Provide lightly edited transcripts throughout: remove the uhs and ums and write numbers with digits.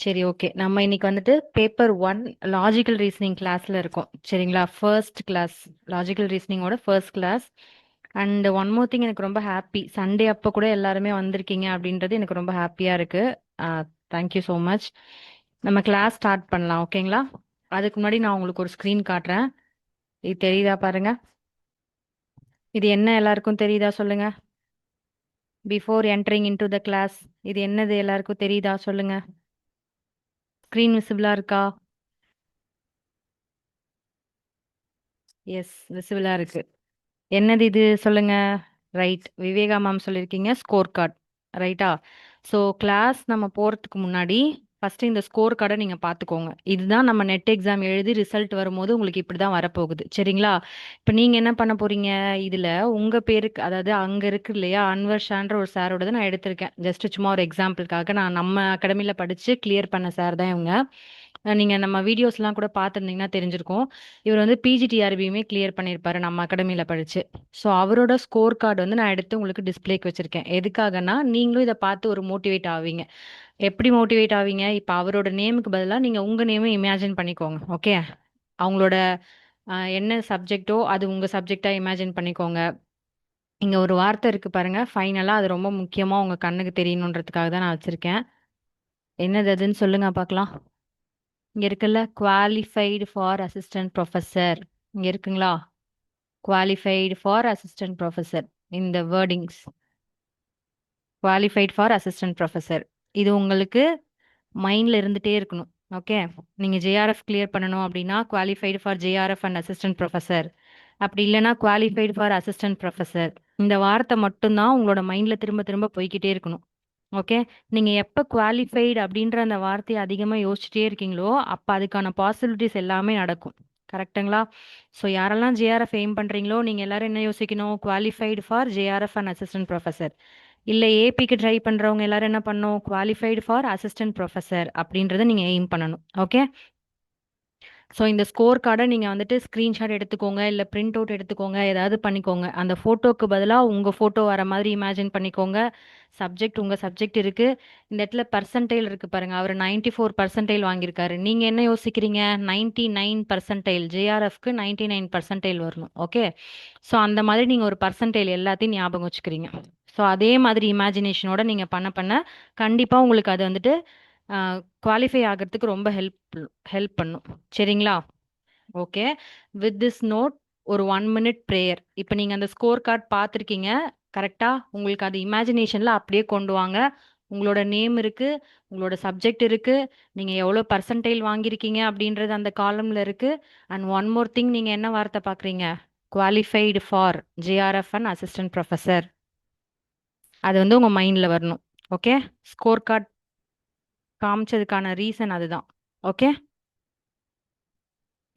சரி, ஓகே. நம்ம இன்னைக்கு வந்துட்டு பேப்பர் 1 லாஜிக்கல் ரீசனிங் கிளாஸ்ல இருக்கோம். சரிங்களா? First class. லாஜிக்கல் ரீசனிங்கோட first class. And one more thing, எனக்கு ரொம்ப ஹாப்பி. சண்டே அப்போ கூட எல்லாருமே வந்திருக்கீங்க அப்படின்றது எனக்கு ரொம்ப ஹாப்பியா இருக்கு. Thank you so much. நம்ம கிளாஸ் ஸ்டார்ட் பண்ணலாம், ஓகேங்களா? அதுக்கு முன்னாடி நான் உங்களுக்கு ஒரு ஸ்க்ரீன் காட்டுறேன். இது தெரியுதா பாருங்க. இது என்ன எல்லாருக்கும் தெரியுதா சொல்லுங்க. Before entering into the class, இது என்னது எல்லாருக்கும் தெரியுதா சொல்லுங்க. ஸ்க்ரீன் விசிபிளா இருக்கா? எஸ், விசிபிளா இருக்கு. என்னது இது சொல்லுங்க. ரைட், விவேகா மேம் சொல்லியிருக்கீங்க ஸ்கோர் கார்டு. ரைட்டா? ஸோ கிளாஸ் நம்ம போகிறதுக்கு முன்னாடி ஃபர்ஸ்ட் இந்த ஸ்கோர் கார்டை நீங்கள் பார்த்துக்கோங்க. இதுதான் நம்ம நெட் எக்ஸாம் எழுதி ரிசல்ட் வரும்போது உங்களுக்கு இப்படி தான் வரப்போகுது. சரிங்களா? இப்போ நீங்கள் என்ன பண்ண போறீங்க? இதில் உங்கள் பேருக்கு, அதாவது அங்கே இருக்கு இல்லையா, அன்வர் ஷான்ற ஒரு சாரோடது நான் எடுத்திருக்கேன். ஜஸ்ட் சும்மா ஒரு எக்ஸாம்பிளுக்காக, நான் நம்ம அகாடமியில் படித்து கிளியர் பண்ண சார் தான் இவங்க. நீங்கள் நம்ம வீடியோஸ்லாம் கூட பார்த்துருந்தீங்கன்னா தெரிஞ்சிருக்கும். இவர் வந்து பிஜிடிஆர்பியுமே கிளியர் பண்ணியிருப்பாரு நம்ம அகாடமியில் படித்து. ஸோ அவரோட ஸ்கோர் கார்டு வந்து நான் எடுத்து உங்களுக்கு டிஸ்ப்ளேக்கு வச்சிருக்கேன். எதுக்காகனா நீங்களும் இதை பார்த்து ஒரு மோட்டிவேட் ஆவீங்க. எப்படி மோட்டிவேட் ஆவீங்க? இப்போ அவரோட நேமுக்கு பதிலாக நீங்கள் உங்கள் நேமை இமேஜின் பண்ணிக்கோங்க. ஓகே? அவங்களோட என்ன சப்ஜெக்டோ அது உங்கள் சப்ஜெக்டாக இமேஜின் பண்ணிக்கோங்க. இங்கே ஒரு வார்த்தை இருக்கு பாருங்க, ஃபைனலாக. அது ரொம்ப முக்கியமாக உங்கள் கண்ணுக்கு தெரியணுன்றதுக்காக தான் நான் வச்சுருக்கேன். என்னது அதுன்னு சொல்லுங்க பார்க்கலாம். இங்கே இருக்குல்ல, குவாலிஃபைடு ஃபார் அசிஸ்டன்ட் ப்ரொஃபஸர். இங்கே இருக்குங்களா? Qualified for assistant professor. இந்த wordings, qualified for assistant professor, இது உங்களுக்கு மைண்ட்ல இருந்துட்டே இருக்கணும். ஓகே? நீங்க ஜேஆர்எஃப் கிளியர் பண்ணணும் அப்படின்னா qualified for JRF and assistant professor. அப்படி இல்லைன்னா குவாலிஃபைடு ஃபார் அசிஸ்டன்ட் ப்ரொஃபஸர். இந்த வார்த்தை மட்டும்தான் உங்களோட மைண்ட்ல திரும்ப திரும்ப போய்க்கிட்டே இருக்கணும். ஓகே? நீங்க எப்ப குவாலிஃபைடு அப்படின்ற அந்த வார்த்தையை அதிகமா யோசிச்சுட்டே இருக்கீங்களோ அப்ப அதுக்கான பாசிபிலிட்டிஸ் எல்லாமே நடக்கும். கரெக்ட்டுங்களா? ஸோ யாரெல்லாம் ஜேஆர்எஃப் எய்ம் பண்றீங்களோ நீங்க எல்லாரும் என்ன யோசிக்கணும்? Qualified for JRF and assistant professor. இல்ல ஏபிக்கு ட்ரை பண்றவங்க எல்லாரும் என்ன பண்ணணும்? குவாலிஃபைடு ஃபார் அசிஸ்டன்ட் ப்ரொஃபஸர் அப்படின்றத நீங்க எய்ம் பண்ணணும். ஓகே? ஸோ இந்த ஸ்கோர் கார்டை நீங்கள் வந்துட்டு ஸ்க்ரீன்ஷாட் எடுத்துக்கோங்க, இல்லை பிரிண்ட் அவுட் எடுத்துக்கோங்க, ஏதாவது பண்ணிக்கோங்க. அந்த ஃபோட்டோக்கு பதிலாக உங்கள் ஃபோட்டோ வர மாதிரி இமேஜின் பண்ணிக்கோங்க. சப்ஜெக்ட் உங்கள் சப்ஜெக்ட் இருக்கு. இந்த இடத்துல பர்சன்டைல் இருக்கு பாருங்க. அவர் 94% வாங்கியிருக்காரு. நீங்கள் என்ன யோசிக்கிறீங்க? 99%. ஜேஆர்எஃப்க்கு 99% வரணும். ஓகே? ஸோ அந்த மாதிரி நீங்கள் ஒரு பர்சன்டைல் எல்லாத்தையும் ஞாபகம் வச்சுக்கிறீங்க. ஸோ அதே மாதிரி இமேஜினேஷனோட நீங்கள் பண்ண பண்ண கண்டிப்பாக உங்களுக்கு அது வந்துட்டு குவாலிஃபை ஆகிறதுக்கு ரொம்ப ஹெல்ப் பண்ணும். சரிங்களா? ஓகே. வித் திஸ் நோட், ஒரு 1 மினிட் ப்ரேயர். இப்போ நீங்கள் அந்த ஸ்கோர் கார்டு பார்த்துருக்கீங்க. கரெக்டாக உங்களுக்கு அது இமேஜினேஷனில் அப்படியே கொண்டு வாங்க. உங்களோட நேம் இருக்கு, உங்களோட சப்ஜெக்ட் இருக்கு, நீங்கள் எவ்வளோ பர்சன்டைல் வாங்கியிருக்கீங்க அப்படின்றது அந்த காலமில் இருக்கு. அண்ட் ஒன் மோர் திங், நீங்கள் என்ன வார்த்தை பார்க்குறீங்க? Qualified for JRF and assistant professor. அது வந்து உங்கள் மைண்டில் வரணும். ஓகே? ஸ்கோர் கார்டு காமிச்சதுக்கான ரீசன் அதுதான். ஓகே?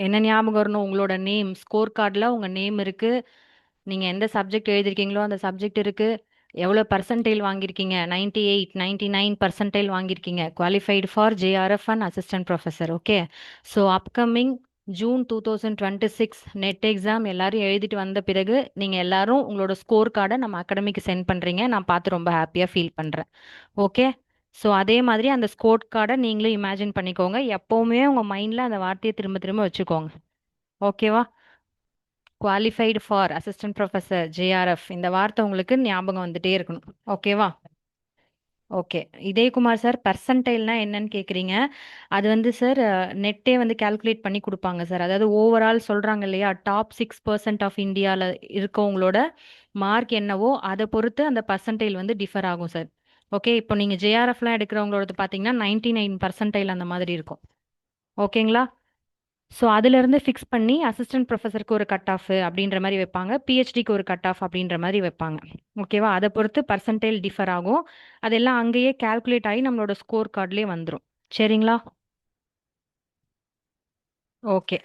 என்ன ஞாபகம் வரணும்? உங்களோட நேம், ஸ்கோர் கார்டில் உங்கள் நேம் இருக்கு. நீங்கள் எந்த சப்ஜெக்ட் எழுதிருக்கீங்களோ அந்த சப்ஜெக்ட் இருக்கு. எவ்வளோ பர்சன்டைல் வாங்கியிருக்கீங்க? 98, 99% வாங்கியிருக்கீங்க. Qualified for JRF and assistant professor. Okay? So upcoming June 2026 net exam எல்லாரும் எழுதிட்டு வந்த பிறகு நீங்கள் எல்லாரும் உங்களோட ஸ்கோர் கார்டை நம்ம அகாடமிக்கு சென்ட் பண்ணுறீங்க. நான் பார்த்து ரொம்ப ஹாப்பியாக ஃபீல் பண்ணுறேன். ஓகே? ஸோ அதே மாதிரி அந்த ஸ்கோர் கார்டை நீங்களும் இமேஜின் பண்ணிக்கோங்க. எப்போவுமே உங்கள் மைண்டில் அந்த வார்த்தையை திரும்ப திரும்ப வச்சுக்கோங்க. ஓகேவா? Qualified for assistant professor JRF, இந்த வார்த்தை உங்களுக்கு ஞாபகம் வந்துட்டே இருக்கணும். ஓகேவா? ஓகே. இதயகுமார் சார், பர்சன்டைல்னா என்னன்னு கேட்குறீங்க. அது வந்து சார், நெட்டே வந்து கால்குலேட் பண்ணி கொடுப்பாங்க சார். அதாவது ஓவரால் சொல்கிறாங்க இல்லையா, டாப் 6% ஆஃப் இந்தியாவில் இருக்கவங்களோட மார்க் என்னவோ அதை பொறுத்து அந்த பர்சன்டைல் வந்து டிஃபர் ஆகும் சார். ஓகே? இப்போ நீங்கள் ஜேஆர்எஃப்லாம் எடுக்கிறவங்களோடது பார்த்தீங்கன்னா 99% அந்த மாதிரி இருக்கும். ஓகேங்களா? ஸோ அதிலிருந்து ஃபிக்ஸ் பண்ணி அசிஸ்டன்ட் ப்ரொஃபஸருக்கு ஒரு கட் ஆஃப் அப்படின்ற மாதிரி வைப்பாங்க, பிஹெச்டிக்கு ஒரு கட் ஆஃப் அப்படின்ற மாதிரி வைப்பாங்க. ஓகேவா? அதை பொறுத்து பர்சன்டைல் டிஃபர் ஆகும். அதெல்லாம் அங்கேயே கால்குலேட் ஆகி நம்மளோட ஸ்கோர் கார்ட்லேயே வந்துடும். சரிங்களா? ஓகே.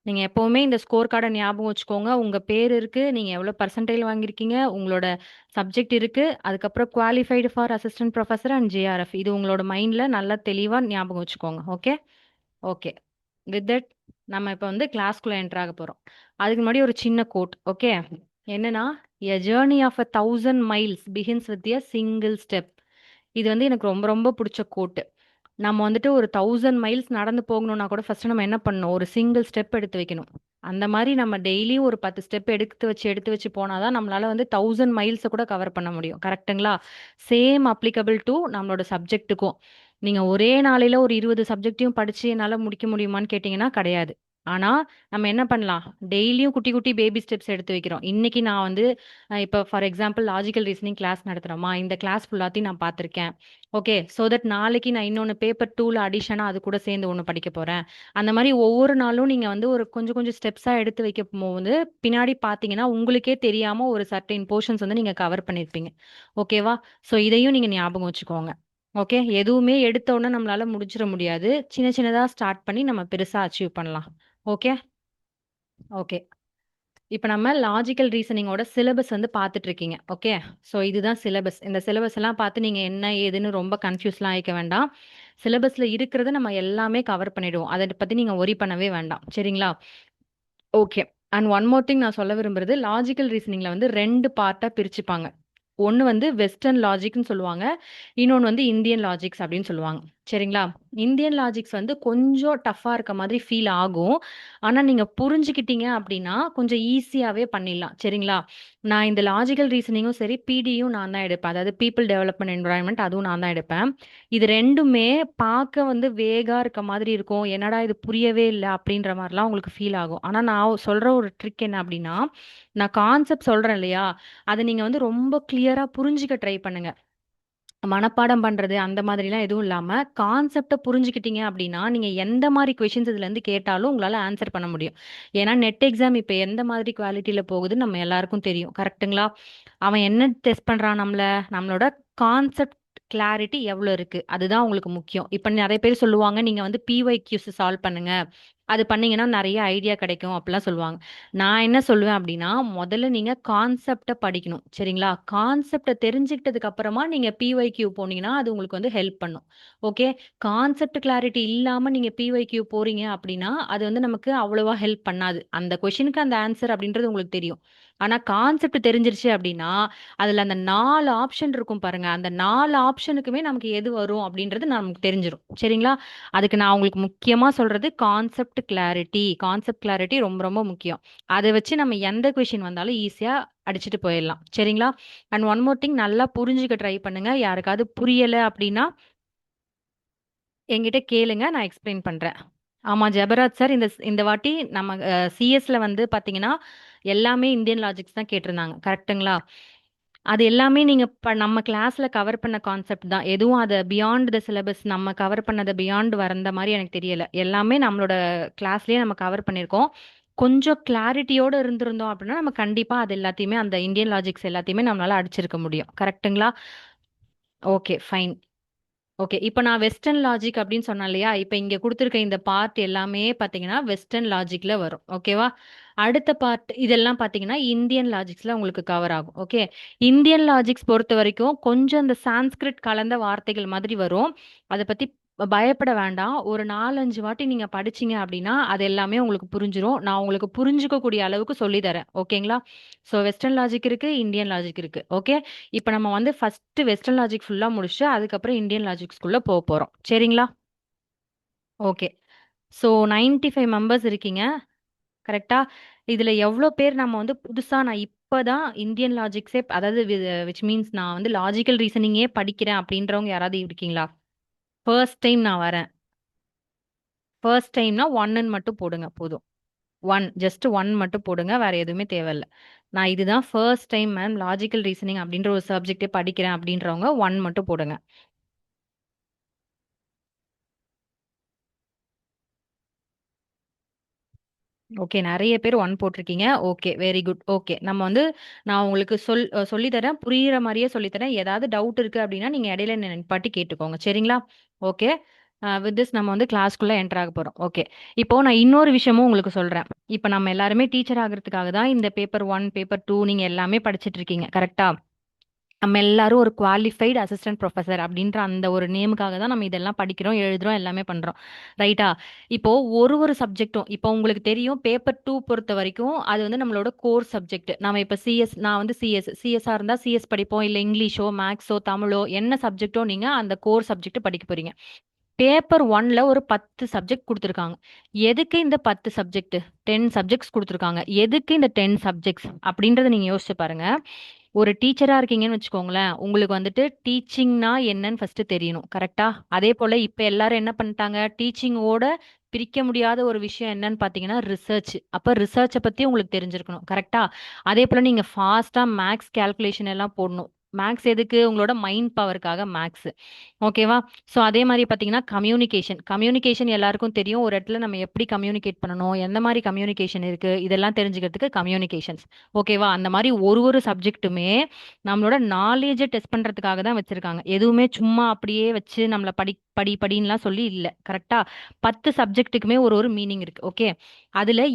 நீங்கள் எப்போவுமே இந்த ஸ்கோர் கார்டை ஞாபகம் வச்சுக்கோங்க. உங்கள் பேர் இருக்குது, நீங்கள் எவ்வளோ பர்சன்டைல் வாங்கியிருக்கீங்க, உங்களோட சப்ஜெக்ட் இருக்குது, அதுக்கப்புறம் qualified for assistant professor and JRF. இது உங்களோட மைண்டில் நல்லா தெளிவாக ஞாபகம் வச்சுக்கோங்க. ஓகே? ஓகே. வித் தட், நம்ம இப்போ வந்து கிளாஸ்க்குள்ளே என்டர் ஆக போகிறோம். அதுக்கு முன்னாடி ஒரு சின்ன கோட். ஓகே? என்னன்னா, a journey of 1,000 miles begins with a single step. இது வந்து எனக்கு ரொம்ப ரொம்ப பிடிச்ச கோட்டு. நம்ம வந்துட்டு ஒரு 1000 மைல்ஸ் நடந்து போகணும்னா கூட ஃபர்ஸ்ட் நம்ம என்ன பண்ணணும்? ஒரு சிங்கிள் ஸ்டெப் எடுத்து வைக்கணும். அந்த மாரி நம்ம டெய்லியும் ஒரு 10 ஸ்டெப் எடுத்து வச்சு போனா தான் நம்மளால வந்து 1000 மைல்ஸ கூட கவர் பண்ண முடியும். கரெக்ட்டுங்களா? சேம் அப்ளிகபிள் டூ நம்மளோட சப்ஜெக்ட்டுக்கும். நீங்க ஒரே நாளையில ஒரு 20 சப்ஜெக்ட்டையும் படிச்சு என்னால முடிக்க முடியுமான்னு கேட்டீங்கன்னா, கிடையாது. ஆனா, நம்ம என்ன பண்ணலாம்? டெய்லியும் குட்டி, குட்டி பேபி ஸ்டெப்ஸ் எடுத்து வைக்கிறோம். இன்னைக்கு நான் வந்து இப்ப for example logical reasoning class நடத்துறோமா, இந்த கிளாஸ் ஃபுல்லாத்தையும் நான் பார்த்துருக்கேன். ஓகே. ஸோ தட் நாளைக்கு நான் இன்னொன்னு பேப்பர் 2ல அடிஷனா அது கூட சேர்ந்து ஒண்ணு படிக்க போறேன். அந்த மாரி ஒவ்வொரு நாளும் நீங்க வந்து ஒரு கொஞ்சம் கொஞ்சம் ஸ்டெப்ஸா எடுத்து வைக்கும்போது, பின்னாடி பார்த்தீங்கன்னா, உங்களுக்கே தெரியாம ஒரு சர்டைன் போர்ஷன்ஸ் வந்து நீங்க கவர் பண்ணியிருப்பீங்க. ஓகேவா? ஸோ இதையும் நீங்க ஞாபகம் வச்சுக்கோங்க. ஓகே. எதுவுமே எடுத்த உடனே நம்மளால முடிச்சிட முடியாது. சின்ன சின்னதா ஸ்டார்ட் பண்ணி நம்ம பெருசா அச்சீவ் பண்ணலாம். ஓகே? ஓகே. இப்ப நம்ம லாஜிக்கல் ரீசனிங்கோட சிலபஸ் வந்து பார்த்துட்டு இருக்கீங்க. ஓகே. ஸோ இதுதான் சிலபஸ். இந்த சிலபஸ் எல்லாம் பார்த்து நீங்க என்ன ஏதுன்னு ரொம்ப கன்ஃப்யூஸ்லாம் ஆயிக்க வேண்டாம். சிலபஸ்ல இருக்கிறத நம்ம எல்லாமே கவர் பண்ணிடுவோம். அத பத்தி நீங்க வொரி பண்ணவே வேண்டாம். சரிங்களா? Okay. And one more thing நான் சொல்ல விரும்புறது, லாஜிக்கல் ரீசனிங்ல வந்து 2 பார்ட்டா பிரிச்சுப்பாங்க. ஒண்ணு வந்து வெஸ்டர்ன் லாஜிக்ன்னு சொல்லுவாங்க. இன்னொன்னு வந்து இந்தியன் லாஜிக்ஸ் அப்படின்னு சொல்லுவாங்க. சரிங்களா? இந்தியன் லாஜிக்ஸ் வந்து கொஞ்சம் டஃப்பா இருக்க மாதிரி ஃபீல் ஆகும். ஆனா, நீங்க புரிஞ்சுக்கிட்டீங்க அப்படின்னா, கொஞ்சம் ஈஸியாவே பண்ணிடலாம். சரிங்களா? நான் இந்த லாஜிக்கல் ரீசனிங்கும் சரி, பிடியும் நான் தான் எடுப்பேன். அதாவது பீப்பிள் டெவலப்மென்ட் என்வைரன்மென்ட் அதுவும் நான் தான் எடுப்பேன். இது 2மே பார்க்க வந்து வேகா இருக்க மாதிரி இருக்கும். என்னடா இது புரியவே இல்ல அப்படின்ற மாரிலாம் உங்களுக்கு ஃபீல் ஆகும். ஆனா நான் சொல்ற ஒரு ட்ரிக் என்ன அப்படின்னா, நான் கான்செப்ட் சொல்றேன் இல்லையா? அத நீங்க வந்து ரொம்ப கிளியரா புரிஞ்சுக்க ட்ரை பண்ணுங்க. மனப்பாடம் பண்றது அந்த மாதிரிலாம் எதுவும் இல்லாம, கான்செப்ட்ட புரிஞ்சுக்கிட்டீங்க அப்படின்னா, நீங்க எந்த மாரி கொஸ்டின்ஸ் இதுலருந்து கேட்டாலும் உங்களால ஆன்சர் பண்ண முடியும். ஏன்னா நெட் எக்ஸாம் இப்ப எந்த மாதிரி குவாலிட்டில போகுதுன்னு நம்ம எல்லாருக்கும் தெரியும். கரெக்ட்டுங்களா? அவன் என்ன டெஸ்ட் பண்றான் நம்மள? நம்மளோட கான்செப்ட் கிளாரிட்டி எவ்வளோ இருக்கு? அதுதான் உங்களுக்கு முக்கியம். இப்ப நெறைய பேர் சொல்லுவாங்க, நீங்க வந்து பிஒய் கியூஸ் சால்வ் பண்ணுங்க. அது பண்ணீங்கன்னா நெறைய ஐடியா கிடைக்கும் அப்படிலாம் சொல்லுவாங்க. நான் என்ன சொல்லுவேன் அப்படின்னா, முதல்ல நீங்க கான்செப்ட்ட படிக்கணும். சரிங்களா? கான்செப்ட்ட தெரிஞ்சுக்கிட்டதுக்கு அப்புறமா நீங்க பிஒய்கியூ போனீங்கன்னா, அது உங்களுக்கு வந்து ஹெல்ப் பண்ணும். ஓகே. கான்செப்ட் கிளாரிட்டி இல்லாம நீங்க பிஒய்கியூ போறீங்க அப்படின்னா, அது வந்து நமக்கு அவ்வளவா ஹெல்ப் பண்ணாது. அந்த கொஸ்டினுக்கு அந்த ஆன்சர் அப்படின்றது உங்களுக்கு தெரியும். ஆனா கான்செப்ட் தெரிஞ்சிருச்சு அப்படின்னா, அதுல அந்த 4 ஆப்ஷன் இருக்கும் பாருங்க. அந்த 4 ஆப்ஷனுக்குமே நமக்கு எது வரும் அப்படின்றது நமக்கு தெரிஞ்சிரும். சரிங்களா? அதுக்கு நான் உங்களுக்கு முக்கியமா சொல்றது கான்செப்ட் கிளாரிட்டி. கான்செப்ட் கிளாரிட்டி ரொம்ப ரொம்ப முக்கியம். அத வச்சு நம்ம எந்த கொஸ்டின் வந்தாலும் ஈஸியா அடிச்சுட்டு போயிடலாம். சரிங்களா? அண்ட் ஒன் மோர் திங் நல்லா புரிஞ்சுக்க ட்ரை பண்ணுங்க. யாருக்காவது புரியல அப்படின்னா என்கிட்ட கேளுங்க. நான் எக்ஸ்பிளைன் பண்றேன். ஆமா ஜெபராஜ் சார் இந்த இந்த வாட்டி நம்ம சிஎஸ்ல வந்து பாத்தீங்கன்னா எல்லாமே இந்தியன் லாஜிக்ஸ் தான் கேட்டிருந்தாங்க. கரெக்ட்டுங்களா? அது எல்லாமே நீங்க நம்ம கிளாஸ்ல கவர் பண்ண கான்செப்ட் தான். எதுவும் அத பியாண்ட் த சிலபஸ் நம்ம கவர் பண்ணத பியாண்ட் வந்த மாரி எனக்கு தெரியல. எல்லாமே நம்மளோட கிளாஸ்லயே நம்ம கவர் பண்ணியிருக்கோம். கொஞ்சம் கிளாரிட்டியோட இருந்திருந்தோம் அப்படின்னா, நம்ம கண்டிப்பா அது எல்லாத்தையுமே அந்த இந்தியன் லாஜிக்ஸ் எல்லாத்தையுமே நம்மளால அடிச்சிருக்க முடியும். கரெக்ட்டுங்களா? Okay, fine. ஓகே. இப்ப நான் வெஸ்டர்ன் லாஜிக் அப்படின்னு சொன்னேன் இல்லையா? இப்ப இங்க குடுத்திருக்க இந்த பார்ட் எல்லாமே பார்த்தீங்கன்னா, வெஸ்டர்ன் லாஜிக்ல வரும். ஓகேவா? அடுத்த பார்ட் இதெல்லாம் பார்த்தீங்கன்னா, இந்தியன் லாஜிக்ஸ்ல உங்களுக்கு கவர் ஆகும். ஓகே. இந்தியன் லாஜிக்ஸ் பொறுத்தவரைக்கும் கொஞ்சம் இந்த சான்ஸ்கிரிட் கலந்த வார்த்தைகள் மாதிரி வரும். அத பத்தி பயப்பட வேண்டாம். ஒரு 4, 5 வாட்டி நீங்க படிச்சீங்க அப்படின்னா, அது எல்லாமே உங்களுக்கு புரிஞ்சிரும். நான் உங்களுக்கு புரிஞ்சுக்கக்கூடிய அளவுக்கு சொல்லி தரேன். ஓகேங்களா? ஸோ வெஸ்டர்ன் லாஜிக் இருக்கு, இந்தியன் லாஜிக் இருக்கு. ஓகே. இப்ப நம்ம வந்து ஃபர்ஸ்ட் வெஸ்டர்ன் லாஜிக் ஃபுல்லா முடிச்சுட்டு, அதுக்கப்புறம் இந்தியன் லாஜிக்ஸ்குள்ள போறோம். சரிங்களா? ஓகே. ஸோ 95 மெம்பர்ஸ் இருக்கீங்க. கரெக்ட்டா? இதுல எவ்ளோ பேர் நம்ம வந்து புதுசா நான் இப்ப தான் இந்தியன் லாஜிக்ஸே அதாவது விச் மீன்ஸ் நான் வந்து லாஜிக்கல் ரீசனிங்கே படிக்கிறேன் அப்படின்றவங்க யாராவது இருக்கீங்களா? ஃபர்ஸ்ட் டைம் நான் வரேன். ஃபர்ஸ்ட் டைம்னா 1ன்னு மட்டும் போடுங்க போதும். 1 ஜஸ்ட் 1 மட்டும் போடுங்க. வேற எதுவுமே தேவையில்ல. நான் இதுதான் first time ma'am logical reasoning அப்படின்ற ஒரு சப்ஜெக்ட்டே படிக்கிறேன் அப்படின்றவங்க 1 மட்டும் போடுங்க. ஓகே. நெறைய பேர் 1 போட்டிருக்கீங்க. ஓகே. Very good. ஓகே. நம்ம வந்து நான் உங்களுக்கு சொல்லி தரேன். புரியிற மாரியே சொல்லி தரேன். ஏதாவது டவுட் இருக்கு அப்டின்னா, நீங்க இடையில என்ன நிப்பாட்டி கேட்டுக்கோங்க. சரிங்களா? ஓகே. வித் திஸ் நம்ம வந்து கிளாஸ்க்குள்ள என்டர் ஆக போறோம். ஓகே. இப்போ நான் இன்னொரு விஷயமும் உங்களுக்கு சொல்றேன். இப்ப நம்ம எல்லாருமே டீச்சர் ஆகுறதுக்காக தான் இந்த பேப்பர் 1, பேப்பர் 2 நீங்க எல்லாமே படிச்சுட்டு இருக்கீங்க. கரெக்ட்டா? நம்ம எல்லாரும் ஒரு குவாலிஃபைடு அசிஸ்டன்ட் ப்ரொஃபசர் அப்படின்ற அந்த ஒரு நேமுக்காக தான் நம்ம இதெல்லாம் படிக்கிறோம், எழுதுறோம், எல்லாமே பண்றோம். ரைட்டா? இப்போ ஒரு சப்ஜெக்ட்டும் இப்போ உங்களுக்கு தெரியும் பேப்பர் 2 பொறுத்த வரைக்கும் அது வந்து நம்மளோட கோர் சப்ஜெக்ட். நம்ம இப்ப நான் வந்து சிஎஸ்ஆ இருந்தா சிஎஸ் படிப்போம். இல்ல இங்கிலீஷோ, மேக்ஸோ, தமிழோ என்ன சப்ஜெக்ட்டோ நீங்க அந்த கோர் சப்ஜெக்ட் படிக்க போறீங்க. பேப்பர் 1ல ஒரு 10 சப்ஜெக்ட் குடுத்துருக்காங்க. எதுக்கு இந்த 10 சப்ஜெக்ட்? 10 சப்ஜெக்ட்ஸ் குடுத்துருக்காங்க. எதுக்கு இந்த 10 சப்ஜெக்ட்ஸ்? அப்படின்றத நீங்க யோசிச்சு பாருங்க. ஒரு டீச்சரா இருக்கீங்கன்னு வச்சுக்கோங்களேன், உங்களுக்கு வந்துட்டு டீச்சிங்னா என்னன்னு ஃபர்ஸ்ட் தெரியணும். கரெக்ட்டா? அதே போல இப்ப எல்லாரும் என்ன பண்ணிட்டாங்க, டீச்சிங்கோட பிரிக்க முடியாத ஒரு விஷயம் என்னன்னு பார்த்தீங்கன்னா, ரிசர்ச். அப்ப ரிசர்ச்ச பத்தி உங்களுக்கு தெரிஞ்சிருக்கணும். கரெக்ட்டா? அதே போல நீங்க ஃபாஸ்ட்டா மேத்ஸ் கால்குலேஷன் எல்லாம் போடணும். மேத்ஸ் எதுக்கு? உங்களோட மைண்ட் பவர்க்காக மேத்ஸ். ஓகேவா? ஸோ அதே மாரி பார்த்தீங்கன்னா, கம்யூனிகேஷன். கம்யூனிகேஷன் எல்லாருக்கும் தெரியும். ஒரு இடத்துல நம்ம எப்படி கம்யூனிகேட் பண்ணணும், எந்த மாரி கம்யூனிகேஷன் இருக்கு, இதெல்லாம் தெரிஞ்சுக்கிறதுக்கு கம்யூனிகேஷன்ஸ். ஓகேவா? அந்த மாரி ஒரு ஒரு சப்ஜெக்ட்டுமே நம்மளோட நாலேட்ஜ டெஸ்ட் பண்றதுக்காக தான் வச்சிருக்காங்க. எதுவுமே சும்மா அப்படியே வச்சு நம்மள படின்னுலாம் சொல்லி இல்ல. கரெக்ட்டா? 10 சப்ஜெக்ட்டுக்குமே ஒரு ஒரு மீனிங் இருக்கு. ஓகே. அதுல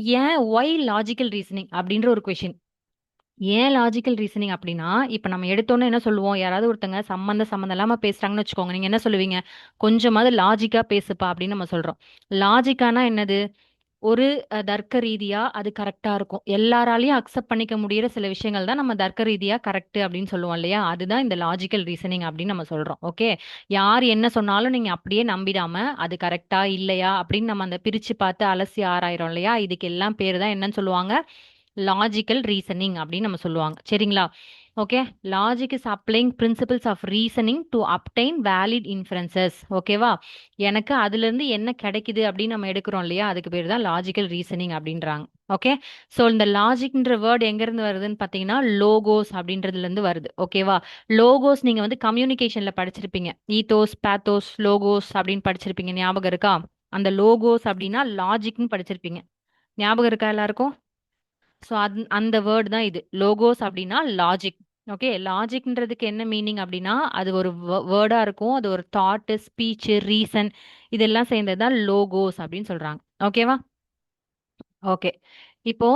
ஒய் லாஜிக்கல் ரீசனிங் அப்படின்ற ஒரு கொஸ்டின். ஏன் லாஜிக்கல் ரீசனிங் அப்படின்னா, இப்ப நம்ம எடுத்தோனே என்ன சொல்லுவோம்? யாராவது ஒருத்தங்க சம்மந்தம் இல்லாம பேசுறாங்கன்னு வச்சுக்கோங்க. நீங்க என்ன சொல்லுவீங்க? கொஞ்சமாவது லாஜிக்கா பேசுப்பா அப்படின்னு நம்ம சொல்றோம். லாஜிக்கானா என்னது? ஒரு தர்க்க ரீதியா அது கரெக்ட்டா இருக்கும். எல்லாராலயும் அக்செப்ட் பண்ணிக்க முடியிற சில விஷயங்கள் தான் நம்ம தர்க்க ரீதியா கரெக்ட் அப்படின்னு சொல்லுவோம் இல்லையா? அதுதான் இந்த லாஜிக்கல் ரீசனிங் அப்படின்னு நம்ம சொல்றோம். ஓகே. யார் என்ன சொன்னாலும் நீங்க அப்படியே நம்பிடாம, அது கரெக்ட்டா இல்லையா அப்படின்னு நம்ம அந்த பிரிச்சு பார்த்து அலசி ஆராயிறோம் இல்லையா? இதுக்கு எல்லாம் பேரு தான் என்னன்னு சொல்லுவாங்க? லாஜிக்கல் ரீசனிங் அப்படின்னு நம்ம சொல்லுவாங்க. சரிங்களா? Okay. Logic is applying principles of reasoning to obtain valid inferences. ஓகேவா? எனக்கு அதுல இருந்து என்ன கிடைக்குது அப்படின்னு நம்ம எடுக்கிறோம் இல்லையா? அதுக்கு பேர் தான் லாஜிக்கல் ரீசனிங் அப்படின்றாங்க. ஓகே. ஸோ இந்த லாஜிக்ன்ற வேர்ட் எங்க இருந்து வருதுன்னு பார்த்தீங்கன்னா, லோகோஸ் அப்படின்றதுல இருந்து வருது. ஓகேவா? லோகோஸ் நீங்க வந்து கம்யூனிகேஷன்ல படிச்சிருப்பீங்க. ஈத்தோஸ், பேத்தோஸ், லோகோஸ் அப்படின்னு படிச்சிருப்பீங்க. ஞாபகம் இருக்கா? அந்த லோகோஸ் அப்படின்னா லாஜிக்னு படிச்சிருப்பீங்க. ஞாபகம் இருக்கா எல்லாருக்கும்? ஸோ அந்த வேர்ட் தான் இது. லோகோஸ் அப்படின்னா லாஜிக். ஓகே. லாஜிக்ன்றதுக்கு என்ன மீனிங் அப்படின்னா, அது ஒரு வேர்டா இருக்கும். அது ஒரு தாட், ஸ்பீச், ரீசன் இதெல்லாம் சேர்ந்தது தான் லோகோஸ் அப்படின்னு சொல்றாங்க. ஓகேவா? ஓகே. இப்போ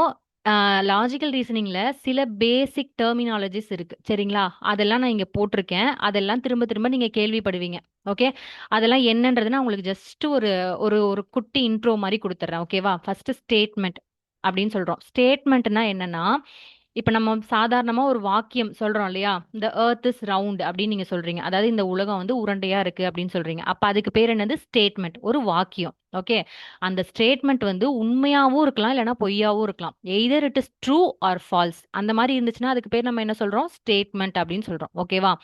லாஜிக்கல் ரீசனிங்ல சில பேசிக் டெர்மினாலஜிஸ் இருக்கு. சரிங்களா? அதெல்லாம் நான் இங்க போட்டிருக்கேன். அதெல்லாம் திரும்ப திரும்ப நீங்க கேள்விப்படுவீங்க. ஓகே. அதெல்லாம் என்னன்றது நான் உங்களுக்கு ஜஸ்ட் ஒரு ஒரு ஒரு குட்டி இன்ட்ரோ மாரி குடுத்துர்றேன். ஓகேவா? ஃபர்ஸ்ட் ஸ்டேட்மெண்ட் அப்படின்னு சொல்றோம். ஸ்டேட்மெண்ட்னா என்னன்னா, இப்ப நம்ம சாதாரணமா ஒரு வாக்கியம் சொல்றோம் இல்லையா? "தி எர்த் இஸ் ரவுண்ட்" அப்படின்னு நீங்க சொல்றீங்க. அதாவது இந்த உலகம் வந்து உருண்டையா இருக்கு அப்படின்னு சொல்றீங்க. அப்ப அதுக்கு பேர் என்னது? ஸ்டேட்மெண்ட். ஒரு வாக்கியம். ஓகே. அந்த ஸ்டேட்மெண்ட் வந்து உண்மையாவும் இருக்கலாம், இல்லன்னா பொய்யாவும் இருக்கலாம். Either it is true or false. அந்த மாரி இருந்துச்சுன்னா, அதுக்கு பேர் நம்ம என்ன சொல்றோம்? ஸ்டேட்மெண்ட் அப்படின்னு சொல்றோம். ஓகேவா?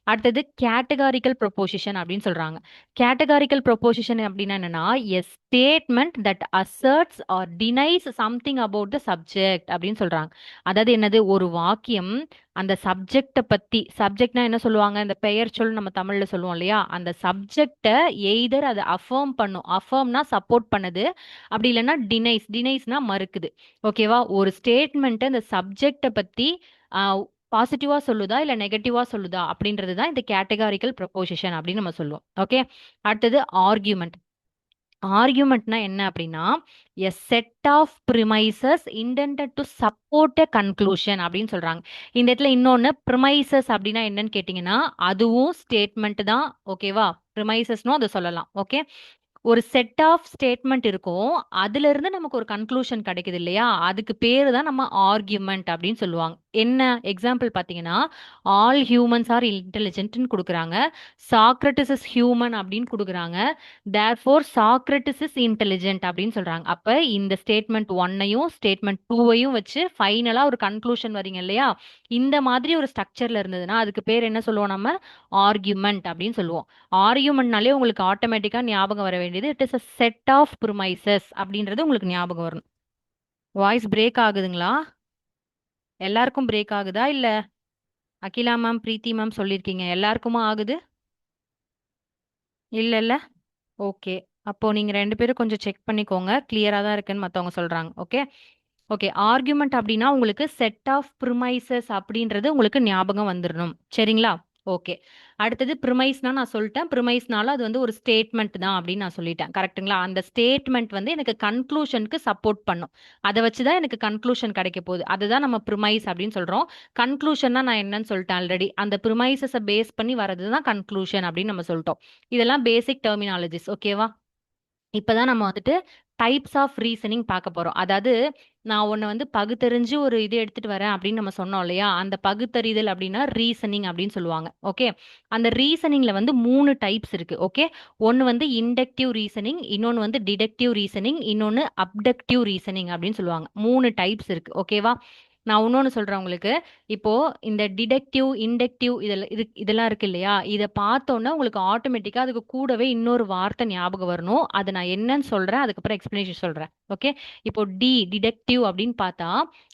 அடுத்தது கேட்டகாரிக்கல் ப்ரொபோசிஷன் அப்படின்னு சொல்றாங்க. கேட்டகாரிக்கல் ப்ரொபோசிஷன் அப்படின்னா என்னன்னா, a statement that asserts or denies something about the subject அப்படின்னு சொல்றாங்க. அதாவது என்னது? ஒரு வாக்கியம் அந்த சப்ஜெக்ட்ட பத்தி, சப்ஜெக்ட்னா என்ன சொல்லுவாங்க? இந்த பெயர் சொல் நம்ம தமிழ்ல சொல்லுவோம் இல்லையா? அந்த சப்ஜெக்ட்ட எய்தர் அது அஃபர்ம் பண்ணும். அஃபர்ம்னா சப்போர்ட் பண்ணுது. அப்படி இல்லைன்னா டினைஸ்னா மறுக்குது. ஓகேவா? ஒரு ஸ்டேட்மெண்ட் அந்த சப்ஜெக்ட்ட பத்தி ஆ பாசிட்டிவா சொல்லுதா இல்ல நெகட்டிவா சொல்லுதா அப்படின்றது தான் இந்த கேட்டகாரிக்கல் ப்ரொபோசிஷன் அப்படின்னு நம்ம சொல்லுவோம். ஓகே. அடுத்தது ஆர்கியூமெண்ட். ஆர்கியூமெண்ட்னா என்ன அப்படின்னா, a set of premises intended to support a conclusion அப்படின்னு சொல்றாங்க. இந்த இடத்துல இன்னொன்னு ப்ரிமைசஸ் அப்படின்னா என்னன்னு கேட்டீங்கன்னா, அதுவும் ஸ்டேட்மெண்ட் தான். ஓகேவா? ப்ரிமைசஸ்னும் அதை சொல்லலாம். ஓகே. ஒரு செட் ஆஃப் ஸ்டேட்மெண்ட் இருக்கும். அதிலிருந்து நமக்கு ஒரு கன்க்ளூஷன் கிடைக்குது இல்லையா? அதுக்கு பேரு தான் நம்ம ஆர்கியுமென்ட் அப்படின்னு சொல்லுவாங்க. என்ன எக்ஸாம்பிள் பார்த்தீங்கன்னா, ஆல் ஹியூமன்ஸ் ஆர் இன்டெலிஜென்ட்ன்னு குடுக்குறாங்க. சாக்ரட்டிஸ் இஸ் ஹியூமன் அப்படின்னு குடுக்குறாங்க. தேர்ஃபோர் சாக்ரட்டிஸ் இஸ் இன்டெலிஜென்ட் அப்படின்னு சொல்றாங்க. அப்ப இந்த ஸ்டேட்மெண்ட் 1யும் ஸ்டேட்மெண்ட் 2யும் வச்சு ஃபைனலா ஒரு கன்க்ளூஷன் வரீங்க இல்லையா? இந்த மாதிரி ஒரு ஸ்ட்ரக்சர்ல இருந்ததுன்னா, அதுக்கு பேர் என்ன சொல்லுவோம் நம்ம? ஆர்கியுமென்ட் அப்படின்னு சொல்லுவோம். ஆர்கியூமெண்ட்னாலே உங்களுக்கு ஆட்டோமேட்டிக்கா ஞாபகம் வர வேண்டியது it is a set of premises அப்படின்றது உங்களுக்கு ஞாபகம் வரணும். வாய்ஸ் பிரேக் ஆகுதுங்களா? எல்லாருக்கும் பிரேக் ஆகுதா? இல்ல அகிலா மேம், பிரீத்தி மேம் சொல்லியிருக்கீங்க. எல்லாருக்குமா ஆகுது? இல்லல்ல? ஓகே. அப்போ நீங்க 2 பேரும் கொஞ்சம் செக் பண்ணிக்கோங்க. கிளியரா தான் இருக்குன்னு மத்தவங்க சொல்றாங்க. ஓகே. ஓகே. ஆர்குமென்ட் அப்படின்னா உங்களுக்கு செட் ஆஃப் ப்ரிமைசஸ் அப்படின்றது உங்களுக்கு ஞாபகம் வந்துரணும். சரிங்களா? ஓகே. அடுத்தது ப்ரிமைஸ்னா நான் சொல்லிட்டேன். ப்ரிமைஸ்னால அது வந்து ஒரு ஸ்டேட்மெண்ட் தான் அப்படின்னு நான் சொல்லிட்டேன். கரெக்ட்டுங்களா? அந்த ஸ்டேட்மெண்ட் வந்து எனக்கு கன்க்ளூஷனுக்கு சப்போர்ட் பண்ணும். அத வச்சு தான் எனக்கு கன்க்ளூஷன் கிடைக்க போகுது. அதுதான் நம்ம ப்ரிமைஸ் அப்படின்னு சொல்றோம். கன்க்ளூஷன்னா நான் என்னன்னு சொல்லிட்டேன் ஆல்ரெடி. அந்த ப்ரிமைசஸ பேஸ் பண்ணி வரது தான் கன்க்ளூஷன் அப்படின்னு நம்ம சொல்லிட்டோம். இதெல்லாம் பேசிக் டெர்மினாலஜிஸ். ஓகேவா? இப்பதான் நம்ம வந்துட்டு டைப்ஸ் ஆஃப் ரீசனிங் பார்க்க போறோம். அதாவது நான் உன்னை வந்து பகுத்தறிஞ்சு ஒரு இது எடுத்துட்டு வரேன் அப்படின்னு நம்ம சொன்னோம் இல்லையா? அந்த பகுத்தறிதல் அப்படின்னா ரீசனிங் அப்படின்னு சொல்லுவாங்க. ஓகே. அந்த ரீசனிங்ல வந்து 3 டைப்ஸ் இருக்கு. ஓகே. ஒன்னு வந்து இண்டக்டிவ் ரீசனிங், இன்னொன்னு வந்து டிடக்டிவ் ரீசனிங், இன்னொன்னு அப்டக்டிவ் ரீசனிங் அப்படின்னு சொல்லுவாங்க. 3 டைப்ஸ் இருக்கு. ஓகேவா? நான் இன்னொன்னு சொல்றேன் உங்களுக்கு. இப்போ இந்த டிடக்டிவ், இண்டக்டிவ் இதெல்லாம் இருக்கு இல்லையா? இத பார்த்தோன்னே உங்களுக்கு ஆட்டோமேட்டிக்கா அதுக்கு கூடவே இன்னொரு வார்த்தை ஞாபகம் வரணும். அது நான் என்னன்னு சொல்றேன். அதுக்கப்புறம் எக்ஸ்பிளனேஷன் சொல்றேன். ஓகே. இப்போ டிடெக்டிவ் அப்படின்னு பார்த்தா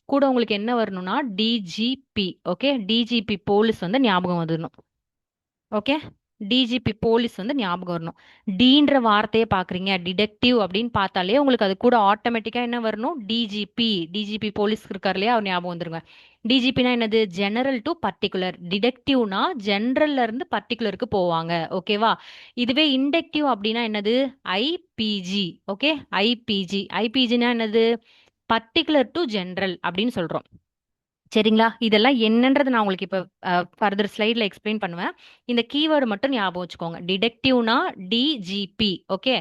கூட உங்களுக்கு என்ன வரணும்னா டிஜிபி. ஓகே. டிஜிபி போலீஸ் வந்து ஞாபகம் வந்துடணும். ஓகே. டிஜிபி போலீஸ் வந்து ஞாபகம் வரணும். டீன்ற வார்த்தையை பாக்குறீங்க டிடெக்டிவ் அப்படின்னு பார்த்தாலே உங்களுக்கு அது கூட ஆட்டோமேட்டிக்கா என்ன வரணும் டிஜிபி. டிஜிபி போலீஸ் இருக்கார் இல்லையா அவர் ஞாபகம் வந்துருங்க. டிஜிபினா என்னது ஜெனரல் டு பர்டிகுலர். டிடெக்டிவ்னா ஜெனரல்ல இருந்து பர்டிகுலருக்கு போவாங்க. ஓகேவா? இதுவே இண்டக்டிவ் அப்படின்னா என்னது ஐபிஜி. ஓகே. ஐபிஜி. ஐபிஜினா என்னது பர்டிகுலர் டு ஜெனரல் அப்படின்னு சொல்றோம். சரிங்களா? இதெல்லாம் என்னன்றது நான் உங்களுக்கு இப்ப ஃபர்தர் ஸ்லைட்ல எக்ஸ்பிளைன் பண்ணுவேன். இந்த கீவேர்டு மட்டும் ஞாபகம் வச்சுக்கோங்க. டிடெக்டிவ்னா டிஜிபி. ஓகே.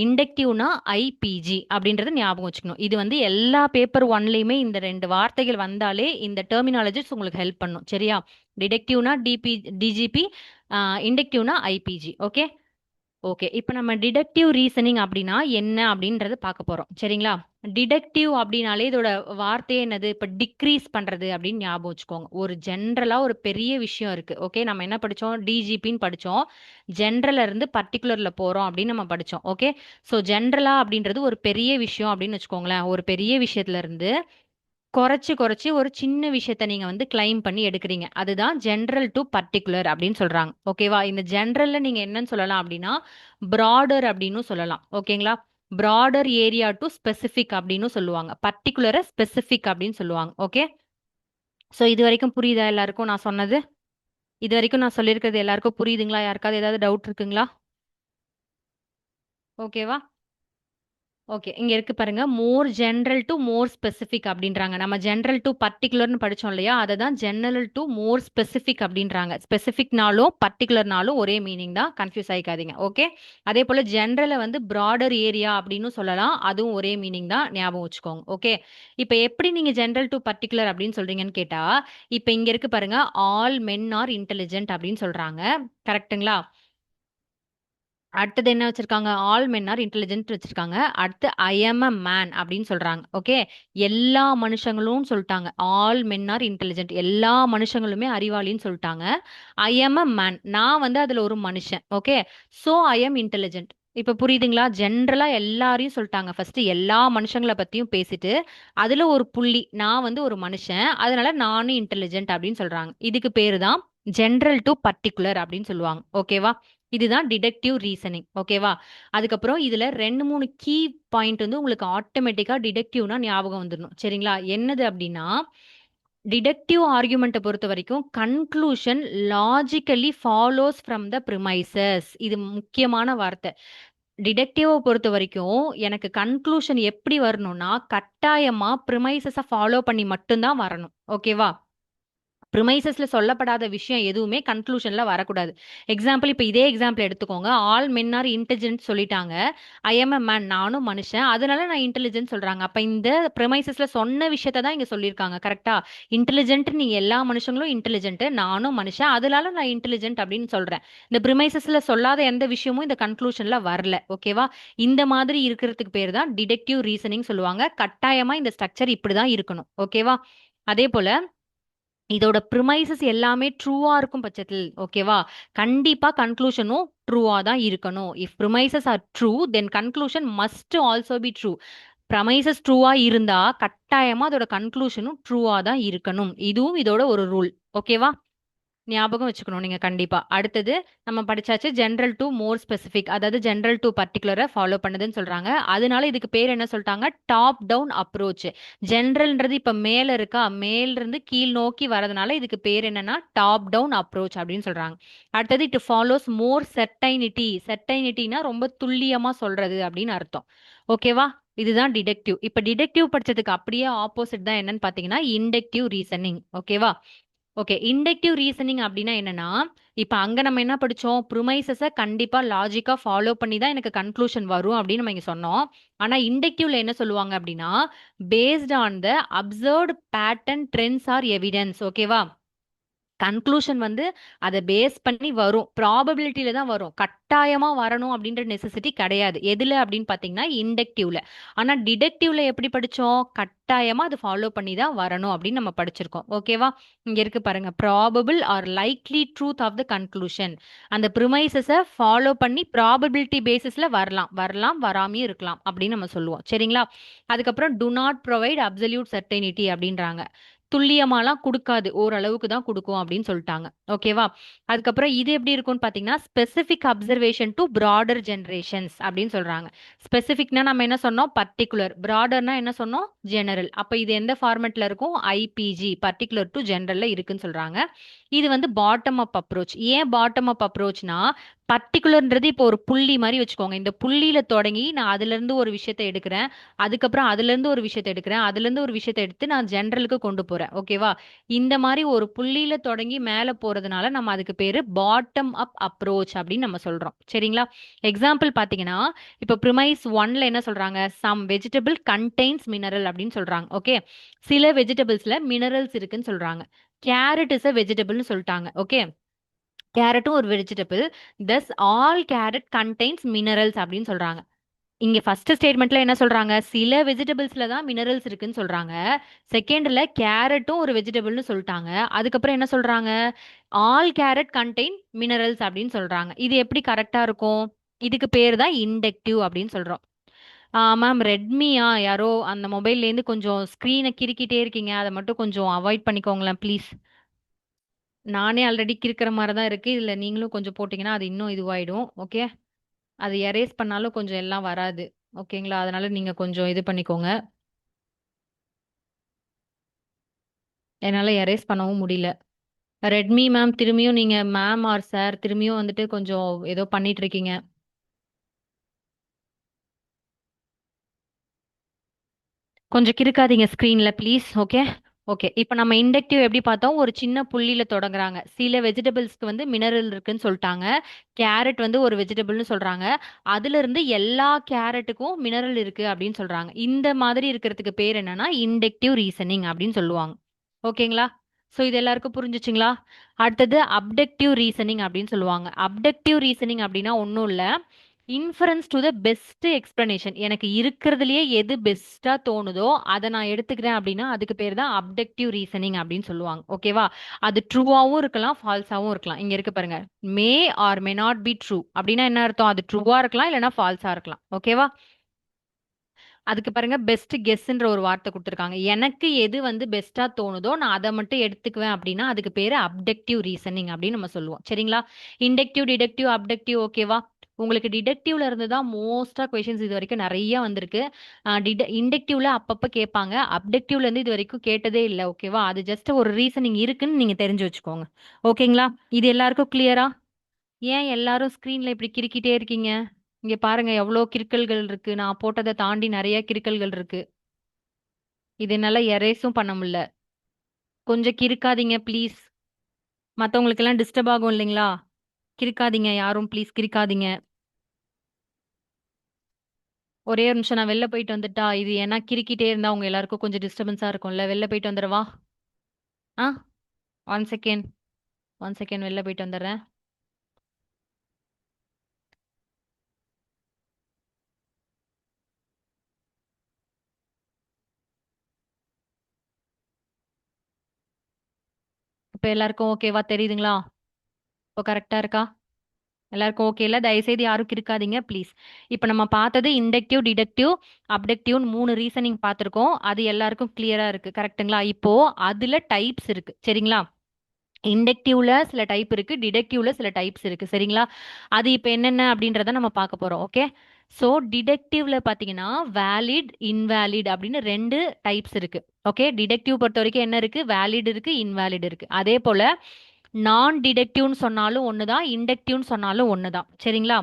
இண்டக்டிவ்னா ஐபிஜி அப்படின்றத ஞாபகம் வச்சுக்கணும். இது வந்து எல்லா பேப்பர் ஒன்லயுமே இந்த 2 வார்த்தைகள் வந்தாலே இந்த டெர்மினாலஜிஸ் உங்களுக்கு ஹெல்ப் பண்ணும். சரியா? டிடெக்டிவ்னா டிஜிபி, இண்டக்டிவ்னா ஐபிஜி. ஓகே. ஓகே. இப்ப நம்ம டிடக்டிவ் ரீசனிங் அப்படின்னா என்ன அப்படின்றது பார்க்க போறோம். சரிங்களா? டிடக்டிவ் அப்படின்னாலே இதோட வார்த்தையே என்னது? இப்ப டிக்ரீஸ் பண்றது அப்படின்னு ஞாபகம் வச்சுக்கோங்க. ஒரு ஜென்ரலா ஒரு பெரிய விஷயம் இருக்கு. ஓகே. நம்ம என்ன படிச்சோம்? டிஜிபின்னு படிச்சோம். ஜென்ரல்ல இருந்து பர்ட்டிகுலர்ல போறோம் அப்படின்னு நம்ம படிச்சோம். ஓகே. சோ ஜென்ரலா அப்படின்றது ஒரு பெரிய விஷயம் அப்படின்னு வச்சுக்கோங்களேன். ஒரு பெரிய விஷயத்துல இருந்து குறைச்சு குறைச்சு ஒரு சின்ன விஷயத்த நீங்க வந்து கிளைம் பண்ணி எடுக்கிறீங்க. அதுதான் ஜென்ரல் டு பர்ட்டிகுலர் அப்படின்னு சொல்றாங்க. ஓகேவா? இந்த ஜென்ரல்ல நீங்க என்னன்னு சொல்லலாம் அப்படின்னா பிராடர் அப்படின்னு சொல்லலாம். ஓகேங்களா? பிராடர் ஏரியா டு ஸ்பெசிபிக் அப்படின்னு சொல்லுவாங்க. பர்ட்டிகுலரை ஸ்பெசிபிக் அப்படின்னு சொல்லுவாங்க. ஓகே. சோ இது வரைக்கும் புரியுதா எல்லாருக்கும் நான் சொன்னது? இது வரைக்கும் நான் சொல்லியிருக்கிறது எல்லாருக்கும் புரியுதுங்களா? யாருக்காவது ஏதாவது டவுட் இருக்குங்களா? ஓகேவா? ஓகே. இங்க இருக்கு பாருங்க. மோர் ஜெனரல் டூ மோர் ஸ்பெசிபிக் அப்படின்றாங்க. நம்ம ஜெனரல் டூ பர்ட்டிகுலர்னு படிச்சோம் இல்லையா? அததான் ஜெனரல் டூ மோர் ஸ்பெசிபிக் அப்படின்றாங்க. ஸ்பெசிபிக்னாலும் பர்ட்டிகுலர்னாலும் ஒரே மீனிங் தான். கன்ஃபியூஸ் ஆயிக்காதீங்க. ஓகே. அதே போல ஜெனரலை வந்து பிராடர் ஏரியா அப்படின்னு சொல்லலாம். அதுவும் ஒரே மீனிங் தான். ஞாபகம் வச்சுக்கோங்க. ஓகே. இப்ப எப்படி நீங்க ஜெனரல் டு பர்ட்டிகுலர் அப்படின்னு சொல்றீங்கன்னு கேட்டா, இப்ப இங்க இருக்கு பாருங்க. ஆல் மென் ஆர் இன்டெலிஜென்ட் அப்படின்னு சொல்றாங்க. கரெக்ட்டுங்களா? அடுத்தது என்ன வச்சிருக்காங்க? ஆல் மென் ஆர் இன்டெலிஜென்ட் வச்சிருக்காங்க. அடுத்து ஐ அம் அ மேன் அப்படின்னு சொல்றாங்க. ஓகே. எல்லா மனுஷங்களும் சொல்லிட்டாங்க. All men are intelligent. எல்லா மனுஷங்களுமே அறிவாளின்னு சொல்லிட்டாங்க. I am a man. நான் வந்து அதுல ஒரு மனுஷன். Okay. So I am intelligent. இப்ப புரியுதுங்களா? ஜென்ரலா எல்லாரையும் சொல்லிட்டாங்க. ஃபர்ஸ்ட் எல்லா மனுஷங்கள பத்தியும் பேசிட்டு, அதுல ஒரு புள்ளி. நான் வந்து ஒரு மனுஷன். அதனால நானும் இன்டெலிஜென்ட் அப்படின்னு சொல்றாங்க. இதுக்கு பேரு தான் ஜென்ரல் டு பர்ட்டிகுலர் அப்படின்னு சொல்லுவாங்க. ஓகேவா? இதுதான் டிடக்டிவ் ரீசனிங். ஓகேவா? அதுக்கப்புறம் இதுல 2, 3 கீ பாயிண்ட் வந்து உங்களுக்கு ஆட்டோமேட்டிக்கா டிடக்டிவ்னா ஞாபகம் வந்துடணும். சரிங்களா? என்னது அப்படின்னா, டிடக்டிவ் ஆர்குமெண்ட்டை பொறுத்த வரைக்கும் conclusion logically follows from the premises. இது முக்கியமான வார்த்தை. டிடக்டிவை பொறுத்த வரைக்கும் எனக்கு கன்க்ளூஷன் எப்படி வரணும்னா கட்டாயமா ப்ரிமைசஸை ஃபாலோ பண்ணி மட்டும்தான் வரணும். ஓகேவா? ப்ரிமைசஸ்ல சொல்லப்படாத விஷயம் எதுவுமே கன்க்ளூஷன்ல வரக்கூடாது. எக்ஸாம்பிள் இப்ப இதே எக்ஸாம்பிள் எடுத்துக்கோங்க. ஆல் மென் ஆர் இன்டெலிஜென்ட் சொல்லிட்டாங்க. I am a man. நானும் மனுஷன். அதனால நான் இன்டெலிஜென்ட் சொல்றாங்க. அப்ப இந்த ப்ரிமைசஸ்ல சொன்ன விஷயத்த தான் இங்க சொல்லியிருக்காங்க. கரெக்ட்டா? இன்டெலிஜென்ட் நீங்க எல்லா மனுஷங்களும் இன்டெலிஜென்ட். நானும் மனுஷன். அதனால நான் இன்டெலிஜென்ட் அப்படின்னு சொல்றேன். இந்த ப்ரிமைசஸ்ல சொல்லாத எந்த விஷயமும் இந்த கன்க்ளூஷன்ல வரல. ஓகேவா? இந்த மாதிரி இருக்கிறதுக்கு பேர் தான் டிடக்டிவ் ரீசனிங் சொல்லுவாங்க. கட்டாயமா இந்த ஸ்ட்ரக்சர் இப்படிதான் இருக்கணும். ஓகேவா? அதே போல இதோட ப்ரிமைசஸ் எல்லாமே ட்ரூவா இருக்கும் பட்சத்தில் ஓகேவா கண்டிப்பா கன்க்ளூஷனும் ட்ரூவா தான் இருக்கணும். If premises are true then conclusion must also be true. Premises ட்ரூவா இருந்தா கட்டாயமா அதோட கன்க்ளூஷனும் ட்ரூவா தான் இருக்கணும். இதுவும் இதோட ஒரு ரூல். ஓகேவா? ஞாபகம் வச்சுக்கணும் நீங்க கண்டிப்பா. அடுத்தது நம்ம படிச்சாச்சு ஜெனரல் டு மோர் ஸ்பெசிபிக். அதாவது ஜெனரல் டு பர்ட்டிகுலரை ஃபாலோ பண்ணுதுன்னு சொல்றாங்க. அதனால இதுக்கு பேர் என்ன சொல்லிட்டாங்க? Top down approach. ஜெனரல்ன்றது இப்ப மேல இருக்கா? மேல இருந்து கீழ் நோக்கி வரதுனால இதுக்கு பேர் என்னன்னா டாப் டவுன் அப்ரோச் அப்படின்னு சொல்றாங்க. அடுத்தது இட் ஃபாலோஸ் மோர் செர்டைனிட்டி. செர்டைனிட்டினா ரொம்ப துல்லியமா சொல்றது அப்படின்னு அர்த்தம். ஓகேவா? இதுதான் டிடெக்டிவ். இப்ப டிடெக்டிவ் படிச்சதுக்கு அப்படியே ஆப்போசிட் தான் என்னன்னு பாத்தீங்கன்னா இண்டக்டிவ் ரீசனிங். ஓகேவா? ஓகே. இண்டக்டிவ் ரீசனிங் அப்படின்னா என்னன்னா, இப்ப அங்க நம்ம என்ன படிச்சோம்? ப்ரிமைசஸ கண்டிப்பா லாஜிக்கா ஃபாலோ பண்ணி தான் எனக்கு கன்க்ளூஷன் வரும் அப்படின்னு நம்ம இங்க சொன்னோம். ஆனா இண்டக்டிவ்ல என்ன சொல்லுவாங்க அப்படின்னா, based on the observed pattern, trends or evidence. ஓகேவா? கன்க்ளூஷன் வந்து அத பேஸ் பண்ணி வரும். ப்ராபபிலிட்டில தான் வரும். கட்டாயமா வரணும் அப்படின்ற நெசசிட்டி கிடையாது. எதுல அப்படின்னு பார்த்தீங்கன்னா, இண்டக்டிவ்ல. ஆனா டிடக்டிவ்ல எப்படி படிச்சோம்? கட்டாயமா அது ஃபாலோ பண்ணி தான் வரணும் அப்படின்னு நம்ம படிச்சிருக்கோம். ஓகேவா? இங்க இருக்கு பாருங்க. Probable or likely truth of the conclusion. அந்த ப்ரிமைசஸ ஃபாலோ பண்ணி ப்ராபபிலிட்டி பேசிஸ்ல வரலாம். வரலாம், வராமயும் இருக்கலாம் அப்படின்னு நம்ம சொல்லுவோம். சரிங்களா? அதுக்கப்புறம் to not provide absolute certainty அப்படின்றாங்க. துல்லியமாலாம் குடுக்காது. ஓரளவுக்கு தான் குடுக்கும் அப்படின்னு சொல்ட்டாங்க. ஓகேவா? அதுக்கப்புறம் இது எப்படி இருக்கும்னு பார்த்தீங்கன்னா, specific observation to broader generations அப்படின்னு சொல்றாங்க. ஸ்பெசிஃபிக்னா நம்ம என்ன சொன்னோம்? பர்ட்டிகுலர். பிராடர்னா என்ன சொன்னோம்? ஜெனரல். அப்ப இது எந்த ஃபார்மட்ல இருக்கும்? ஐபிஜி. பர்ட்டிகுலர் டூ ஜெனரல்ல இருக்குன்னு சொல்றாங்க. இது வந்து பாட்டம் அப் அப்ரோச். ஏன் பாட்டம் அப் அப்ரோச்னா, பர்ட்டிகுலர்ன்றது இப்போ ஒரு புள்ளி மாரி வச்சுக்கோங்க. இந்த புள்ளியில தொடங்கி நான் அதிலிருந்து ஒரு விஷயத்த எடுக்கிறேன். அதுக்கப்புறம் அதிலிருந்து ஒரு விஷயத்த எடுக்கிறேன். அதிலிருந்து ஒரு விஷயத்த எடுத்து நான் ஜெனரலுக்கு கொண்டு போறேன். ஓகேவா? இந்த மாரி ஒரு புள்ளியில தொடங்கி மேல போறதுனால நம்ம அதுக்கு பேரு பாட்டம் அப் அப்ரோச் அப்படின்னு நம்ம சொல்றோம். சரிங்களா? எக்ஸாம்பிள் பார்த்தீங்கன்னா, இப்ப ப்ரிமைஸ் 1ல என்ன சொல்றாங்க? சம் வெஜிடபிள் கன்டெய்ன்ஸ் மினரல் அப்படின்னு சொல்றாங்க. ஓகே. சில வெஜிடபிள்ஸ்ல மினரல்ஸ் இருக்குன்னு சொல்றாங்க. கேரட் இஸ் அ வெஜிடபிள்னு சொல்லிட்டாங்க. ஓகே. கேரட்டும் ஒரு vegetable. thus all carrot contains minerals அப்படின்னு சொல்றாங்க. இங்க ஃபர்ஸ்ட் ஸ்டேட்மெண்ட்ல என்ன சொல்றாங்க? சில வெஜிடபிள்ஸ்ல தான் மினரல்ஸ் இருக்குன்னு சொல்றாங்க. செகண்ட்ல கேரட்டும் ஒரு வெஜிடபிள்னு சொல்லிட்டாங்க. அதுக்கப்புறம் என்ன சொல்றாங்க? ஆல் கேரட் கண்டெயின் மினரல்ஸ் அப்படின்னு சொல்றாங்க. இது எப்படி கரெக்ட்டா இருக்கும்? இதுக்கு பேர் தான் இண்டக்டிவ் அப்படின்னு சொல்றோம். மேம் ரெட்மியா யாரோ அந்த மொபைல்லேருந்து கொஞ்சம் ஸ்க்ரீனை கிறுக்கிட்டே இருக்கீங்க. அதை மட்டும் கொஞ்சம் அவாய்ட் பண்ணிக்கோங்களேன் ப்ளீஸ். நானே ஆல்ரெடி கிறுக்கிற மாரி தான் இருக்கு. இதுல நீங்களும் கொஞ்சம் போட்டீங்கன்னா, அது இன்னும் இதுவாயிடும். ஓகே. அது எரேஸ் பண்ணாலும் கொஞ்சம் எல்லாம் வராது. ஓகேங்களா? அதனால நீங்க கொஞ்சம் இது பண்ணிக்கோங்க. என்னால எரேஸ் பண்ணவும் முடியல. ரெட்மி மேம் திரும்பியும் நீங்க மேம் ஆர் சார் திரும்பியும் வந்துட்டு கொஞ்சம் ஏதோ பண்ணிட்டு இருக்கீங்க. கொஞ்சம் கிறுக்காதீங்க ஸ்க்ரீன்ல ப்ளீஸ். ஓகே. ஓகே. இப்ப நம்ம இண்டக்டிவ் எப்படி பார்த்தோம்? ஒரு சின்ன புள்ளியில தொடங்குறாங்க. சில வெஜிடபிள்ஸ்க்கு வந்து மினரல் இருக்குன்னு சொல்ட்டாங்க. கேரட் வந்து ஒரு வெஜிடபிள்னு சொல்றாங்க. அதிலிருந்து எல்லா கேரட்டுக்கும் மினரல் இருக்கு அப்படின்னு சொல்றாங்க. இந்த மாதிரி இருக்கிறதுக்கு பேர் என்னன்னா, இண்டக்டிவ் ரீசனிங் அப்படின்னு சொல்லுவாங்க. ஓகேங்களா? ஸோ இது எல்லாருக்கும் புரிஞ்சுச்சுங்களா? அடுத்தது அப்டக்டிவ் ரீசனிங் அப்படின்னு சொல்லுவாங்க. அப்டக்டிவ் ரீசனிங் அப்படின்னா ஒண்ணும் இல்ல. Inference to the best explanation. எனக்கு இருக்கிறதுலயே எது பெஸ்ட்டா தோணுதோ அத நான் எடுத்துக்கிறேன் அப்படின்னா, அதுக்கு பேர் தான் அப்டக்டிவ் ரீசனிங் அப்படின்னு சொல்லுவாங்க. ஓகேவா? அது ட்ரூவாவும் இருக்கலாம், ஃபால்ஸாவும் இருக்கலாம். இங்க இருக்கு பாருங்க. மே R may not be true. அப்படின்னா என்ன அர்த்தம்? அது ட்ரூவா இருக்கலாம், இல்லன்னா ஃபால்ஸா இருக்கலாம். ஓகேவா? அதுக்கு பாருங்க பெஸ்ட் கெஸ்ன்ற ஒரு வார்த்தை குடுத்துருக்காங்க. எனக்கு எது வந்து பெஸ்ட்டா தோணுதோ, நான் அத மட்டும் எடுத்துக்குவேன் அப்படின்னா, அதுக்கு பேரு அப்டக்டிவ் ரீசனிங் அப்படின்னு நம்ம சொல்லுவோம். சரிங்களா? இண்டக்டிவ், டிடக்டிவ், அப்டக்டிவ் ஓகேவா? உங்களுக்கு டிடக்டிவ்ல இருந்து தான் மோஸ்ட்டா கொஸ்டின்ஸ் இதுவரைக்கும் நெறைய வந்திருக்கு. இண்டக்டிவ்ல அப்பப்ப கேட்பாங்க. அப்டக்டிவ்ல இருந்து இதுவரைக்கும் கேட்டதே இல்ல. ஓகேவா? அது ஜஸ்ட் ஒரு ரீசனிங் இருக்குன்னு நீங்க தெரிஞ்சு வச்சுக்கோங்க. ஓகேங்களா? இது எல்லாருக்கும் கிளியரா? ஏன் எல்லாரும் ஸ்க்ரீன்ல இப்படி கிறுக்கிட்டே இருக்கீங்க? இங்க பாருங்க எவ்ளோ கிறுக்கல்கள் இருக்கு. நான் போட்டத தாண்டி நெறைய கிறுக்கல்கள் இருக்கு. இது என்னால எரேஸும் பண்ண முடியல. கொஞ்சம் கிறுக்காதீங்க ப்ளீஸ். மத்தவங்களுக்கெல்லாம் டிஸ்டர்ப் ஆகும் இல்லைங்களா? கிறுக்காதீங்க யாரும் ப்ளீஸ் கிறுக்காதீங்க. ஒரே ஒரு நிமிஷம் நான் வெளில போயிட்டு வந்துட்டா, இது ஏன்னா கிறுக்கிட்டே இருந்தா உங்க எல்லாருக்கும் கொஞ்சம் டிஸ்டர்பன்ஸா இருக்கும்ல. வெளில போயிட்டு வந்துடவா? ஆ 1 செகண்ட். 1 செகண்ட் வெளில போயிட்டு வந்துடுறேன். இப்ப எல்லாருக்கும் ஓகேவா தெரியுதுங்களா? இப்போ கரெக்ட்டா இருக்கா? எல்லாருக்கும் ஓகேல? தயவுசெய்து யாரும் கிறுக்காதீங்க ப்ளீஸ். இப்ப நம்ம பார்த்தது இண்டக்டிவ், டிடக்டிவ், அப்டக்டிவ்னு 3 ரீசனிங் பார்த்திருக்கோம். அது எல்லாருக்கும் கிளியரா இருக்கு. கரெக்ட்டுங்களா? இப்போ அதுல டைப்ஸ் இருக்கு. சரிங்களா? இண்டக்டிவ்ல சில டைப் இருக்கு. டிடக்டிவ்ல சில டைப்ஸ் இருக்கு. சரிங்களா? அது இப்ப என்னென்ன அப்படின்றத நம்ம பார்க்க போறோம். ஓகே. ஸோ டிடக்டிவ்ல பார்த்தீங்கன்னா, வேலிட், இன்வேலிட் அப்படின்னு 2 டைப்ஸ் இருக்கு. ஓகே. டிடக்டிவ் பொறுத்தவரைக்கும் என்ன இருக்கு? வேலிட் இருக்கு, இன்வேலிட் இருக்கு. அதே போல நான் டிடக்டிவ்னு சொன்னாலும் ஒண்ணுதான், இண்டக்டிவ்னு சொன்னாலும் ஒண்ணுதான். சரிங்களா?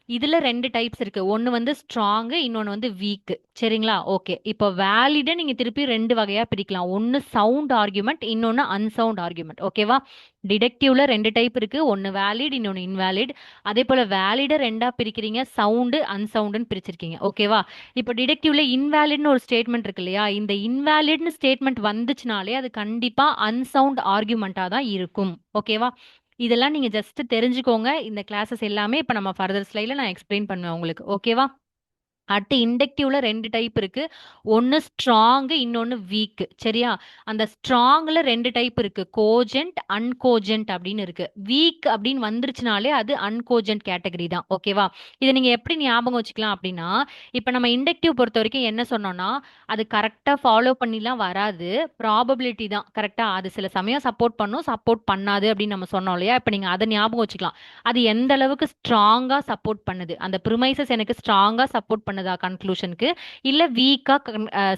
இதுல 2 டைப்ஸ் இருக்கு. ஒண்ணு வந்து ஸ்ட்ராங், இன்னொன்னு வந்து வீக். சரிங்களா? ஓகே. இப்போ வேலிட நீங்க திருப்பி 2 வகையா பிரிக்கலாம். ஒண்ணு சவுண்ட் ஆர்குமெண்ட், இன்னொன்னு அன்சவுண்ட் ஆர்குமெண்ட். ஓகேவா? டிடக்டிவ்ல 2 டைப் இருக்கு. ஒண்ணு வேலிட், இன்னொன்னு இன்வேலிட். அதே போல வேலிட 2ஆ பிரிக்கிறீங்க. சவுண்ட், அன்சவுண்ட்னு பிரிச்சிருக்கீங்க. ஓகேவா? இப்போ டிடக்டிவ்ல இன்வேலிட்னு ஒரு ஸ்டேட்மெண்ட் இருக்கு இல்லையா? இந்த இன்வேலிட்னு ஸ்டேட்மெண்ட் வந்துச்சுனாலே அது கண்டிப்பா அன்சவுண்ட் ஆர்குமெண்டா தான் இருக்கும். ஓகேவா? இதெல்லாம் நீங்க ஜஸ்ட் தெரிஞ்சுக்கோங்க. இந்த கிளாஸஸ் எல்லாமே இப்ப நம்ம ஃபர்தர் ஸ்லைட்ல நான் எக்ஸ்பிளைன் பண்ணுவேன் உங்களுக்கு. ஓகேவா? அடுத்து இண்டக்டிவ்ல 2 டைப் இருக்கு. ஒன்னு ஸ்ட்ராங், இன்னொன்னு வீக். சரியா? அந்த ஸ்ட்ராங்ல 2 டைப் இருக்கு. கோஜென்ட், அன்கோஜென்ட் அப்படின்னு இருக்கு. வீக் அப்படின்னு வந்துருச்சுனாலே அது அன்கோஜென்ட் கேட்டகரி தான். ஓகேவா? இதை நீங்க எப்படி ஞாபகம் வச்சுக்கலாம் அப்படின்னா, இப்ப நம்ம இண்டக்டிவ் பொறுத்த வரைக்கும் என்ன சொன்னோம்னா, அது கரெக்டா ஃபாலோ பண்ணிலாம் வராது. ப்ராபபிலிட்டி தான். கரெக்டா? அது சில சமயம் சப்போர்ட் பண்ணும், சப்போர்ட் பண்ணாது அப்படின்னு நம்ம சொன்னோம் இல்லையா? இப்ப நீங்க அதை ஞாபகம் வச்சுக்கலாம். அது எந்த அளவுக்கு ஸ்ட்ராங்கா சப்போர்ட் பண்ணுது, அந்த ப்ரிமைசஸ் எனக்கு ஸ்ட்ராங்கா சப்போர்ட் பண்ணுதா கன்க்ளூஷனுக்கு, இல்ல வீக்கா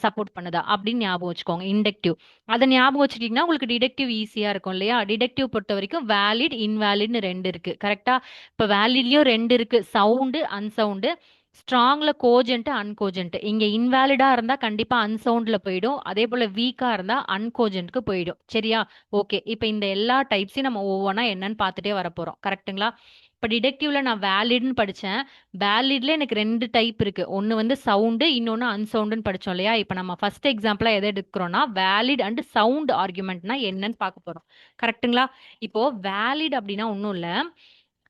சப்போர்ட் பண்ணுதா அப்படின்னு ஞாபகம் வச்சுக்கோங்க. இண்டக்டிவ் அதை ஞாபகம் வச்சுட்டீங்கன்னா உங்களுக்கு டிடக்டிவ் ஈஸியா இருக்கும் இல்லையா? டிடக்டிவ் பொறுத்த வரைக்கும் வேலிட், இன்வேலிட்னு 2 இருக்கு. கரெக்டா? இப்ப வேலிட்லயும் 2 இருக்கு. Sound, unsound. ஸ்ட்ராங்ல கோஜென்ட், அன்கோஜென்ட். இங்க இன்வேலிடா இருந்தா கண்டிப்பா அன்சவுண்ட்ல போயிடும். அதே போல வீக்கா இருந்தா அன்கோஜென்ட்க்கு போயிடும். சரியா? ஓகே. இப்ப இந்த எல்லா டைப்ஸையும் நம்ம ஒவ்வொன்றா என்னன்னு பார்த்துட்டே வரப்போறோம். கரெக்ட்டுங்களா? இப்ப டிடெக்டிவ்ல நான் வேலிட்னு படிச்சேன். வேலிட்ல எனக்கு 2 டைப் இருக்கு. ஒன்னு வந்து சவுண்ட், இன்னொன்னு அன்சவுண்ட்னு படிச்சோம் இல்லையா? இப்ப நம்ம ஃபர்ஸ்ட் எக்ஸாம்பிளா எதை எடுக்கிறோம்னா வேலிட் அண்ட் சவுண்ட் ஆர்குமெண்ட்னா என்னன்னு பார்க்க போறோம். கரெக்ட்டுங்களா? இப்போ வேலிட் அப்படின்னா ஒண்ணும் இல்ல.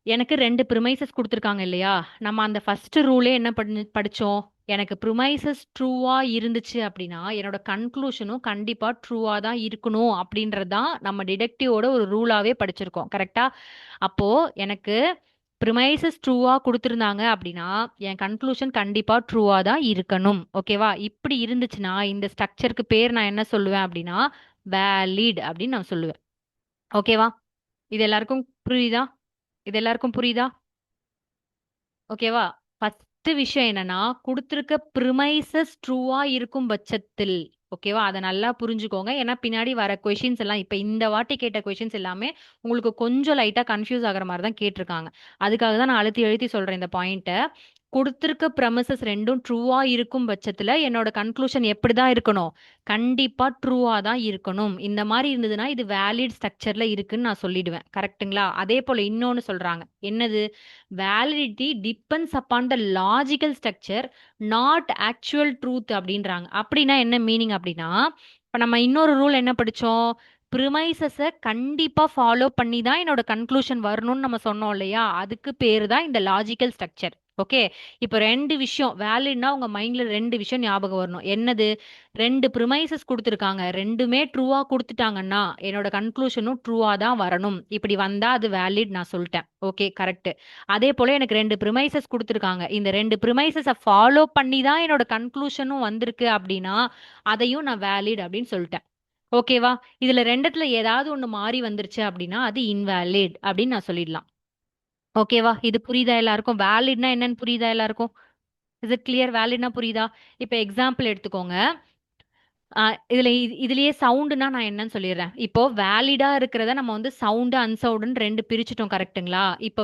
எனக்கு 2 ப்ரிமைசஸ் குடுத்துருக்காங்க இல்லையா? நம்ம அந்த ஃபர்ஸ்ட் ரூலே என்ன படிச்சோம்? எனக்கு ப்ரிமைசஸ் ட்ரூவா இருந்துச்சு அப்படின்னா, என்னோட கன்க்ளூஷனும் கண்டிப்பா ட்ரூவா தான் இருக்கணும் அப்படின்றது தான் நம்ம டிடெக்டிவோட ஒரு ரூலாவே படிச்சிருக்கோம். கரெக்ட்டா? அப்போ எனக்கு ப்ரிமைசஸ் ட்ரூவா குடுத்திருந்தாங்க அப்படின்னா, என் கன்க்ளூஷன் கண்டிப்பா ட்ரூவா தான் இருக்கணும். ஓகேவா? இப்படி இருந்துச்சுன்னா, இந்த ஸ்ட்ரக்சருக்கு பேர் நான் என்ன சொல்லுவேன் அப்படின்னா, வேலிட் அப்படின்னு நான் சொல்லுவேன். ஓகேவா? இது எல்லாருக்கும் புரியுதா? இது எல்லாருக்கும் புரியுதா? ஓகேவா? ஃபர்ஸ்ட் விஷயம் என்னன்னா, குடுத்திருக்க ப்ரிமைசஸ் ட்ரூவா இருக்கும் பட்சத்தில், ஓகேவா? அத நல்லா புரிஞ்சுக்கோங்க. ஏன்னா பின்னாடி வர கொஸ்டின்ஸ் எல்லாம் இப்ப இந்த வாட்டி கேட்ட கொஸ்டின்ஸ் எல்லாமே உங்களுக்கு கொஞ்சம் லைட்டா கன்ஃப்யூஸ் ஆகுற மாரி தான் கேட்டிருக்காங்க. அதுக்காக தான் நான் அழுத்தி அழுத்தி சொல்றேன் இந்த பாயிண்ட்ட. குடுத்திருக்க ப்ரெமிசஸ் 2ம் ட்ரூவா இருக்கும் பட்சத்துல, என்னோட கன்க்ளூஷன் எப்படிதான் இருக்கணும்? கண்டிப்பா ட்ரூவா தான் இருக்கணும். இந்த மாரி இருந்ததுன்னா, இது வேலிட் ஸ்ட்ரக்சர்ல இருக்குன்னு நான் சொல்லிடுவேன். கரெக்ட்டுங்களா? அதே போல இன்னொன்னு சொல்றாங்க. என்னது? Validity depends upon the logical structure, not actual truth அப்படின்றாங்க. அப்படின்னா என்ன மீனிங் அப்படின்னா, இப்ப நம்ம இன்னொரு ரூல் என்ன படிச்சோம்? ப்ரிமைசஸ கண்டிப்பா ஃபாலோ பண்ணி தான் என்னோட கன்க்ளூஷன் வரணும்னு நம்ம சொன்னோம் இல்லையா? அதுக்கு பேரு தான் இந்த லாஜிக்கல் ஸ்ட்ரக்சர். ஓகே. இப்போ 2 விஷயம் வேலிட்னா உங்க மைண்ட்ல 2 விஷயம் ஞாபகம் வரணும். என்னது? 2 ப்ரிமைசஸ் குடுத்துருக்காங்க. 2மே ட்ரூவா குடுத்துட்டாங்கன்னா, என்னோட கன்க்ளூஷனும் ட்ரூவா தான் வரணும். இப்படி வந்தா அது வேலிட் நான் சொல்லிட்டேன். Okay, correct. அதே போல எனக்கு 2 ப்ரிமைசஸ் குடுத்துருக்காங்க. இந்த 2 ப்ரிமைசஸ ஃபாலோ பண்ணி தான் என்னோட கன்க்ளூஷனும் வந்திருக்கு அப்படின்னா, அதையும் நான் வேலிட் அப்படின்னு சொல்லிட்டேன். ஓகேவா? இதுல 2த்துல ஏதாவது ஒண்ணு மாறி வந்துருச்சு அப்படின்னா, அது இன்வேலிட் அப்படின்னு நான் சொல்லிடலாம். ஓகேவா? இது புரியுதா எல்லாருக்கும்? வேலிட்னா என்னன்னு புரியுதா எல்லாருக்கும்? Is it clear? வேலிட்னா புரியுதா? இப்ப எக்ஸாம்பிள் எடுத்துக்கோங்க. ஆ, இதுலயே சவுண்டுனா நான் என்னன்னு சொல்லிடுறேன். இப்போ வேலிடா இருக்கிறத நம்ம வந்து சவுண்டு, அன்சவுண்டுன்னு 2 பிரிச்சுட்டோம். கரெக்ட்டுங்களா? இப்போ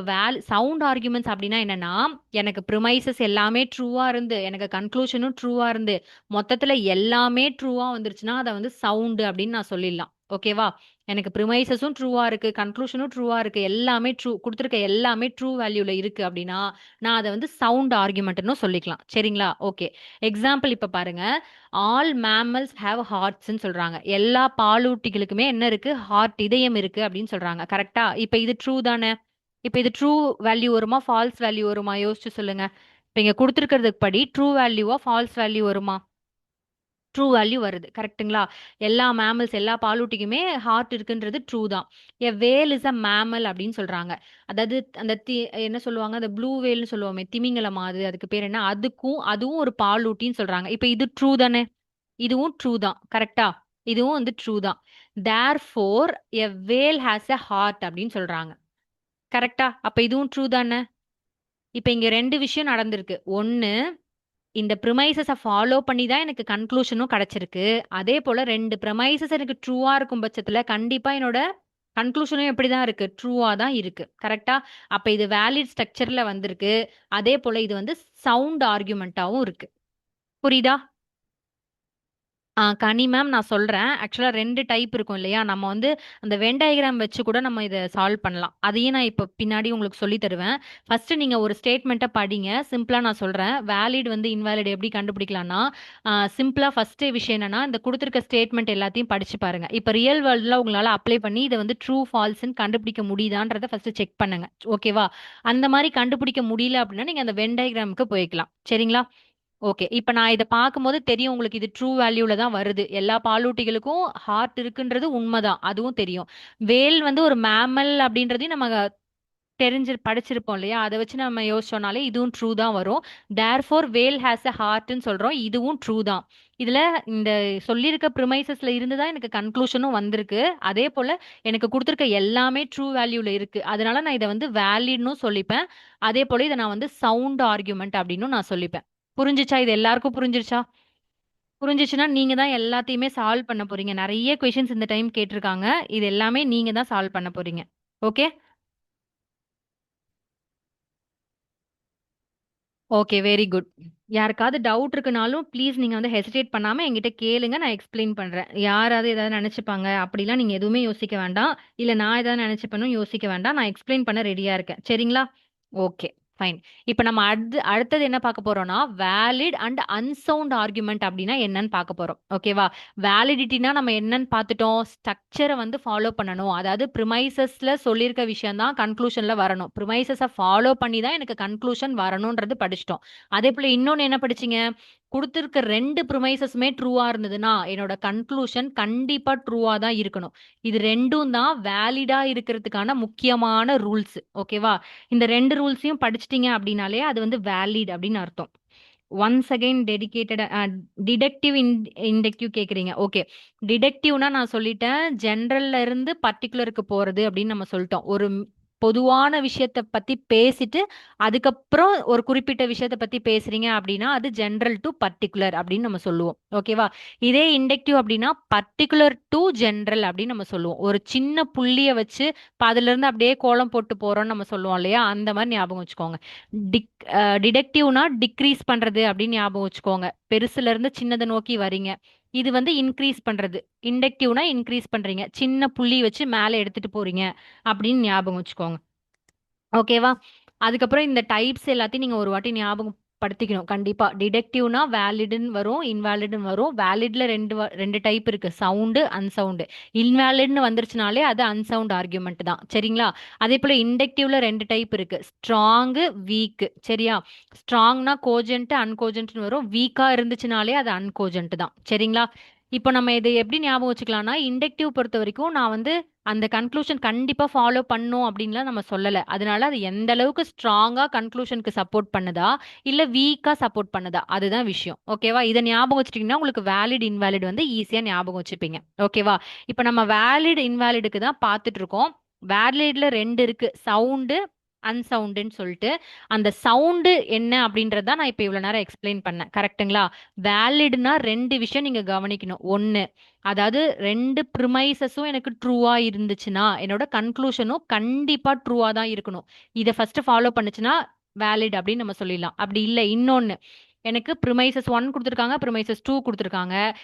சவுண்ட் ஆர்குமெண்ட்ஸ் அப்படின்னா என்னன்னா, எனக்கு ப்ரிமைசஸ் எல்லாமே ட்ரூவா இருந்து, எனக்கு கன்க்ளூஷனும் ட்ரூவா இருந்து, மொத்தத்துல எல்லாமே ட்ரூவா வந்துருச்சுன்னா, அத வந்து சவுண்டு அப்படின்னு நான் சொல்லிடலாம். ஓகேவா? எனக்கு ப்ரிமைசஸும் ட்ரூவா இருக்கு, கன்க்ளூஷனும் ட்ரூவா இருக்கு, எல்லாமே ட்ரூ குடுத்துருக்க எல்லாமே ட்ரூ வேல்யூல இருக்கு அப்படின்னா, நான் அத வந்து சவுண்ட் ஆர்குமெண்ட்ன்னு சொல்லிக்கலாம். சரிங்களா? ஓகே. எக்ஸாம்பிள் இப்ப பாருங்க. ஆல் மேமல்ஸ் ஹேவ் ஹார்ட்ஸ்ன்னு சொல்றாங்க. எல்லா பாலூட்டிகளுக்குமே என்ன இருக்கு? ஹார்ட், இதயம் இருக்கு அப்படின்னு சொல்றாங்க. கரெக்ட்டா? இப்ப இது ட்ரூ தானே? இப்ப இது ட்ரூ வேல்யூ வருமா? ஃபால்ஸ் வேல்யூ வருமா? யோசிச்சு சொல்லுங்க. இப்ப இங்க குடுத்திருக்கிறதுக்கு படி ட்ரூ வேல்யூவா? ஃபால்ஸ் வேல்யூ வருமா? ட்ரூ வேல்யூ வருது. கரெக்ட்டுங்களா? எல்லா மேமல்ஸ், எல்லா பாலூட்டிக்குமே ஹார்ட் இருக்குன்றது ட்ரூ தான். எ வேல் இஸ் அ மேமல் அப்படின்னு சொல்றாங்க. அதாவது அந்த என்ன சொல்லுவாங்க? அந்த ப்ளூ வேல்ன்னு சொல்லுவோமே, திமிங்கலம் அது அதுக்கு பேர் என்ன? அதுவும் ஒரு பாலூட்டின்னு சொல்றாங்க. இப்ப இது ட்ரூ தானே? இதுவும் ட்ரூ தான். கரெக்ட்டா? இதுவும் வந்து ட்ரூ தான். Therefore a whale has a heart அப்படின்னு சொல்றாங்க. கரெக்ட்டா? அப்ப இதுவும் ட்ரூ தானே? இப்ப இங்க 2 விஷயம் நடந்திருக்கு. ஒண்ணு, இந்த ப்ரிமைசஸ ஃபாலோ பண்ணி தான் எனக்கு கன்க்ளூஷனும் கிடைச்சிருக்கு. அதே போல 2 ப்ரிமைசஸ் எனக்கு ட்ரூவா இருக்கும் பட்சத்துல, கண்டிப்பா என்னோட கன்க்ளூஷனும் எப்படிதான் இருக்கு? ட்ரூவா தான் இருக்கு. கரெக்ட்டா? அப்ப இது வேலிட் ஸ்ட்ரக்சர்ல வந்திருக்கு. அதே போல இது வந்து சவுண்ட் ஆர்குமென்ட்டாவும் இருக்கு. புரியுதா? கனி மேம் நான் சொல்றேன். ஆக்சுவலா 2 டைப் இருக்கும் இல்லையா? நம்ம வந்து அந்த வென் டயகிராம் வச்சு கூட நம்ம இத சால்வ் பண்ணலாம். அதையும் நான் இப்ப பின்னாடி உங்களுக்கு சொல்லி தருவேன். ஃபர்ஸ்ட் நீங்க ஒரு ஸ்டேட்மெண்ட்ட படிங்க. சிம்பிளா நான் சொல்றேன். வேலிட் வந்து இன்வாலிட் எப்படி கண்டுபிடிக்கலாம்னா, சிம்பிளா ஃபர்ஸ்ட் விஷயம் என்னன்னா, இந்த குடுத்திருக்க ஸ்டேட்மெண்ட் எல்லாத்தையும் படிச்சு பாருங்க. இப்ப ரியல் வேர்ல்டுல உங்களால அப்ளை பண்ணி இத வந்து ட்ரூ, ஃபால்ஸ்ன்னு கண்டுபிடிக்க முடியுதான்றத ஃபர்ஸ்ட் செக் பண்ணுங்க. ஓகேவா? அந்த மாரி கண்டுபிடிக்க முடியல அப்படின்னா, நீங்க அந்த வென் டயகிராம்க்கு போய்க்கலாம். சரிங்களா? ஓகே. இப்ப நான் இத பார்க்கும்போது தெரியும் உங்களுக்கு இது ட்ரூ வேல்யூல தான் வருது. எல்லா பாலூட்டிகளுக்கும் ஹார்ட் இருக்குன்றது உண்மதான். அதுவும் தெரியும். வேல் வந்து ஒரு மேமல் அப்படின்றதையும் நம்ம படிச்சிருப்போம் இல்லையா? அத வச்சு நம்ம யோசிச்சோம்னாலே இதுவும் ட்ரூ தான் வரும். தேர்ஃபோர் வேல் ஹேஸ் எ ஹார்ட்ன்னு சொல்றோம். இதுவும் ட்ரூ தான். இதுல இந்த சொல்லியிருக்க ப்ரிமைசஸ்ல இருந்து தான் எனக்கு கன்க்ளூஷனும் வந்திருக்கு. அதே போல எனக்கு குடுத்திருக்க எல்லாமே ட்ரூ வேல்யூல இருக்கு. அதனால நான் இத வந்து வேலிட்ன்னும் சொல்லிப்பேன். அதே போல இத நான் வந்து சவுண்ட் ஆர்குமென்ட் அப்டின்னும் நான் சொல்லிப்பேன். புரிஞ்சுச்சா? இது எல்லாருக்கும் புரிஞ்சிருச்சா? புரிஞ்சுச்சுன்னா நீங்க தான் எல்லாத்தையுமே சால்வ் பண்ண போறீங்க. நெறைய கொஸ்டின்ஸ் இந்த டைம் கேட்டிருக்காங்க. இது எல்லாமே நீங்க தான் சால்வ் பண்ண போறீங்க. ஓகே? ஓகே. Very good. யாருக்காவது டவுட் இருக்குனாலும், ப்ளீஸ் நீங்க வந்து ஹெசிடேட் பண்ணாம என்கிட்ட கேளுங்க. நான் எக்ஸ்ப்ளைன் பண்றேன். யாராவது ஏதாவது நெனச்சுப்பாங்க, அப்படிலாம் நீங்க எதுவுமே யோசிக்க வேண்டாம். இல்ல நான் ஏதாவது நெனச்சுப்பேன்னும் யோசிக்க வேண்டாம். நான் எக்ஸ்ப்ளைன் பண்ண ரெடியா இருக்கேன். சரிங்களா? ஓகே. ஃபைன். இப்ப நம்ம அடுத்தது என்ன பார்க்க போறோம்னா, வேலிட் அண்ட் அன்சவுண்ட் ஆர்குமென்ட் அப்டின்னா என்னன்னு பார்க்க போறோம். ஓகேவா? வேலிடிட்டினா நம்ம என்னன்னு பார்த்துட்டோம். ஸ்ட்ரக்சர வந்து ஃபாலோ பண்ணணும். அதாவது ப்ரிமைசஸ்ல சொல்லியிருக்க விஷயம் தான் கன்க்ளூஷன்ல வரணும். ப்ரிமைசஸ ஃபாலோ பண்ணி தான் எனக்கு கன்க்ளூஷன் வரணும்ன்றது படிச்சுட்டோம். அதேபோல இன்னொன்னு என்ன படிச்சீங்க? குடுத்திருக்க 2 ப்ரிமைசஸுமே ட்ரூவா இருந்ததுன்னா, என்னோட கன்க்ளூஷன் கண்டிப்பா ட்ரூவா தான் இருக்கணும். இது 2ம் தான் வேலிடா இருக்கிறதுக்கான முக்கியமான ரூல்ஸ். ஓகேவா? இந்த 2 ரூல்ஸையும் படிச்சுட்டீங்க அப்படின்னாலே, அது வந்து வேலிட் அப்படின்னு அர்த்தம். Once again dedicated deductive inductive கேட்குறீங்க. ஓகே. டிடக்டிவ்னா நான் சொல்லிட்டேன். ஜெனரல்ல இருந்து பர்ட்டிகுலருக்கு போறது அப்படின்னு நம்ம சொல்லிட்டோம். ஒரு பொதுவான விஷயத்த பத்தி பேசிட்டு, அதுக்கப்புறம் ஒரு குறிப்பிட்ட விஷயத்த பத்தி பேசுறீங்க அப்படின்னா, அது ஜெனரல் டூ பர்ட்டிகுலர் அப்படின்னு நம்ம சொல்லுவோம். ஓகேவா? இதே இன்டக்டிவ் அப்படின்னா, பர்ட்டிகுலர் டூ ஜெனரல் அப்படின்னு நம்ம சொல்லுவோம். ஒரு சின்ன புள்ளிய வச்சு, இப்ப அதுலருந்து அப்படியே கோலம் போட்டு போறோம்னு நம்ம சொல்லுவோம் இல்லையா? அந்த மாரி ஞாபகம் வச்சுக்கோங்க. டிக் டிடெக்டிவ்னா டிக்ரீஸ் பண்றது அப்படின்னு ஞாபகம் வச்சுக்கோங்க. பெருசுல இருந்து சின்னத நோக்கி வரீங்க. இது வந்து இன்கிரீஸ் பண்றது. இன்டக்டிவ்னா இன்கிரீஸ் பண்றீங்க. சின்ன புள்ளி வச்சு மேல எடுத்துட்டு போறீங்க அப்படின்னு ஞாபகம் வச்சுக்கோங்க. ஓகேவா? அதுக்கப்புறம் இந்த டைப்ஸ் எல்லாத்தையும் நீங்க ஒரு வாட்டி ஞாபகப்படுத்திக்கணும். கண்டிப்பா. டிடக்டிவ்னா வேலிட்ன்னு வரும், இன்வாலிட்ன்னு வரும். வேலிட்ல 2 டைப் இருக்கு. Sound, unsound. இன்வாலிட்ன்னு வந்துருச்சுனாலே அது அன்சவுண்ட் ஆர்குமென்ட் தான். சரிங்களா? அதேபோல இன்டக்டிவ்ல 2 டைப் இருக்கு. Strong, weak. சரியா? ஸ்ட்ராங்னா கோஜென்ட், அன்கோஜென்ட்ன்னு வரும். வீக்கா இருந்துச்சுனாலே அது அன்கோஜென்ட் தான். சரிங்களா? இப்போ நம்ம இத எப்படி ஞாபகம் வச்சுக்கலாம்னா, இன்டக்டிவ் பொறுத்தவரைக்கும் நான் வந்து அந்த கன்க்ளூஷன் கண்டிப்பா ஃபாலோ பண்ணும் அப்படின்லாம் நம்ம சொல்லல. அதனால அது எந்த அளவுக்கு ஸ்ட்ராங்கா கன்க்ளூஷனுக்கு சப்போர்ட் பண்ணுதா, இல்ல வீக்கா சப்போர்ட் பண்ணுதா? அதுதான் விஷயம். ஓகேவா? இத ஞாபகம் வச்சுட்டீங்கன்னா, உங்களுக்கு வேலிட், இன்வாலிட் வந்து ஈஸியா ஞாபகம் வச்சுப்பீங்க. ஓகேவா? இப்ப நம்ம வேலிட், இன்வாலிடுக்கு தான் பார்த்துட்டு இருக்கோம். வேலிட்ல 2 இருக்கு. சவுண்டு, அன்சவுண்டுன்னு சொல்லிட்டு. அந்த சவுண்டு என்ன அப்படின்றத தான் நான் இப்ப இவ்வளவு நேரம் எக்ஸ்பிளைன் பண்ணேன். கரெக்ட்டுங்களா? வேலிட்னா 2 விஷயம் நீங்க கவனிக்கணும். 1 அதாவது 2 ப்ரிமைசஸும் எனக்கு ட்ரூவா இருந்துச்சுன்னா, என்னோட கன்க்ளூஷனும் கண்டிப்பா ட்ரூவா தான் இருக்கணும். இத ஃபர்ஸ்ட் ஃபாலோ பண்ணுச்சுன்னா, வேலிட் அப்படின்னு நம்ம சொல்லிடலாம். அப்படி இல்ல இன்னொன்னு, எனக்கு ப்ரிமைசஸ் 1 குடுத்துருக்காங்க, ப்ரிமைசஸ் 2 குடுத்துருக்காங்க.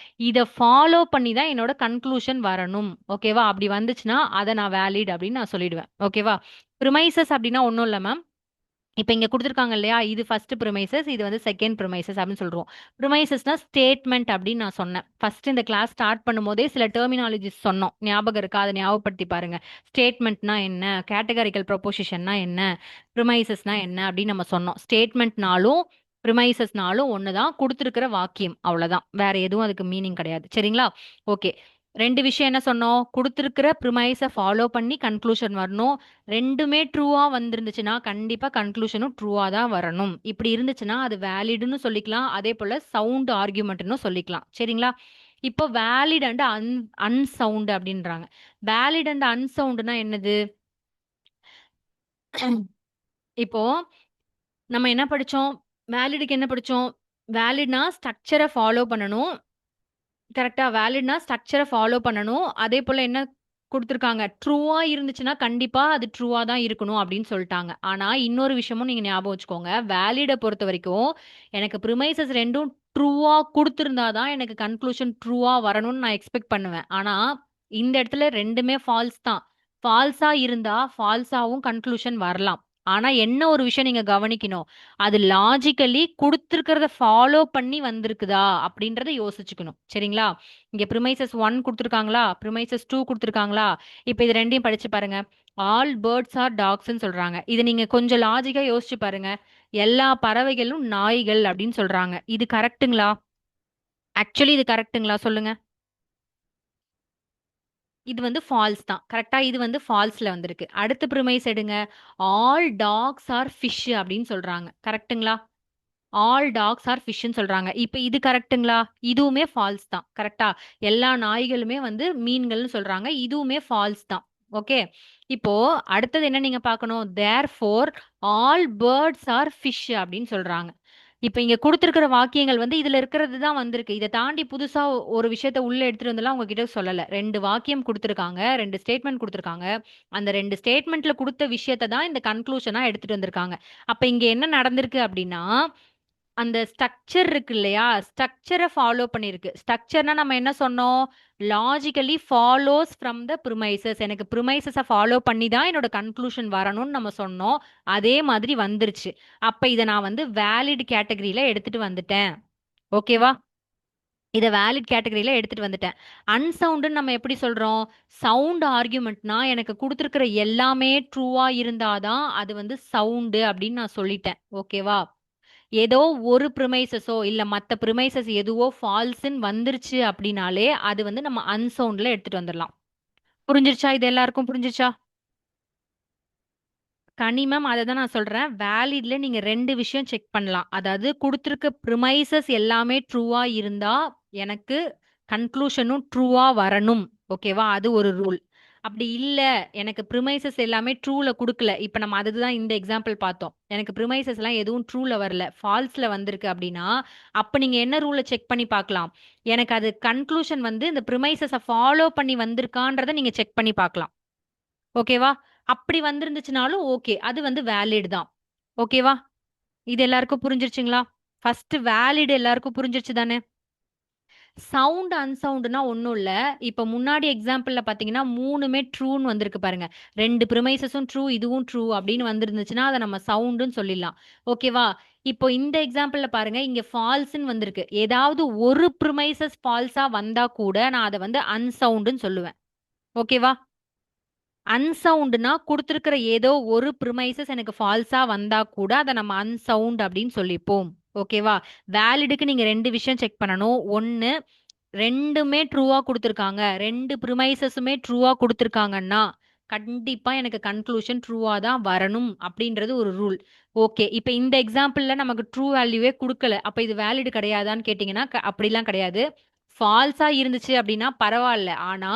இத ஃபாலோ பண்ணி தான் என்னோட கன்க்ளூஷன் வரணும். ஓகேவா? அப்படி வந்துச்சுன்னா, அத நான் வேலிட் அப்படின்னு நான் சொல்லிடுவேன். ஓகேவா? ப்ரிமைசஸ் அப்படின்னா ஒண்ணும் இல்ல மேம். இப்ப இங்க குடுத்துருக்காங்க இல்லையா? இது ஃபர்ஸ்ட் ப்ரிமைசஸ். இது வந்து செகண்ட் ப்ரிமைசஸ் அப்படின்னு சொல்றோம். ப்ரிமைசஸ்னா ஸ்டேட்மெண்ட் அப்படின்னு நான் சொன்னேன். ஃபர்ஸ்ட் இந்த கிளாஸ் ஸ்டார்ட் பண்ணும்போதே சில டெர்மினாலஜிஸ் சொன்னோம். ஞாபகம் இருக்கா? அத ஞாபகப்படுத்தி பாருங்க. ஸ்டேட்மெண்ட்னா என்ன? கேட்டகரிக்கல் ப்ரொபொசிஷன்னா என்ன? ப்ரிமைசஸ்னா என்ன? அப்படின்னு நம்ம சொன்னோம். ஸ்டேட்மெண்ட்னாலும் ப்ரிமைசஸ்னாலும் ஒண்ணுதான். குடுத்திருக்கிற வாக்கியம் அவ்வளவுதான். வேற எதுவும் அதுக்கு மீனிங் கிடையாது. சரிங்களா? ஓகே. 2 விஷயம் என்ன சொன்னோம்? குடுத்திருக்கிற ப்ரிமைஸ ஃபாலோ பண்ணி கன்க்ளூஷன் வரணும். 2மே ட்ரூவா வந்திருந்துச்சுன்னா, கண்டிப்பா கன்க்ளூஷனும் ட்ரூவா தான் வரணும். இப்படி இருந்துச்சுன்னா, அது வேலிடுன்னு சொல்லிக்கலாம். அதேபோல சவுண்ட் ஆர்குமெண்ட்ன்னு சொல்லிக்கலாம். சரிங்களா? இப்போ வேலிட் அண்ட் அன்சவுண்ட் அப்படின்றாங்க. வேலிட் அண்ட் அன்சவுண்ட்னா என்னது? இப்போ நம்ம என்ன படிச்சோம்? வேலிடுக்கு என்ன படிச்சோம்? வேலிட்னா ஸ்ட்ரக்சர ஃபாலோ பண்ணணும். கரெக்ட்டா? வேலிட்னா ஸ்ட்ரக்சர ஃபாலோ பண்ணணும். அதேபோல என்ன குடுத்துருக்காங்க. ட்ரூவா இருந்துச்சுன்னா, கண்டிப்பா அது ட்ரூவா தான் இருக்கணும் அப்படின்னு சொல்ட்டாங்க. ஆனா, இன்னொரு விஷயமும் நீங்க ஞாபகம் வச்சுக்கோங்க. வேலிட பொறுத்தவரைக்கும், எனக்கு ப்ரிமைசஸ் 2ம் ட்ரூவா குடுத்திருந்தா தான் எனக்கு கன்க்ளூஷன் ட்ரூவா வரணும்னு நான் எக்ஸ்பெக்ட் பண்ணுவேன். ஆனா, இந்த இடத்துல 2மே ஃபால்ஸ் தான். ஃபால்ஸா இருந்தா, ஃபால்ஸாவும் கன்க்ளூஷன் வரலாம். ஆனா, என்ன ஒரு விஷயம் நீங்க கவனிக்கணும். அது லாஜிக்கலி குடுத்திருக்கிறத ஃபாலோ பண்ணி வந்திருக்குதா? அப்படின்றத யோசிச்சுக்கணும். சரிங்களா? இங்க ப்ரிமைசஸ் 1 குடுத்துருக்காங்களா? ப்ரிமைசஸ் 2 குடுத்துருக்காங்களா? இப்ப இது 2யும் படிச்சு பாருங்க. ஆல் பேர்ட்ஸ் ஆர் டாக்ஸ்ன்னு சொல்றாங்க. இத நீங்க கொஞ்சம் லாஜிக்கா யோசிச்சு பாருங்க. எல்லா பறவைகளும் நாய்கள் அப்படின்னு சொல்றாங்க. இது கரெக்ட்டுங்களா? ஆக்சுவலி இது கரெக்ட்டுங்களா? சொல்லுங்க. இது வந்து ஃபால்ஸ் தான். கரெக்ட்டா? இது வந்து ஃபால்ஸ்ல வந்திருக்கு. அடுத்த ப்ரிமைஸ் எடுங்க. ஆல் டாக்ஸ் ஆர் ஃபிஷ் அப்படின்னு சொல்றாங்க. கரெக்ட்டுங்களா? ஆல் டாக்ஸ் ஆர் ஃபிஷ்ன்னு சொல்றாங்க. இப்ப இது கரெக்ட்டுங்களா? இதுவுமே ஃபால்ஸ் தான். கரெக்ட்டா? எல்லா நாய்களுமே வந்து மீன்கள்னு சொல்றாங்க. இதுவுமே ஃபால்ஸ் தான். ஓகே. இப்போ அடுத்தது என்ன நீங்க பார்க்கணும்? Therefore all birds are fish அப்படின்னு சொல்றாங்க. இப்ப இங்க குடுத்திருக்கிற வாக்கியங்கள் வந்து இதுல இருக்கிறது தான் வந்திருக்கு. இத தாண்டி புதுசா ஒரு விஷயத்த உள்ள எடுத்துட்டு வந்துலாம் உங்ககிட்ட சொல்லல. 2 வாக்கியம் குடுத்திருக்காங்க. 2 ஸ்டேட்மெண்ட் குடுத்திருக்காங்க. அந்த 2 ஸ்டேட்மெண்ட்ல குடுத்த விஷயத்த தான் இந்த கன்க்ளூஷனா எடுத்துட்டு வந்திருக்காங்க. அப்ப இங்க என்ன நடந்திருக்கு அப்படின்னா, அந்த ஸ்ட்ரக்சர் இருக்கு இல்லையா? ஸ்ட்ரக்சர ஃபாலோ பண்ணிருக்கு. ஸ்ட்ரக்சர்னா நம்ம என்ன சொன்னோம்? Logically follows from the premises. எனக்கு ப்ரிமைசஸ ஃபாலோ பண்ணி தான் என்னோட கன்க்ளூஷன் வரணும்னு நம்ம சொன்னோம். அதே மாதிரி வந்துருச்சு. அப்ப இத நான் வந்து வேலிட் கேட்டகரியில எடுத்துட்டு வந்துட்டேன். ஓகேவா? இத வேலிட் கேட்டகரியில எடுத்துட்டு வந்துட்டேன். அன்சவுண்டுன்னு நம்ம எப்படி சொல்றோம்? சவுண்ட் ஆர்குமெண்ட்னா எனக்கு குடுத்திருக்கிற எல்லாமே ட்ரூவா இருந்தா தான் அது வந்து சவுண்டு அப்படின்னு நான் சொல்லிட்டேன். ஓகேவா? ஏதோ ஒரு ப்ரிமைசஸோ இல்ல மத்த ப்ரிமைசஸ் எதுவோ ஃபால்ஸ்ன்னு வந்துருச்சு அப்படின்னாலே அது வந்து நம்ம அன்சவுண்ட்ல எடுத்துட்டு வந்துடலாம். புரிஞ்சிருச்சா? இது எல்லாருக்கும் புரிஞ்சிருச்சா? கனிமம் அததான் நான் சொல்றேன். வேலிட்ல நீங்க 2 விஷயம் செக் பண்ணலாம். அதாவது குடுத்திருக்க ப்ரிமைசஸ் எல்லாமே ட்ரூவா இருந்தா, எனக்கு கன்க்ளூஷனும் ட்ரூவா வரணும். ஓகேவா? அது ஒரு ரூல். அப்படி இல்ல, எனக்கு ப்ரிமைசஸ் எல்லாமே ட்ரூல குடுக்கல. இப்ப நம்ம அதுதான் இந்த எக்ஸாம்பிள் பார்த்தோம். எனக்கு ப்ரிமைசஸ்லாம் எதுவும் ட்ரூல வரல. ஃபால்ஸ்ல வந்திருக்கு அப்படின்னா, அப்ப நீங்க என்ன ரூல செக் பண்ணி பார்க்கலாம்? எனக்கு அது கன்க்ளூஷன் வந்து இந்த ப்ரிமைசஸ ஃபாலோ பண்ணி வந்திருக்கான்றத நீங்க செக் பண்ணி பார்க்கலாம். ஓகேவா? அப்படி வந்திருந்துச்சுனாலும் ஓகே. அது வந்து வேலிட் தான். ஓகேவா? இது எல்லாருக்கும் புரிஞ்சிருச்சுங்களா? ஃபர்ஸ்ட் வேலிட் எல்லாருக்கும் புரிஞ்சிருச்சு தானே? சவுண்ட், அன்சவுண்ட்னா ஒண்ணும் இல்ல. இப்ப முன்னாடி எக்ஸாம்பிள்ல பார்த்தீங்கன்னா, 3மே ட்ரூன்னு வந்திருக்கு பாருங்க. 2 பிரிமைசஸும் ட்ரூ, இதுவும் ட்ரூ அப்படின்னு வந்திருந்துச்சுன்னா, அத நம்ம சவுண்டுன்னு சொல்லிடலாம். ஓகேவா? இப்போ இந்த எக்ஸாம்பிள்ல பாருங்க, இங்க ஃபால்ஸ்ன்னு வந்திருக்கு. ஏதாவது ஒரு பிரிமைசஸ் ஃபால்ஸா வந்தா கூட, நான் அத வந்து அன்சவுண்டுன்னு சொல்லுவேன். ஓகேவா? அன்சவுண்ட்னா குடுத்திருக்கிற ஏதோ ஒரு ப்ரிமைசஸ் எனக்கு ஃபால்ஸா வந்தா கூட அத நம்ம அன்சவுண்ட் அப்படின்னு சொல்லிப்போம். ஓகேவா? வேலிடுக்கு நீங்க 2 விஷயம் செக் பண்ணணும். 1 2மே ட்ரூவா குடுத்திருக்காங்க. 2 ப்ரிமைசஸுமே ட்ரூவா குடுத்திருக்காங்கன்னா, கண்டிப்பா எனக்கு கன்க்ளூஷன் ட்ரூவா தான் வரணும் அப்படின்றது ஒரு ரூல். ஓகே. இப்ப இந்த எக்ஸாம்பிள்ல நமக்கு ட்ரூ வேல்யூவே குடுக்கல. அப்ப இது வேலிட் கிடையாதான்னு கேட்டீங்கன்னா, அப்படிலாம் கிடையாது. ஃபால்ஸா இருந்துச்சு அப்படின்னா பரவால்ல. ஆனா,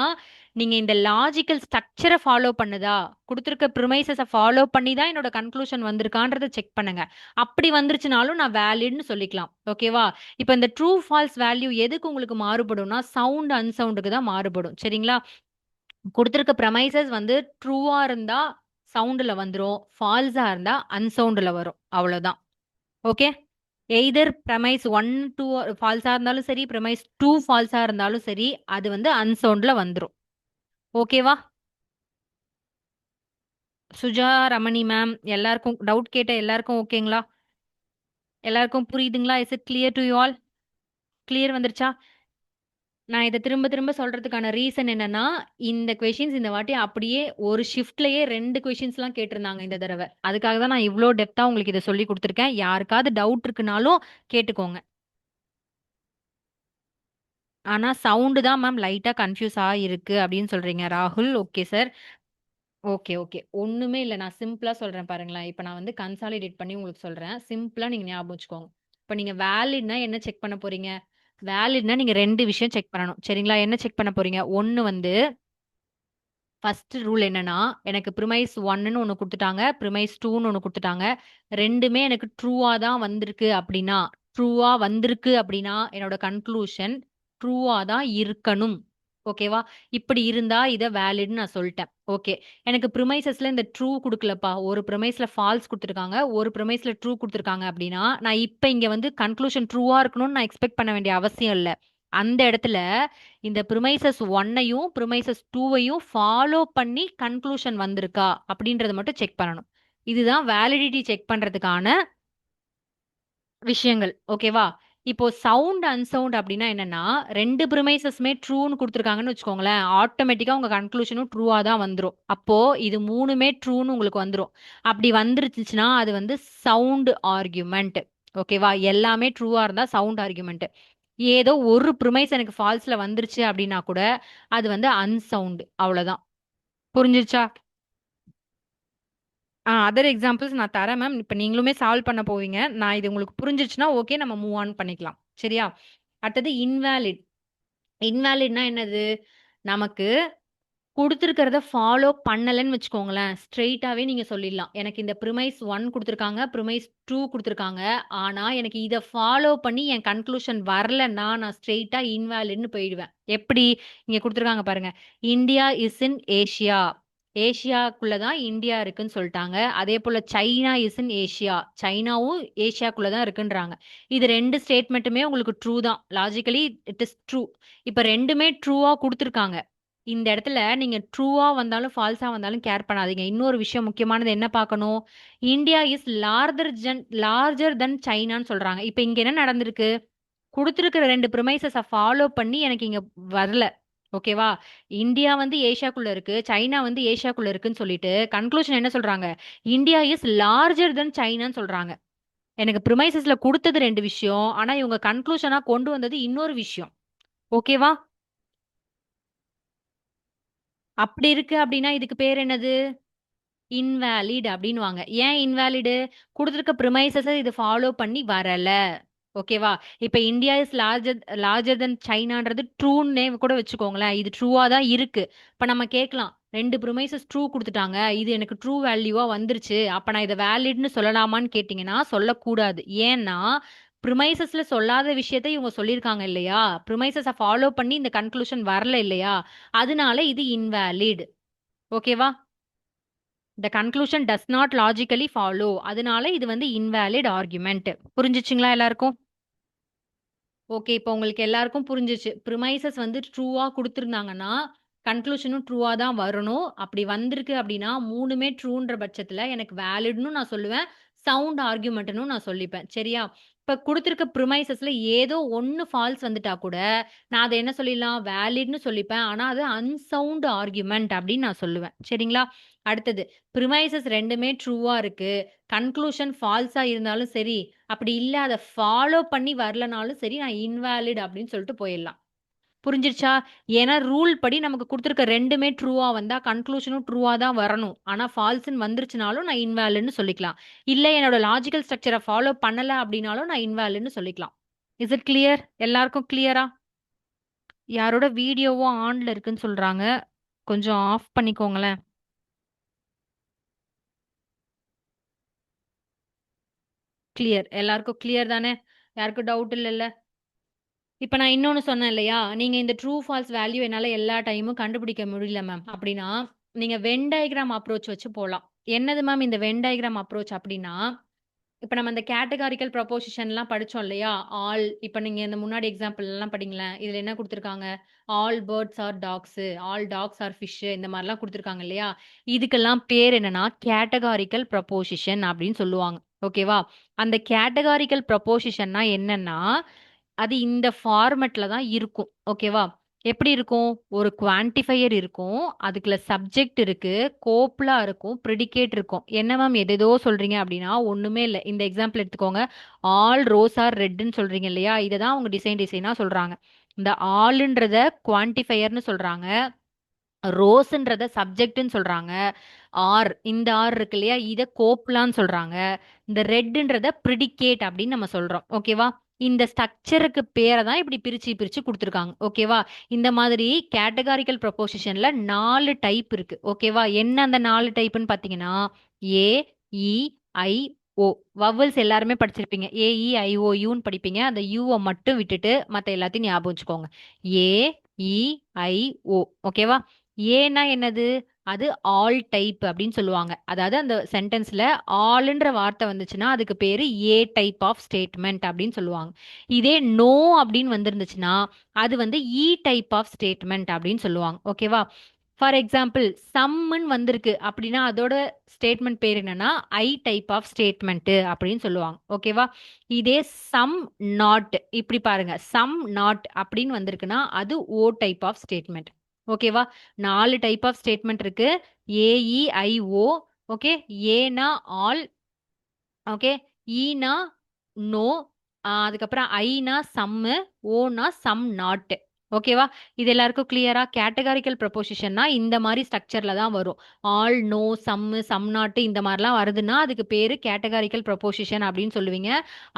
நீங்க இந்த லாஜிக்கல் ஸ்ட்ரக்சர ஃபாலோ பண்ணுதா? குடுத்திருக்க ப்ரிமைசஸ ஃபாலோ பண்ணி தான் என்னோட கன்க்ளூஷன் வந்திருக்கான்றத செக் பண்ணுங்க. அப்படி வந்துருச்சுனாலும் நான் வேலிட்ன்னு சொல்லிக்கலாம். ஓகேவா? இப்ப இந்த ட்ரூ, ஃபால்ஸ் வேல்யூ எதுக்கு உங்களுக்கு மாறுபடும்னா, சவுண்ட், அன்சவுண்டுக்கு தான் மாறுபடும். சரிங்களா? குடுத்திருக்க ப்ரமைசஸ் வந்து ட்ரூவா இருந்தா சவுண்டுல வந்துரும். ஃபால்ஸா இருந்தா அன்சவுண்டுல வரும். அவ்வளோதான். ஓகே? எய்தர் ப்ரமைஸ் 1, 2 ஃபால்ஸா இருந்தாலும் சரி, ப்ரமைஸ் 2 ஃபால்ஸா இருந்தாலும் சரி, அது வந்து அன்சவுண்ட்ல வந்துரும். ஓகேவா? சுஜா, ரமணி மேம் எல்லாருக்கும் டவுட் கேட்ட எல்லாருக்கும் ஓகேங்களா? எல்லாருக்கும் புரியுதுங்களா? Is it clear to you all? Clear வந்துருச்சா? நான் இத திரும்ப திரும்ப சொல்றதுக்கான ரீசன் என்னன்னா, இந்த கொஸ்டின்ஸ் இந்த வாட்டி அப்படியே ஒரு ஷிஃப்ட்லயே 2 கொஸ்டின்ஸ்லாம் கேட்டிருந்தாங்க இந்த தடவ. அதுக்காக தான் நான் இவ்ளோ டெப்த்தா உங்களுக்கு இத சொல்லிக் குடுத்துருக்கேன். யாருக்காவது டவுட் இருக்குனாலும் கேட்டுக்கோங்க. ஆனா சவுண்ட் தான் மேம் லைட்டா கன்ஃப்யூஸ் ஆயிருக்கு அப்படின்னு சொல்றீங்க ராகுல். Okay sir. Okay, okay. ஒண்ணுமே இல்ல. நான் சிம்பிளா சொல்றேன் பாருங்களேன். இப்ப நான் வந்து கன்சாலிடேட் பண்ணி உங்களுக்கு சொல்றேன். சிம்பிளா நீங்க ஞாபகம் வச்சுக்கோங்க. இப்ப நீங்க வேலிட்னா என்ன செக் பண்ண போறீங்க? வேலிட்னா நீங்க 2 விஷயம் செக் பண்ணணும். சரிங்களா? என்ன செக் பண்ண போறீங்க? 1 வந்து ஃபர்ஸ்ட் ரூல் என்னன்னா, எனக்கு ப்ரிமைஸ் 1ன்னு ஒண்ணு குடுத்துட்டாங்க. ப்ரிமைஸ் 2ன்னு ஒண்ணு குடுத்துட்டாங்க. 2மே எனக்கு ட்ரூவா தான் வந்திருக்கு அப்படின்னா, ட்ரூவா வந்திருக்கு அப்படின்னா, என்னோட கன்க்ளூஷன் ட்ரூவா தான் இருக்கணும். ஓகேவா? இப்படி இருந்தா இத வேலிட்ன்னு நான் சொல்ட்டேன். ஓகே. எனக்கு ப்ரிமைசஸ்ல இந்த ட்ரூ குடுக்கலப்பா. ஒரு ப்ரிமைஸ்ல ஃபால்ஸ் குடுத்துருக்காங்க. ஒரு ப்ரிமைஸ்ல ட்ரூ குடுத்துருக்காங்க அப்படின்னா, நான் இப்ப இங்க வந்து கன்க்ளூஷன் ட்ரூவா இருக்கணும்னு நான் எக்ஸ்பெக்ட் பண்ண வேண்டிய அவசியம் இல்ல. அந்த இடத்துல இந்த ப்ரிமைசஸ் 1யும் ப்ரிமைசஸ் 2வையும் ஃபாலோ பண்ணி கன்க்ளூஷன் வந்திருக்கா அப்படின்றத மட்டும் செக் பண்ணணும். இதுதான் வேலிடிட்டி செக் பண்றதுக்கான விஷயங்கள். ஓகேவா? இப்போ சவுண்ட், அன்சவுண்ட் அப்டின்னா என்னன்னா, 2 ப்ரிமைசஸ்மே ட்ரூன்னு குடுத்துருக்காங்கன்னு வச்சுக்கோங்களேன். ஆட்டோமேட்டிக்கா உங்க கன்க்ளூஷனும் ட்ரூவா தான் வந்துரும். அப்போ இது 3மே ட்ரூன்னு உங்களுக்கு வந்துரும். அப்படி வந்துருச்சுச்சுன்னா, அது வந்து சவுண்ட் ஆர்குமென்ட். ஓகேவா? எல்லாமே ட்ரூவா இருந்தா சவுண்ட் ஆர்குமென்ட். ஏதோ ஒரு ப்ரிமைஸ் எனக்கு ஃபால்ஸ்ல வந்துருச்சு அப்டின்னா கூட, அது வந்து அன்சவுண்ட். அவ்வளோதான். புரிஞ்சிருச்சா? அதர் எக்ஸாம்பிள்ஸ் நான் தரேன் மேம். இப்ப நீங்களுமே சால்வ் பண்ண போவீங்க. நான் இது உங்களுக்கு புரிஞ்சிருச்சுன்னா, ஓகே நம்ம மூவ் ஆன் பண்ணிக்கலாம். சரியா? அடுத்தது இன்வாலிட். இன்வாலிட்னா என்னது? நமக்கு குடுத்திருக்கிறத ஃபாலோ பண்ணலன்னு வச்சுக்கோங்களேன். ஸ்ட்ரெய்ட்டாவே நீங்க சொல்லிடலாம். எனக்கு இந்த ப்ரிமைஸ் 1 குடுத்திருக்காங்க. ப்ரிமைஸ் 2 குடுத்திருக்காங்க. ஆனா, எனக்கு இத ஃபாலோ பண்ணி என் கன்க்ளூஷன் வரலன்னா, நான் ஸ்ட்ரெய்ட்டா இன்வாலிட்ன்னு போயிடுவேன். எப்படி? இங்க குடுத்திருக்காங்க பாருங்க. India is in Asia. ஏசியாக்குள்ள தான் இந்தியா இருக்குன்னு சொல்ட்டாங்க. அதேபோல சைனா இஸ் இன் ஏசியா. சைனாவும் ஏசியாக்குள்ள தான் இருக்குன்றாங்க. இது 2 ஸ்டேட்மெண்ட்டுமே உங்களுக்கு ட்ரூ தான். Logically it is true. இப்ப 2மே ட்ரூவா குடுத்திருக்காங்க. இந்த இடத்துல நீங்க ட்ரூவா வந்தாலும், ஃபால்ஸா வந்தாலும் கேர் பண்ணாதீங்க. இன்னொரு விஷயம் முக்கியமானது என்ன பார்க்கணும்? இந்தியா இஸ் லார்ஜர் தென் சைனான்னு சொல்றாங்க. இப்ப இங்க என்ன நடந்திருக்கு? குடுத்திருக்கிற 2 ப்ரிமைசஸ ஃபாலோ பண்ணி எனக்கு இங்க வரல. ஓகேவா? இந்தியா வந்து ஏசியாக்குள்ள இருக்கு. சைனா வந்து ஏசியாக்குள்ள இருக்குன்னு சொல்லிட்டு, கன்க்ளூஷன் என்ன சொல்றாங்க? இந்தியா இஸ் லார்ஜர் தென் சைனான்னு சொல்றாங்க. எனக்கு ப்ரிமைசஸ்ல குடுத்தது 2 விஷயம். ஆனா இவங்க கன்க்ளூஷனா கொண்டு வந்தது இன்னொரு விஷயம். ஓகேவா? அப்படி இருக்கு அப்படின்னா இதுக்கு பேர் என்னது? இன்வாலிட் அப்படின்னுவாங்க. ஏன் இன்வாலிடு? குடுத்திருக்க ப்ரிமைசஸ இது ஃபாலோ பண்ணி வரல. ஓகேவா? இப்ப இந்தியா இஸ் லார்ஜர் தென் சைனான்றது ட்ரூன்னே கூட வச்சுக்கோங்களேன். இது ட்ரூவா தான் இருக்கு. இப்ப நம்ம கேட்கலாம். 2 ப்ரிமைசஸ் ட்ரூ குடுத்துட்டாங்க. இது எனக்கு ட்ரூ வேல்யூவா வந்துருச்சு. அப்ப நான் இத வேலிட்ன்னு சொல்லலாமான்னு கேட்டீங்கன்னா, சொல்லக்கூடாது. ஏன்னா, ப்ரிமைசஸ்ல சொல்லாத விஷயத்த இவங்க சொல்லியிருக்காங்க இல்லையா? ப்ரிமைசஸ ஃபாலோ பண்ணி இந்த கன்க்ளூஷன் வரல இல்லையா? அதனால இது இன்வாலிட். ஓகேவா? The conclusion does not logically follow. அதனால இது வந்து invalid argument. புரிஞ்சுச்சுங்களா எல்லாருக்கும்? ஓகே. இப்போ உங்களுக்கு எல்லாருக்கும் புரிஞ்சுச்சு. ப்ரிமைசஸ் வந்து ட்ரூவா குடுத்திருந்தாங்கன்னா, கன்க்ளூஷனும் ட்ரூவா தான் வரணும். அப்படி வந்திருக்கு அப்படின்னா, 3மே ட்ரூன்ற பட்சத்துல எனக்கு வேலிட்ன்னு நான் சொல்லுவேன். சவுண்ட் ஆர்குமென்ட்ன்னும் நான் சொல்லிப்பேன். சரியா? இப்ப குடுத்திருக்க ப்ரிமைசஸ்ல ஏதோ ஒண்ணு ஃபால்ஸ் வந்துட்டா கூட, நான் அத என்ன சொல்லிடலாம்? வேலிட்ன்னு சொல்லிப்பேன். ஆனா அது அன்சவுண்ட் ஆர்குமென்ட் அப்படின்னு நான் சொல்லுவேன். சரிங்களா? அடுத்தது ப்ரிமைசஸ் 2மே ட்ரூவா இருக்கு. கன்க்ளூஷன் ஃபால்ஸா இருந்தாலும் சரி, அப்படி இல்ல அத ஃபாலோ பண்ணி வரலனாலும் சரி, நான் இன்வாலிட் அப்படின்னு சொல்லிட்டு போயிடலாம். புரிஞ்சிருச்சா? ஏன்னா ரூல் படி நமக்கு குடுத்துருக்க 2மே ட்ரூவா வந்தா கன்க்ளூஷனும் ட்ரூவா தான் வரணும். ஆனா ஃபால்ஸ்ன்னு வந்துருச்சுனாலும் நான் இன்வாலிட்ன்னு சொல்லிக்கலாம். இல்ல என்னோட லாஜிக்கல் ஸ்ட்ரக்சர ஃபாலோ பண்ணல அப்படின்னாலும் நான் இன்வாலிட்ன்னு சொல்லிக்கலாம். Is it clear? எல்லாருக்கும் கிளியரா? யாரோட வீடியோவும் ஆன்ல இருக்குன்னு சொல்றாங்க. கொஞ்சம் ஆஃப் பண்ணிக்கோங்களேன். கிளியர். எல்லாருக்கும் கிளியர் தானே? யாருக்கும் டவுட் இல்லல்ல? இப்ப நான் இன்னொன்னு சொன்னேன் இல்லையா? நீங்க இந்த ட்ரூ, ஃபால்ஸ் வேல்யூ என்னால எல்லா டைமும் கண்டுபிடிக்க முடியல மேம். அப்படின்னா, நீங்க வென் டயகிராம் அப்ரோச் வச்சு போலாம். என்னது மேம் இந்த வென் டயகிராம் அப்ரோச் அப்படின்னா, இப்ப நம்ம இந்த கேட்டகாரிக்கல் ப்ரொபோசிஷன்லாம் படிச்சோம் இல்லையா? ஆல் இப்ப நீங்க இந்த முன்னாடி எக்ஸாம்பிள்லாம் படிங்களேன். இதுல என்ன குடுத்துருக்காங்க? All birds are dogs, all dogs are fish இந்த மாரிலாம் குடுத்துருக்காங்க இல்லையா? இதுக்கெல்லாம் பேர் என்னன்னா, கேட்டகாரிக்கல் ப்ரொபோசிஷன் அப்படின்னு சொல்லுவாங்க. ஓகேவா? அந்த கேட்டகாரிக்கல் ப்ரொபோசிஷன்னா என்னன்னா, அது இந்த ஃபார்மட்ல தான் இருக்கும். ஓகேவா? எப்படி இருக்கும்? ஒரு குவான்டிஃபையர் இருக்கும். அதுக்குள்ள சப்ஜெக்ட் இருக்கு. கோப்லா இருக்கும். ப்ரிடிகேட் இருக்கும். என்ன மேம் எதேதோ சொல்றீங்க அப்படின்னா, ஒண்ணுமே இல்ல. இந்த எக்ஸாம்பிள் எடுத்துக்கோங்க. ஆல் ரோஸ் ஆர் ரெட்ன்னு சொல்றீங்க இல்லையா? இத தான் அவங்க டிசைனா சொல்றாங்க. இந்த ஆல்ன்றத குவான்டிஃபையர்ன்னு சொல்றாங்க. ரோஸ்ன்றத சப்ஜெக்ட்ன்னு சொல்றாங்க. இந்த ஆர் இருக்கு இல்லையா? இத கோப்லான்னு சொல்றாங்க. இந்த ரெட்ன்றத பிரிடிகேட் அப்படின்னு நம்ம சொல்றோம். ஓகேவா? இந்த ஸ்ட்ரக்சருக்கு பேர தான் இப்படி பிரிச்சு பிரிச்சு குடுத்துருக்காங்க. ஓகேவா? இந்த மாதிரி கேட்டகாரிக்கல் ப்ரொபோசிஷன்ல 4 டைப் இருக்கு. ஓகேவா? என்ன அந்த 4 டைப்ன்னு பார்த்தீங்கன்னா, ஏ, இ, ஐ, ஓ. வவல்ஸ் எல்லாருமே படிச்சிருப்பீங்க. ஏ, இ, ஐ, ஓ, யூன்னு படிப்பீங்க. அந்த யூவ மட்டும் விட்டுட்டு மத்த எல்லாத்தையும் ஞாபகம் வச்சுக்கோங்க. ஏ, ஏஐஓ. ஓகேவா? ஏன்னா என்னது? அது ஆல் டைப் அப்படின்னு சொல்லுவாங்க. அதாவது அந்த சென்டென்ஸ்ல ஆல்ன்ற வார்த்தை வந்துச்சுன்னா அதுக்கு பேரு ஏ டைப் ஆஃப் ஸ்டேட்மெண்ட் அப்படின்னு சொல்லுவாங்க. இதே நோ அப்படின்னு வந்திருந்துச்சுன்னா அது வந்து இ டைப் ஆஃப் ஸ்டேட்மெண்ட் அப்படின்னு சொல்லுவாங்க. ஓகேவா? ஃபார் எக்ஸாம்பிள் சம்முன்னு வந்திருக்கு அப்படின்னா அதோட ஸ்டேட்மெண்ட் பேர் என்னன்னா ஐ டைப் ஆஃப் ஸ்டேட்மெண்ட் அப்படின்னு சொல்லுவாங்க. ஓகேவா? இதே சம் நாட் இப்படி பாருங்க, சம் நாட் அப்படின்னு வந்திருக்குன்னா அது ஓ டைப் ஆஃப் ஸ்டேட்மெண்ட். ஓகேவா? 4 டைப் ஆஃப் ஸ்டேட்மெண்ட் இருக்கு. ஏஇஐஓ. ஓகே. ஏனா ஆல். ஓகே. ஈனா நோ. அதுக்கப்புறம் ஐனா சம்மு. ஓனா சம் நாட். ஓகேவா? இது எல்லாருக்கும் கிளியரா? கேட்டகாரிக்கல் ப்ரொபோசிஷன்னா இந்த மாதிரி ஸ்ட்ரக்சர்ல தான் வரும். All, no, some, some not இந்த மாதிரிலாம் வருதுன்னா அதுக்கு பேரு கேட்டகாரிக்கல் ப்ரொபோசிஷன் அப்படின்னு சொல்லுவீங்க.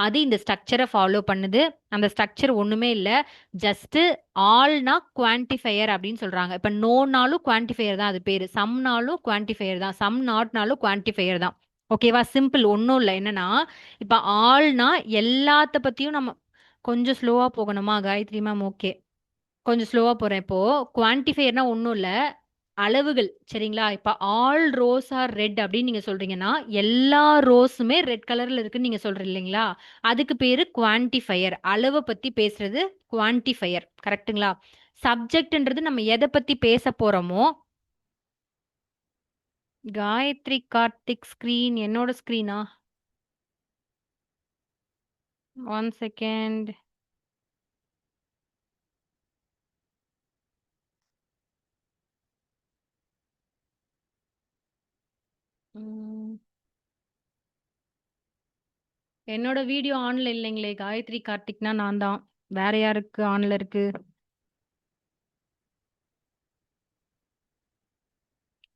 அது இந்த ஸ்ட்ரக்சரை ஃபாலோ பண்ணுது. அந்த ஸ்ட்ரக்சர் ஒண்ணுமே இல்ல. ஜஸ்ட் ஆல்னா குவான்டிஃபையர் அப்படின்னு சொல்றாங்க. இப்ப நோனாலும் குவான்டிஃபையர் தான் அது பேரு. சம்னாலும் குவான்டிஃபையர் தான். சம் நாட்னாலும் குவான்டிஃபையர் தான். ஓகேவா? சிம்பிள் ஒன்றும் இல்லை. என்னன்னா இப்ப ஆள்னா எல்லாத்த பத்தியும் நம்ம கொஞ்சம் ஸ்லோவா போகணுமா காயத்ரி மேம்? ஓகே. கொஞ்சம் ஸ்லோவா போறேன் இப்போ. குவான்டிஃபையர்னா ஒன்றும் இல்லை, அளவுகள். சரிங்களா? இப்ப ஆல் ரோஸ் ஆர் ரெட் அப்படின்னு நீங்க சொல்றீங்கன்னா எல்லா ரோஸுமே ரெட் கலர்ல இருக்குன்னு நீங்க சொல்றீங்க இல்லைங்களா? அதுக்கு பேரு குவான்டிஃபையர். அளவை பத்தி பேசுறது குவான்டிஃபையர். கரெக்ட்டுங்களா? சப்ஜெக்ட்ன்றது நம்ம எதை பத்தி பேச போறோமோ. காயத்ரி கார்த்திக் ஸ்கிரீன் என்னோட ஸ்கிரீனா? One second. என்னோட வீடியோ ஆன்ல இல்லைங்களே. காயத்ரி கார்த்திக்னா நான் தான். வேற யாருக்கு ஆன்ல இருக்கு?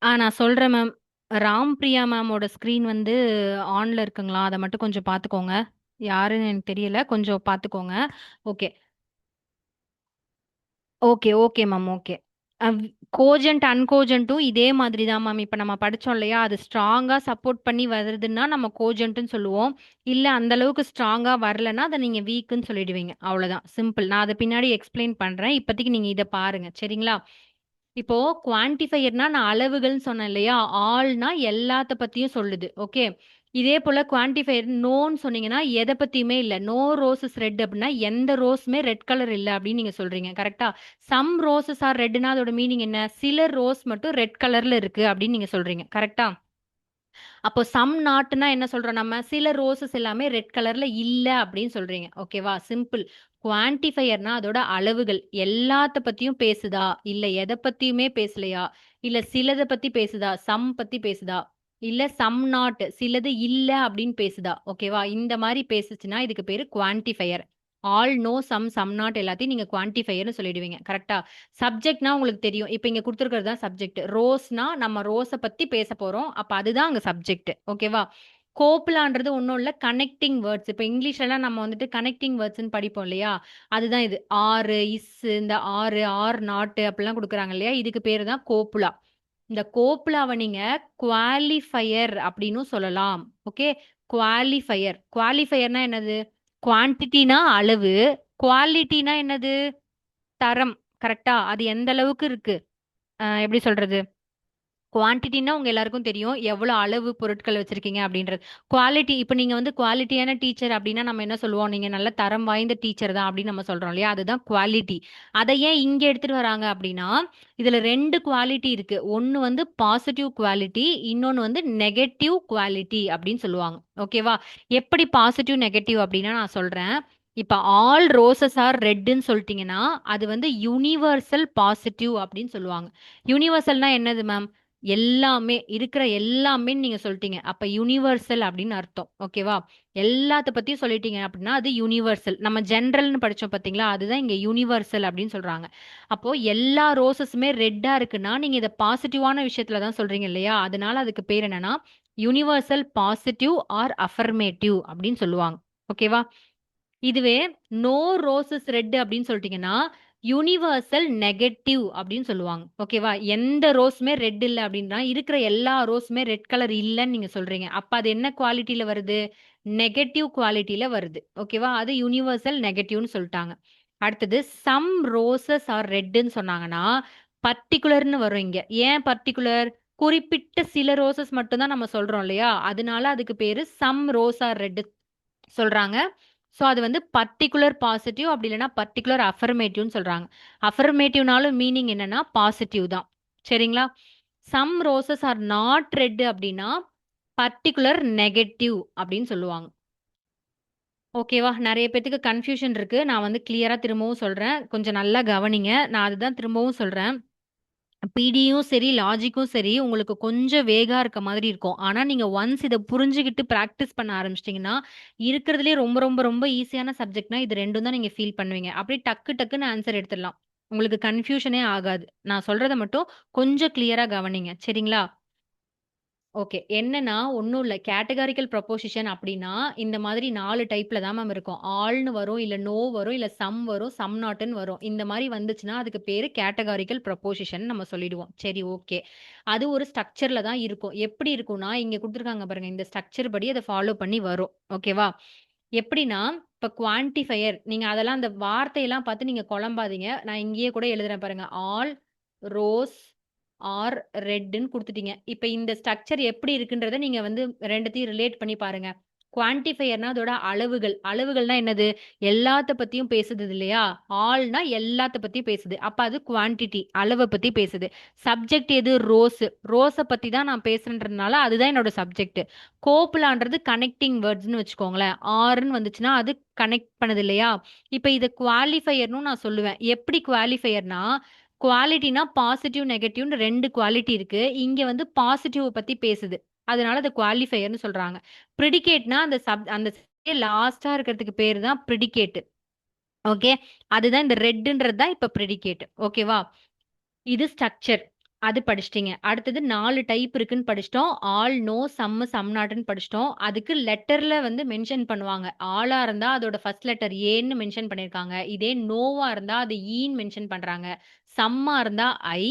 நான் சொல்றேன் மேம். ராம் பிரியா மேமோட ஸ்கிரீன் வந்து ஆன்ல இருக்குங்களா? அதை மட்டும் கொஞ்சம் பார்த்துக்கோங்க. யாருன்னு எனக்கு தெரியல. கொஞ்சம் பார்த்துக்கோங்க. Okay. Okay, okay ma'am. Okay. Cogent அன்கோஜென்ட்டும் இதே மாதிரி தான் மேம். இப்போ நம்ம படிச்சோம் இல்லையா? அது ஸ்ட்ராங்கா சப்போர்ட் பண்ணி வருதுன்னா நம்ம கோஜென்ட்னு சொல்லுவோம். இல்ல அந்த அளவுக்கு ஸ்ட்ராங்கா வரலன்னா அதை நீங்க வீக்குன்னு சொல்லிடுவீங்க. அவ்வளவுதான். சிம்பிள். நான் அதை பின்னாடி எக்ஸ்பிளைன் பண்றேன். இப்போதைக்கு நீங்க இதை பாருங்க. சரிங்களா? இப்போ குவான்டிஃபையர்னா நான் அளவுகள்னு சொன்னேன் இல்லையா? ஆல்னா எல்லாத்த பத்தியும் சொல்லுது. ஓகே. இதே போல குவான்டிஃபையர் நோன்னு சொன்னீங்கன்னா எதை பத்தியுமே இல்ல. நோ ரோசஸ் ரெட் அப்படின்னா எந்த ரோஸுமே ரெட் கலர் இல்ல அப்படின்னு நீங்க சொல்றீங்க. கரெக்டா? சம் ரோசஸ் ஆர் ரெட்னா அதோட மீனிங் என்ன? சில ரோஸ் மட்டும் ரெட் கலர்ல இருக்கு அப்படின்னு நீங்க சொல்றீங்க. கரெக்டா? அப்போ சம் நாட்னா என்ன சொல்றோம் நம்ம? சில ரோசஸ் எல்லாமே ரெட் கலர்ல இல்ல அப்படின்னு சொல்றீங்க. ஓகேவா? சிம்பிள். குவான்டிஃபையர்னா அதோட அளவுகள். எல்லாத்த பத்தியும் பேசுதா? இல்ல எதை பத்தியுமே பேசலையா? இல்ல சிலத பத்தி பேசுதா? சம் பத்தி பேசுதா? இல்ல சம் நாட் சிலது இல்ல அப்படின்னு பேசுதா? ஓகேவா? இந்த மாதிரி பேசுச்சுன்னா இதுக்கு பேரு quantifier. All, no, some, some not எல்லாத்தையும் நீங்க குவான்டிஃபையர்னு சொல்லிடுவீங்க. கரெக்டா? சப்ஜெக்ட்னா உங்களுக்கு தெரியும். இப்ப இங்க குடுத்துருக்கிறது தான் சப்ஜெக்ட். ரோஸ்னா நம்ம ரோஸ பத்தி பேச போறோம். அப்ப அதுதான் அங்க சப்ஜெக்ட். ஓகேவா? கோப்லான்றது ஒண்ணும் இல்ல. Connecting words. இப்ப இங்கிலீஷ்லலாம் நம்ம வந்துட்டு கனெக்டிங் வேர்ட்ஸ்ன்னு படிப்போம் இல்லையா? அதுதான் இது. ஆர், இஸ், இந்த ஆர் நாட் அப்படிலாம் குடுக்குறாங்க இல்லையா? இதுக்கு பேரு தான் கோப்புலா. இந்த கோப்புலாவை நீங்க குவாலிஃபையர் அப்படின்னும் சொல்லலாம். ஓகே. குவாலிஃபையர். குவாலிஃபையர்னா என்னது? குவான்டிட்டினா அளவு. குவாலிட்டினா என்னது? தரம். கரெக்ட்டா? அது எந்த அளவுக்கு இருக்கு? எப்படி சொல்றது? குவான்டிட்டின்னா உங்க எல்லாருக்கும் தெரியும். எவ்வளோ அளவு பொருட்கள் வச்சிருக்கீங்க அப்படின்றது. குவாலிட்டி இப்ப நீங்க வந்து குவாலிட்டியான டீச்சர் அப்படின்னா நம்ம என்ன சொல்லுவோம்? நீங்க நல்ல தரம் வாய்ந்த டீச்சர் தான் அப்படின்னு நம்ம சொல்றோம் இல்லையா? அதுதான் குவாலிட்டி. அத ஏன் இங்க எடுத்துட்டு வராங்க அப்படின்னா, இதுல 2 குவாலிட்டி இருக்கு. ஒண்ணு வந்து பாசிட்டிவ் குவாலிட்டி, இன்னொன்னு வந்து நெகட்டிவ் குவாலிட்டி அப்படின்னு சொல்லுவாங்க. ஓகேவா? எப்படி பாசிட்டிவ், நெகட்டிவ் அப்படின்னா நான் சொல்றேன். இப்ப ஆல் ரோசஸ் ஆர் ரெட்ன்னு சொல்லிட்டீங்கன்னா, அது வந்து யுனிவர்சல் பாசிட்டிவ் அப்படின்னு சொல்லுவாங்க. யுனிவர்சல்னா என்னது மேம்? எல்லாமே இருக்கிற எல்லாமேன்னு நீங்க சொல்லிட்டீங்க. அப்ப யுனிவர்சல் அப்படின்னு அர்த்தம். ஓகேவா? எல்லாத்த பத்தியும் சொல்லிட்டீங்க அப்படின்னா அது யுனிவர்சல். நம்ம ஜெனரல்னு படிச்சோம் பாத்தீங்களா? அதுதான் இங்க யுனிவர்சல் அப்படின்னு சொல்றாங்க. அப்போ எல்லா ரோசஸுமே ரெட்டா இருக்குன்னா நீங்க இத பாசிட்டிவான விஷயத்துல தான் சொல்றீங்க இல்லையா? அதனால அதுக்கு பேர் என்னன்னா யுனிவர்சல் பாசிட்டிவ் ஆர் அஃபர்மேட்டிவ் அப்படின்னு சொல்லுவாங்க. ஓகேவா? இதுவே நோ ரோசஸ் ரெட் அப்படின்னு சொல்லிட்டீங்கன்னா யூனிவர்சல் நெகட்டிவ் அப்படின்னு சொல்லுவாங்க. ஓகேவா? எந்த ரோஸுமே ரெட் இல்ல அப்படின்னா இருக்கிற எல்லா ரோஸுமே ரெட் கலர் இல்லன்னு நீங்க சொல்றீங்க. அப்ப அது என்ன குவாலிட்டில வருது? நெகட்டிவ் குவாலிட்டில வருது. ஓகேவா? அது யுனிவர்சல் நெகட்டிவ்னு சொல்லிட்டாங்க. அடுத்தது சம் ரோசஸ் ஆர் ரெட்னு சொன்னாங்கன்னா பர்டிகுலர்னு வரும் இங்க. ஏன் பர்டிகுலர்? குறிப்பிட்ட சில ரோசஸ் மட்டும் தான் நம்ம சொல்றோம் இல்லையா? அதனால அதுக்கு பேரு சம் ரோஸ் ஆர் ரெட் சொல்றாங்க. ஸோ அது வந்து பர்டிகுலர் பாசிட்டிவ் அப்படி இல்லைன்னா பர்டிகுலர் அஃபர்மேட்டிவ்னு சொல்றாங்க. அஃபர்மேட்டிவ்னாலும் மீனிங் என்னன்னா பாசிட்டிவ் தான். சரிங்களா? Some roses are not red அப்படின்னா பர்டிகுலர் நெகட்டிவ் அப்படின்னு சொல்லுவாங்க. ஓகேவா? நெறைய பேத்துக்கு கன்ஃப்யூஷன் இருக்கு. நான் வந்து கிளியரா திரும்பவும் சொல்றேன். கொஞ்சம் நல்லா கவனிங்க. நான் அதுதான் திரும்பவும் சொல்றேன். பிடியும் சரி, லாஜிக்கும் சரி, உங்களுக்கு கொஞ்சம் வேகா இருக்க மாதிரி இருக்கும். ஆனா, நீங்க ஒன்ஸ் இத புரிஞ்சுகிட்டு பிராக்டிஸ் பண்ண ஆரம்பிச்சிட்டீங்கன்னா, இருக்கிறதுலயே ரொம்ப ரொம்ப ரொம்ப ஈஸியான சப்ஜெக்ட்னா இது 2ம் தான் நீங்க ஃபீல் பண்ணுவீங்க. அப்படியே டக்கு டக்குன்னு ஆன்சர் எடுத்துடலாம். உங்களுக்கு கன்ஃப்யூஷனே ஆகாது. நான் சொல்றத மட்டும் கொஞ்சம் கிளியரா கவனிங்க. சரிங்களா? ஓகே. என்னன்னா, ஒண்ணும் இல்ல. கேட்டகாரிக்கல் ப்ரொபோசிஷன் அப்டின்னா, இந்த மாதிரி 4 டைப்ல தான் மேம் இருக்கும். ஆல்ன்னு வரும், இல்ல நோ வரும், இல்ல சம் வரும், சம் நாட்ன்னு வரும். இந்த மாரி வந்துச்சுன்னா, அதுக்கு பேரு கேட்டகாரிக்கல் ப்ரொபோசிஷன் நம்ம சொல்லிடுவோம். சரி, ஓகே. அது ஒரு ஸ்ட்ரக்சர்ல தான் இருக்கும். எப்படி இருக்கும்னா, இங்க குடுத்துருக்காங்க பாருங்க. இந்த ஸ்ட்ரக்சர் படி அத ஃபாலோ பண்ணி வரும். ஓகேவா? எப்படின்னா, இப்ப குவான்டிஃபையர் நீங்க அதெல்லாம் அந்த வார்த்தையெல்லாம் பார்த்து நீங்க குழம்பாதீங்க. நான் இங்கேயே கூட எழுதுறேன் பாருங்க. ஆல், ரோஸ், ஆர், ரெட்ன்னு குடுத்துட்டீங்க. இப்ப இந்த ஸ்ட்ரக்சர் எப்படி இருக்குன்றத நீங்க வந்து 2த்தையும் ரிலேட் பண்ணி பாருங்க. குவான்டிஃபையர்னா அதோட அளவுகள். அளவுகள்னா என்னது? எல்லாத்த பத்தியும் பேசுது இல்லையா? ஆல்னா எல்லாத்த பத்தியும் பேசுது. அப்ப அது குவான்டிட்டி அளவ பத்தி பேசுது. சப்ஜெக்ட் எது? ரோஸ். ரோஸ பத்தி தான் நான் பேசுறேன்றதுனால அதுதான் என்னோட சப்ஜெக்ட். கோப்புலான்றது கனெக்டிங் வேர்ட்ஸ்ன்னு வச்சுக்கோங்களேன். ஆர்ன்னு வந்துச்சுன்னா அது கனெக்ட் பண்ணுது இல்லையா? இப்ப இத குவாலிஃபையர்ன்னு நான் சொல்லுவேன். எப்படி குவாலிஃபையர்னா, குவாலிட்டினா பாசிட்டிவ், நெகட்டிவ்னு 2 குவாலிட்டி இருக்கு. இங்க வந்து பாசிட்டிவ் பத்தி பேசுது. அதனால அத குவாலிஃபையர்ன்னு சொல்றாங்க. பிரிடிகேட்னா அந்த லாஸ்ட்டா இருக்கிறதுக்கு பேரு தான் பிரிடிகேட். ஓகே. அதுதான் இந்த ரெட்ன்றது தான் இப்ப பிரிடிகேட். ஓகேவா? இது ஸ்ட்ரக்சர். அது படிச்சிட்டீங்க. அடுத்தது 4 டைப் இருக்குன்னு படிச்சிட்டோம். All, no, some, some நாட்ன்னு படிச்சிட்டோம். அதுக்கு லெட்டர்ல வந்து மென்ஷன் பண்ணுவாங்க. ஆலா இருந்தா அதோட ஃபர்ஸ்ட் லெட்டர் ஏன்னு மென்ஷன் பண்ணியிருக்காங்க. இதே நோவா இருந்தா அது ஈன்னு மென்ஷன் பண்றாங்க. சம்மா இருந்தா ஐ,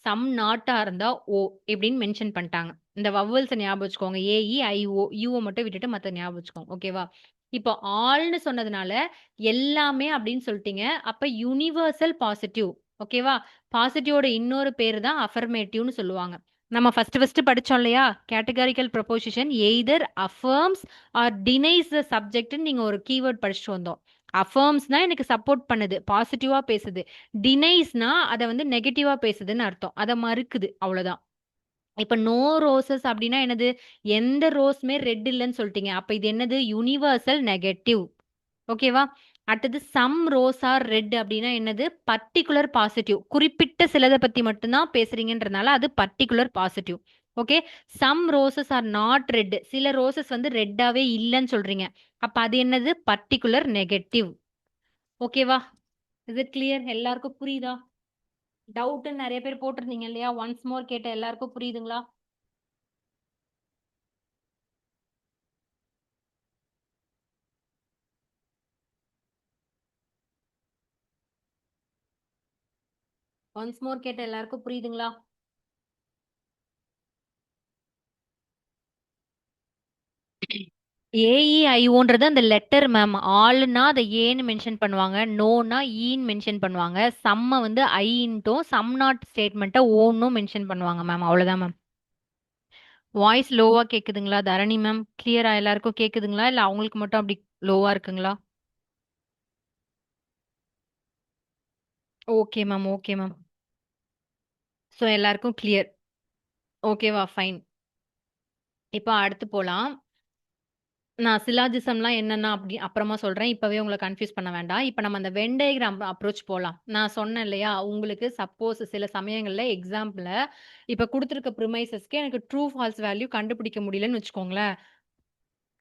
சம் நாட்டா இருந்தா ஓ இப்படின்னு மென்ஷன் பண்ணிட்டாங்க. இந்த வவ்வல்ஸ ஞாபகம் வச்சுக்கோங்க. ஏஇ, ஐஓ, யூவ மட்டும் விட்டுட்டு மத்த ஞாபகம் வச்சுக்கோங்க. ஓகேவா? இப்போ ஆல்ன்னு சொன்னதுனால எல்லாமே அப்படின்னு சொல்லிட்டீங்க. அப்ப யுனிவர்சல் பாசிட்டிவ். ஓகேவா? பாசிட்டிவோட இன்னொரு பேரு தான் அஃபர்மேட்டிவ்னு சொல்லுவாங்க. நம்ம ஃபர்ஸ்ட் படிச்சோம் இல்லையா? Categorical proposition either affirms or denies the சப்ஜெக்ட்ன்னு நீங்க ஒரு கீவேர்ட் படிச்சுட்டு வந்தோம். அஃபர்ம்ஸ்னா எனக்கு சப்போர்ட் பண்ணுது, பாசிட்டிவா பேசுது. டினைஸ்னா அத வந்து நெகட்டிவா பேசுதுன்னு அர்த்தம். அத மறுக்குது. அவ்வளோதான். இப்ப நோ ரோசஸ் அப்டின்னா என்னது? எந்த ரோஸ்மே ரெட் இல்லன்னு சொல்ட்டீங்க. அப்ப இது என்னது? Universal negative. ஓகேவா? அடுத்தது சம் ரோஸ் ஆர் ரெட் அப்டின்னா என்னது? Particular positive. குறிப்பிட்ட சிலத பத்தி மட்டும் தான் பேசுறீங்கன்றனால அது particular positive. Okay. Some roses are not red. சில ரோசஸ் வந்து ரெட்டாவே இல்லன்னு சொல்றீங்க. அப்ப அது என்னது? Particular negative. ஓகேவா? Is it clear? எல்லாருக்கும் புரியுதா? டவுட்ன்னு நெறைய பேர் போட்டிருந்தீங்க இல்லையா? ஒன்ஸ் மோர் கேட்ட எல்லாருக்கும் புரியுதுங்களா? ஒன்ஸ் மோர் கேட்ட எல்லாருக்கும் புரியுதுங்களா? ஏஇஐஓன்றது அந்த லெட்டர் மேம். ஆல்னா அதை ஏன்னு மென்ஷன் பண்ணுவாங்க. நோனா ஈன்னு மென்ஷன் பண்ணுவாங்க. சம்ம வந்து ஐன்ட்டும் சம் நாட் ஸ்டேட்மெண்ட்டை ஓன்னும் மென்ஷன் பண்ணுவாங்க மேம். அவ்வளவுதான் மேம். வாய்ஸ் லோவா கேக்குதுங்களா தரணி மேம்? கிளியரா எல்லாருக்கும் கேக்குதுங்களா? இல்ல அவங்களுக்கு மட்டும் அப்படி லோவா இருக்குங்களா? Okay ma'am, okay ma'am. So எல்லாருக்கும் கிளியர். ஓகேவா? ஃபைன். இப்போ அடுத்து போலாம். நான் சிலாஜிசம்லாம் என்னென்ன அப்படி அப்புறமா சொல்றேன். இப்பவே உங்கள கன்ஃப்யூஸ் பண்ண வேண்டாம். இப்ப நம்ம அந்த வென் டயகிராம் அப்ரோச் போலாம். நான் சொன்னேன் இல்லையா? உங்களுக்கு சப்போஸ் சில சமயங்கள்ல எக்ஸாம்ல இப்ப குடுத்திருக்க ப்ரிமைசஸ்க்கு எனக்கு ட்ரூ, ஃபால்ஸ் வேல்யூ கண்டுபிடிக்க முடியலன்னு வச்சுக்கோங்களேன்.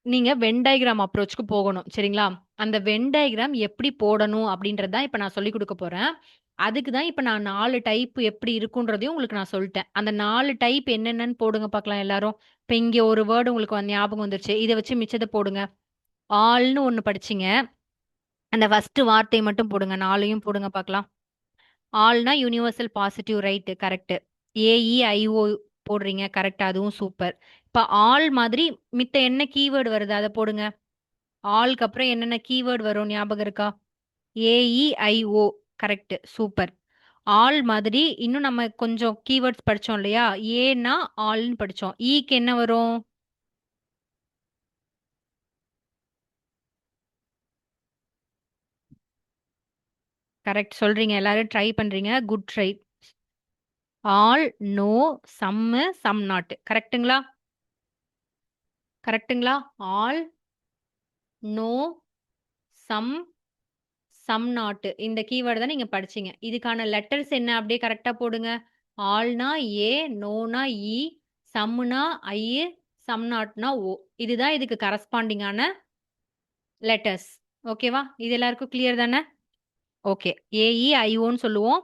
நீங்க வென் டயகிராம் அப்ரோச்க்கு போகணும். சரிங்களா? அந்த வென் டயகிராம் எப்படி போடணும் அப்படின்றது தான் இப்ப நான் சொல்லிக் குடுக்க போறேன். அதுக்கு தான் இப்ப நான் 4 டைப் எப்படி இருக்குன்றதையும் உங்களுக்கு நான் சொல்ட்டேன். அந்த 4 டைப் என்னென்னன்னு போடுங்க பார்க்கலாம் எல்லாரும். இப்ப இங்க ஒரு வேர்ட் உங்களுக்கு ஞாபகம் வந்துருச்சு. இத வச்சு மிச்சத போடுங்க. ஆல்ன்னு ஒண்ணு படிச்சீங்க. அந்த ஃபர்ஸ்ட் வார்த்தை மட்டும் போடுங்க. 4யும் போடுங்க பார்க்கலாம். ஆல்னா universal positive right correct. AEIO போடுறீங்க கரெக்ட். அதுவும் சூப்பர். இப்ப ஆல் மாதிரி மித்த என்ன கீவேர்ட் வருது அத போடுங்க. ஆல்க்கு அப்புறம் என்னென்ன கீவேர்ட் வரும் ஞாபகம் இருக்கா? AEIO. Correct, super. ஆல் மாதிரி இன்னும் நம்ம கொஞ்சம் கீவேர்ட்ஸ் படிச்சோம் இல்லையா? ஏன்னா ஆல்னு படிச்சோம். ஈக்கு என்ன வரும்? கரெக்ட் சொல்றீங்க, எல்லாரும் ட்ரை பண்றீங்க, good try. All, no, some, some not. கரெக்ட்டுங்களா? கரெக்ட்டுங்களா? All, no, some, some not. இந்த கீவேர்டு தான் நீங்க படிச்சீங்க. இதுக்கான லெட்டர்ஸ் என்ன அப்படியே கரெக்டா போடுங்க. ஆல்னா ஏ, நோனா இ, சம்முனா ஐ, சம் நாட்னா ஓ. இதுதான் இதுக்கு கரஸ்பாண்டிங்கான லெட்டர்ஸ். ஓகேவா? இது எல்லாருக்கும் கிளியர் தானே? ஓகே. ஏஇஐஓன்னு சொல்லுவோம்.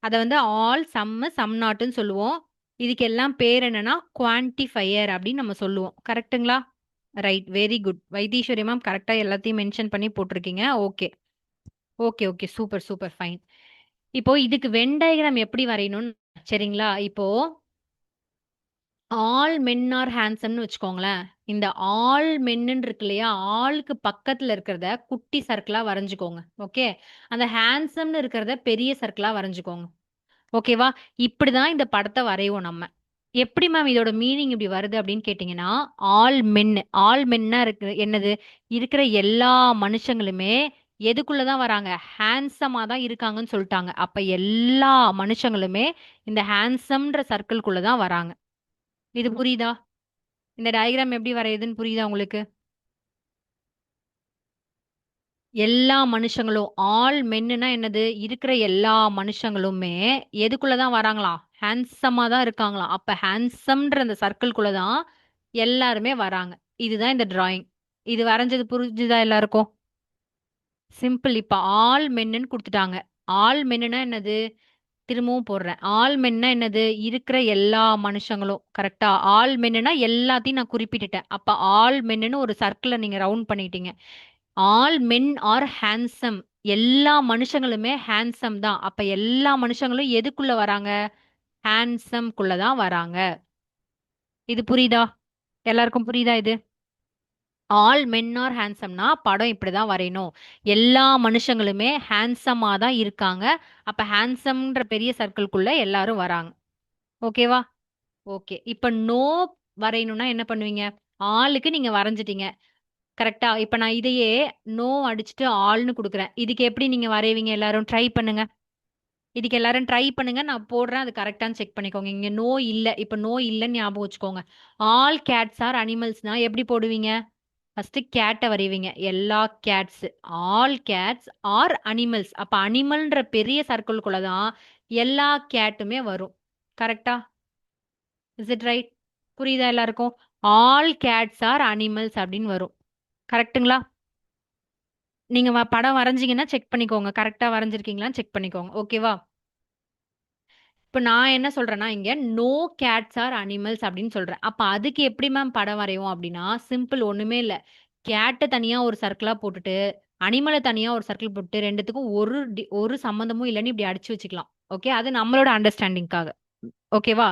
அத வந்து ஆல், சம்மு, சம் நாட்ன்னு சொல்லுவோம். இதுக்கு எல்லாம் பேர் என்னன்னா குவான்டிஃபையர் அப்படின்னு நம்ம சொல்லுவோம். கரெக்ட்டுங்களா? Right, very good. Vaitheeswari ma'am கரெக்டா எல்லாத்தையும் மென்ஷன் பண்ணி போட்டிருக்கீங்க. Okay. Okay, okay. Super, super, fine. இப்போ இதுக்கு வென் டயகிராம் எப்படி வரையணும்னு சரிங்களா? இப்போ ஆல் மென் ஆர் ஹேண்ட்ஸம்னு வச்சுக்கோங்களேன். இந்த ஆல் மென்னுன்னு இருக்கு இல்லையா? ஆளுக்கு பக்கத்துல இருக்கிறத குட்டி சர்க்கிளா வரைஞ்சுக்கோங்க. ஓகே. அந்த ஹேண்ட்ஸம்னு இருக்கிறத பெரிய சர்க்கிளா வரைஞ்சுக்கோங்க. ஓகேவா? இப்படிதான் இந்த படத்த வரைவோம் நம்ம. எப்படி மேம் இதோட மீனிங் இப்படி வருது அப்படின்னு கேட்டீங்கன்னா, ஆல் மென். ஆல் மென்னா இருக்கு என்னது? இருக்கிற எல்லா மனுஷங்களுமே எதுக்குள்ள தான் வராங்க? ஹேண்ட்ஸமா தான் இருக்காங்கன்னு சொல்லிட்டாங்க. அப்ப எல்லா மனுஷங்களுமே இந்த ஹேண்ட்ஸம்ன்ற சர்க்கிள்குள்ள தான் வராங்க. இது புரியுதா? இந்த டயகிராம் எப்படி வரையுதுன்னு புரியுதா உங்களுக்கு? எல்லா மனுஷங்களும் ஆல் மென்னுனா என்னது? இருக்கிற எல்லா மனுஷங்களுமே எதுக்குள்ள தான் வராங்களாம்? ஹேண்ட்ஸமா தான் இருக்காங்களாம். அப்ப ஹேண்ட்ஸம்ன்ற அந்த சர்க்கிள்குள்ள தான் எல்லாருமே வராங்க. இதுதான் இந்த டிராயிங். இது வரைஞ்சது புரிஞ்சுதா எல்லாருக்கும்? சிம்பிள். இப்ப ஆல் மென்னுன்னு குடுத்துட்டாங்க. ஆல் மென்னுனா என்னது? திரும்பவும் போடுறேன். ஆல் மென்னா என்னது? இருக்கிற எல்லா மனுஷங்களும். கரெக்ட்டா? ஆல் மென்னுனா எல்லாத்தையும் நான் குறிப்பிட்டுட்டேன். அப்ப ஆல் மென்னுன்னு ஒரு சர்க்கிள நீங்க ரவுண்ட் பண்ணிட்டீங்க. All men R handsome. எல்லா மனுஷங்களுமே ஹேண்ட்சம் தான். அப்ப எல்லா மனுஷங்களும் எதுக்குள்ள வராங்க? ஹேண்ட்சம்குள்ள தான் வராங்க. இது புரியுதா? எல்லாருக்கும் புரியுதா இது? ஆல் மென் ஆர் ஹேண்ட்சம்னா படம் இப்படிதான் வரையணும். எல்லா மனுஷங்களுமே ஹேண்ட்சமா தான் இருக்காங்க. அப்ப ஹேண்ட்சம்ன்ற பெரிய சர்க்கிள்குள்ள எல்லாரும் வராங்க. ஓகேவா? ஓகே. இப்ப நோ வரையணும்னா என்ன பண்ணுவீங்க? ஆளுக்கு நீங்க வரைஞ்சிட்டீங்க. கரெக்ட்டா? இப்ப நான் இதையே நோ அடிச்சுட்டு ஆல்ன்னு குடுக்குறேன். இதுக்கு எப்படி நீங்க வரைவீங்க? எல்லாரும் ட்ரை பண்ணுங்க. இதுக்கு எல்லாரும் ட்ரை பண்ணுங்க. நான் போடுறேன். அது கரெக்ட்டான்னு செக் பண்ணிக்கோங்க. இங்க நோ இல்ல. இப்ப நோ இல்லன்னு ஞாபகம் வச்சுக்கோங்க. ஆல் கேட்ஸ் ஆர் அனிமல்ஸ்னா எப்படி போடுவீங்க? ஃபர்ஸ்ட் கேட்ட வரைவீங்க. எல்லா cats. All cats are animals. அப்ப அனிமல்ன்ற பெரிய சர்க்கிள்குள்ள தான் எல்லா கேட்டுமே வரும். கரெக்ட்டா? Is it right? புரியுதா எல்லாருக்கும்? ஆல் கேட்ஸ் ஆர் அனிமல்ஸ் அப்படின்னு வரும். கரெக்ட்டுங்களா? நீங்க படம் வரைஞ்சீங்கன்னா செக் பண்ணிக்கோங்க. கரெக்ட்டா வரைஞ்சிருக்கீங்களான்னு செக் பண்ணிக்கோங்க. ஓகேவா? இப்ப நான் என்ன சொல்றேன்னா, இங்க நோ கேட்ஸ் ஆர் அனிமல்ஸ் அப்படின்னு சொல்றேன். அப்ப அதுக்கு எப்படி மேம் படம் வரைவோம் அப்படின்னா, சிம்பிள் ஒண்ணுமே இல்ல. கேட்ட தனியா ஒரு சர்க்கிளா போட்டுட்டு, அனிமல தனியா ஒரு சர்க்கிள் போட்டு 2த்துக்கும் ஒரு சம்மந்தமும் இல்லன்னு இப்படி அடிச்சு வச்சுக்கலாம். ஓகே. அது நம்மளோட அண்டர்ஸ்டாண்டிங்காக. ஓகேவா?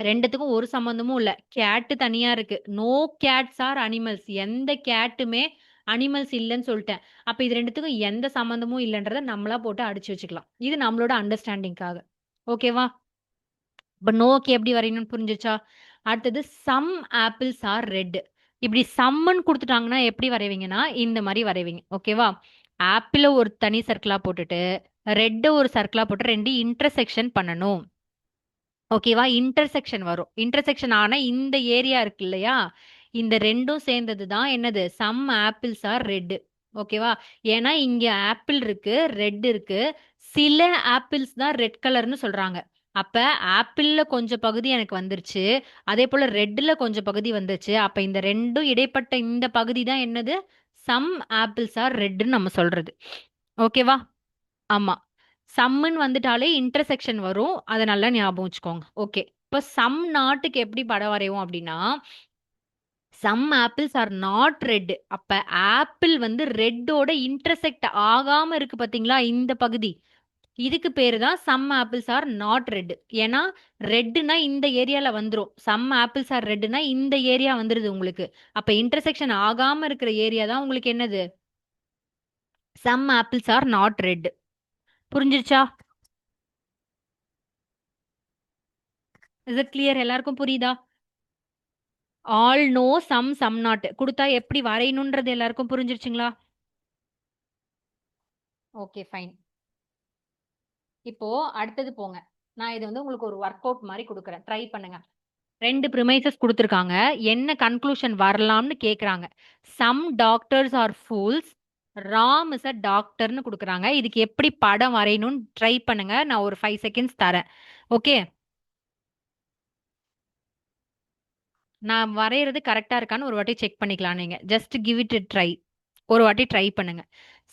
2த்துக்கும் ஒரு சம்மந்தமும் இல்ல. கேட் தனியா இருக்கு. No cats are animals. எந்த கேட்டுமே அனிமல்ஸ் இல்லன்னு சொல்ட்டேன். அப்ப இது 2த்துக்கும் எந்த சம்மந்தமும் இல்லன்றத நம்மளா போட்டு அடிச்சு வச்சுக்கலாம். இது நம்மளோட அண்டர்ஸ்டாண்டிங்காக. ஓகேவா? இப்ப நோக்கு எப்படி வரையணும்னு புரிஞ்சுச்சா? அடுத்தது சம் ஆப்பிள்ஸ் ஆர் ரெட். இப்படி சம்முன்னு குடுத்துட்டாங்கன்னா எப்படி வரைவீங்கன்னா, இந்த மாரி வரைவீங்க. ஓகேவா? ஆப்பிள ஒரு தனி சர்க்கிளா போட்டுட்டு, ரெட்ட ஒரு சர்க்கிளா போட்டு 2 இன்டர்செக்ஷன் பண்ணணும். ஓகேவா? இன்டர்செக்ஷன் வரும். இன்டர்செக்ஷன் ஆனா இந்த ஏரியா இருக்கு இல்லையா? இந்த 2ம் சேர்ந்தது தான் என்னது? Some apples are red. ஓகேவா? ஏன்னா இங்க ஆப்பிள் இருக்கு, ரெட் இருக்கு. சில ஆப்பிள்ஸ் தான் ரெட் கலர்ன்னு சொல்றாங்க. அப்ப ஆப்பிள்ல கொஞ்சம் பகுதி எனக்கு வந்துருச்சு. அதேபோல ரெட்ல கொஞ்சம் பகுதி வந்துச்சு. அப்ப இந்த 2ம் இடைப்பட்ட இந்த பகுதி தான் என்னது? சம் ஆப்பிள்ஸ் ஆர் ரெட்ன்னு நம்ம சொல்றது. ஓகேவா? ஆமா. சம்முன்னு வந்துட்டாலே இன்டர்செக்ஷன் வரும். அத நல்லா ஞாபகம் வச்சுக்கோங்க. ஓகே. இப்ப சம் நாட்டுக்கு எப்படி படம் வரைவோம் அப்படின்னா, some apples are not red. அப்ப ஆப்பிள் வந்து ரெட்டோட இன்டர்செக்ட் ஆகாம இருக்கு பாத்தீங்களா? இந்த பகுதி. இதுக்கு பேரு தான் some apples are not red. ஏன்னா ரெட்னா இந்த ஏரியால வந்துரும். சம் ஆப்பிள்ஸ் ஆர் ரெட்னா இந்த ஏரியா வந்துருது உங்களுக்கு. அப்ப இன்டர்செக்ஷன் ஆகாம இருக்கிற ஏரியா தான் உங்களுக்கு என்னது? Some apples are not red. புரிஞ்சிருச்சா? Is it clear? எல்லாருக்கும் புரியுதா? ஆல் நோ, சம் நாட் கொடுத்தா எப்படி வரையணுன்றது எல்லாருக்கும் புரிஞ்சிருச்சுங்களா? Okay fine. இப்போ அடுத்தது போங்க. நான் இது வந்து உங்களுக்கு ஒரு ஒர்க் அவுட் மாதிரி கொடுக்குறேன், ட்ரை பண்ணுங்க. ரெண்டு ப்ரிமைசஸ் கொடுத்துருக்காங்க. என்ன கன்க்ளூஷன் வரலாம்னு கேக்குறாங்க. Some doctors are fools, Ram is a டாக்டர்னு கொடுக்குறாங்க. இதுக்கு எப்படி படம் வரையணும்னு ட்ரை பண்ணுங்க. நான் ஒரு 5 செகண்ட்ஸ் தரேன். ஓகே? நான் வரையறது கரெக்டா இருக்கான்னு ஒரு வாட்டி செக் பண்ணிக்கலாம். நீங்க ஜஸ்ட் கிவ் இட் ட்ரை. ஒரு வாட்டி ட்ரை பண்ணுங்க.